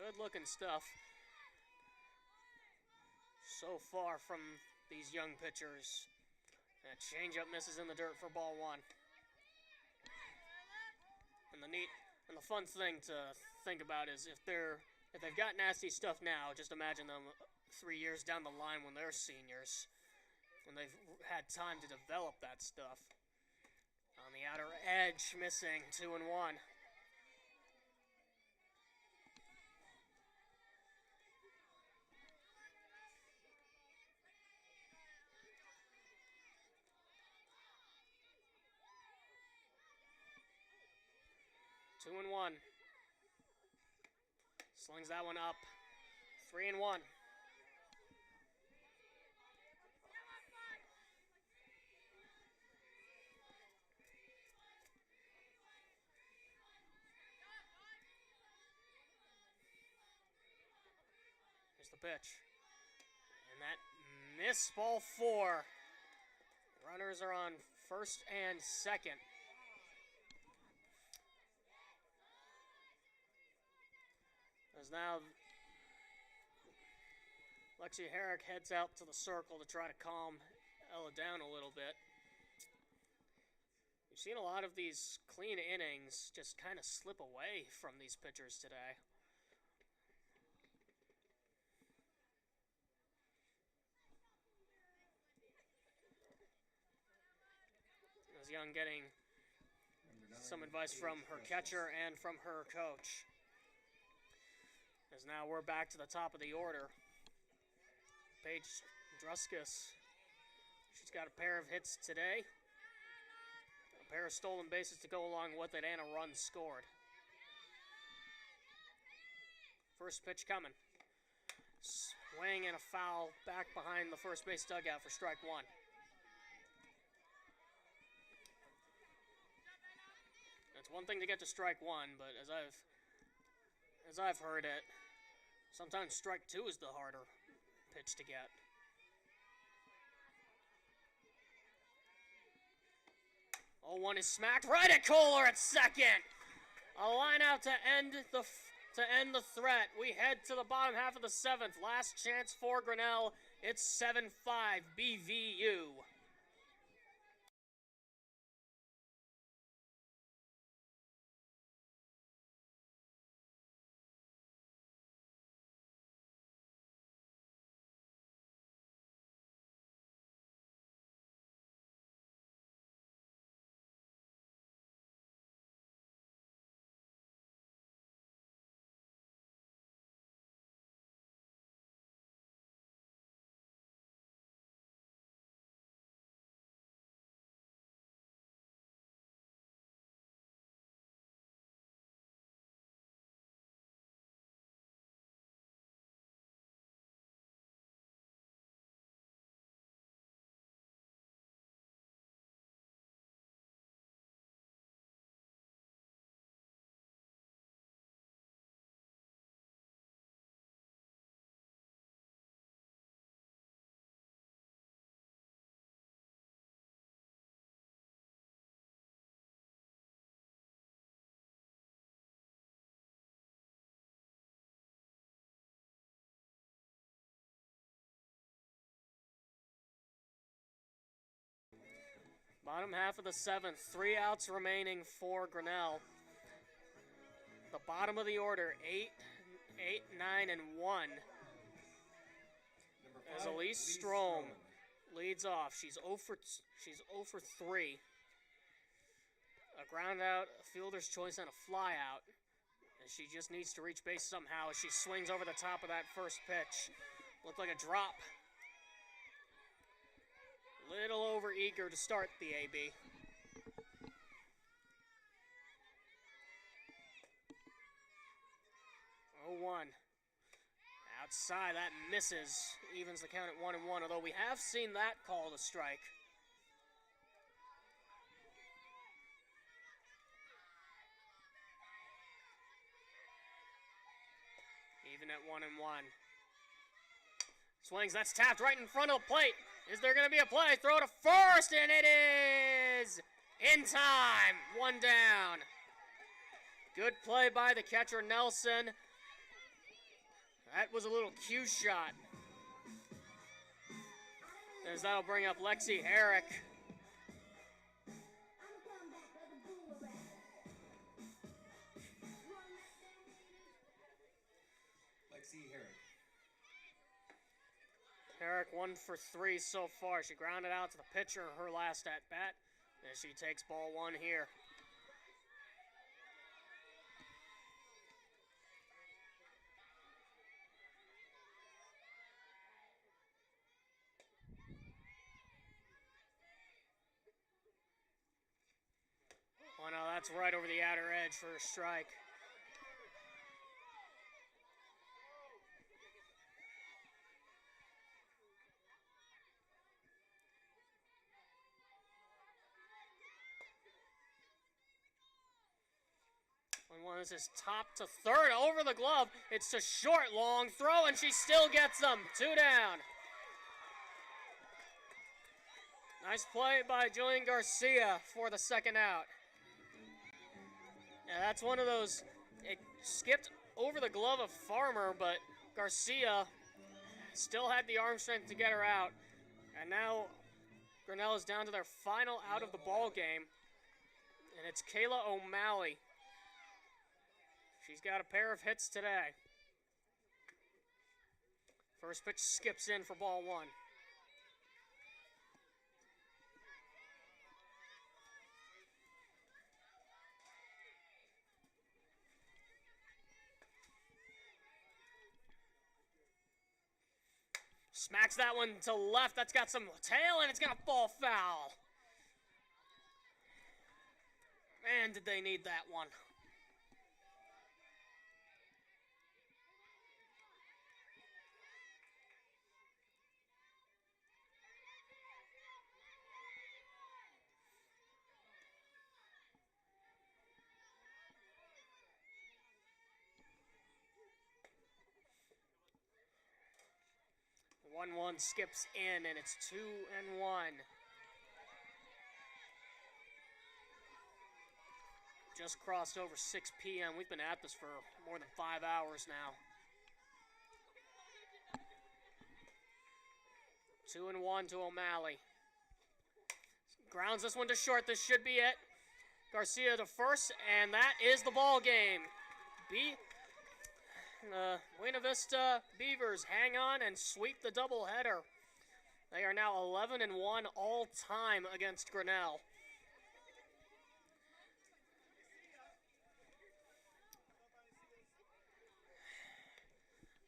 Good looking stuff so far from these young pitchers. That changeup misses in the dirt for ball 1. And the fun thing to think about is if they've got nasty stuff now, just imagine them 3 years down the line when they're seniors, when they've had time to develop that stuff. On the outer edge, missing. 2-1. Two and 1. Slings that one up. 3-1. Here's the pitch. And that miss, ball 4. Runners are on first and second. As now Lexi Herrick heads out to the circle to try to calm Ella down a little bit. We've seen a lot of these clean innings just kind of slip away from these pitchers today. As Young getting some advice from her catcher and from her coach. As now we're back to the top of the order. Paige Druskus. She's got a pair of hits today. A pair of stolen bases to go along with it and a run scored. First pitch coming. Swing and a foul back behind the first base dugout for strike 1. It's one thing to get to strike 1, but as I've heard it, sometimes strike 2 is the harder pitch to get. Oh, 1 is smacked right at Kohler at second. A line out to end the threat. We head to the bottom half of the 7th. Last chance for Grinnell. It's 7-5 BVU. Bottom half of the seventh, 3 outs remaining for Grinnell. The bottom of the order, 8, 9, and 1. Number As 5, Elise Strom leads off. She's 0 for 3. A ground out, a fielder's choice, and a fly out. And she just needs to reach base somehow as she swings over the top of that first pitch. Looked like a drop. Little over eager to start the AB. Oh, 1. Outside, that misses. Evens the count at 1-1, although we have seen that called a strike. Even at 1-1. Swings, that's tapped right in front of the plate. Is there going to be a play? Throw to first, and it is in time. 1 down. Good play by the catcher, Nelson. That was a little cue shot. As that'll bring up Lexi Herrick. Lexi Herrick. Herrick 1 for 3 so far. She grounded out to the pitcher her last at bat, and she takes ball 1 here. Oh no, that's right over the outer edge for a strike. This is top to third, over the glove. It's a short, long throw, and she still gets them. 2 down. Nice play by Julian Garcia for the second out. Yeah, that's one of those, it skipped over the glove of Farmer, but Garcia still had the arm strength to get her out. And now Grinnell is down to their final out of the ball game, and it's Kayla O'Malley. She's got a pair of hits today. First pitch skips in for ball 1. Smacks that one to left. That's got some tail, and it's going to fall foul. Man, did they need that one. The 1-1 skips in, and it's 2-1. Just crossed over 6 p.m. We've been at this for more than 5 hours now. 2-1 to O'Malley. Grounds this one to short. This should be it. Garcia to first, and that is the ball game. Buena Vista Beavers hang on and sweep the doubleheader. They are now 11-1 all time against Grinnell.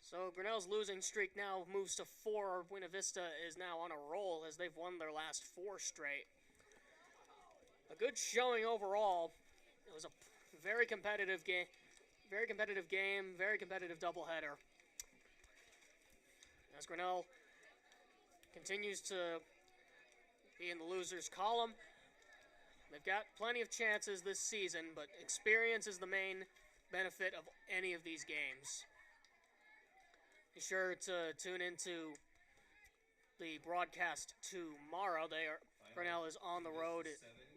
So Grinnell's losing streak now moves to 4. Buena Vista is now on a roll as they've won their last 4 straight. A good showing overall. It was a very competitive game. Very competitive game, very competitive doubleheader. As Grinnell continues to be in the losers column, they've got plenty of chances this season, but experience is the main benefit of any of these games. Be sure to tune into the broadcast tomorrow. Grinnell is on the road,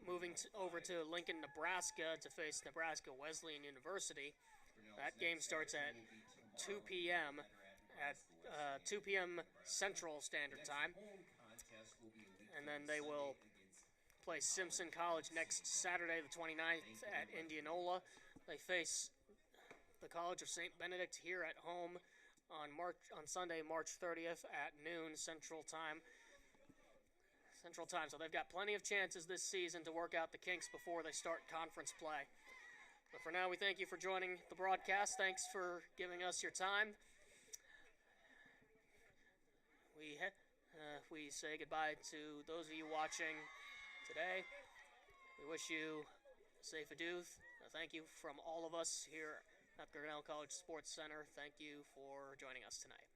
moving over to Lincoln, Nebraska to face Nebraska Wesleyan University. That game starts at 2 p.m. at 2 p.m. Central Standard Time. And then they will play Simpson College next Saturday, the 29th, at Indianola. They face the College of St. Benedict here at home on Sunday, March 30th at noon Central Time. So they've got plenty of chances this season to work out the kinks before they start conference play. But for now, we thank you for joining the broadcast. Thanks for giving us your time. We say goodbye to those of you watching today. We wish you a safe adieu. Thank you from all of us here at the Grinnell College Sports Center. Thank you for joining us tonight.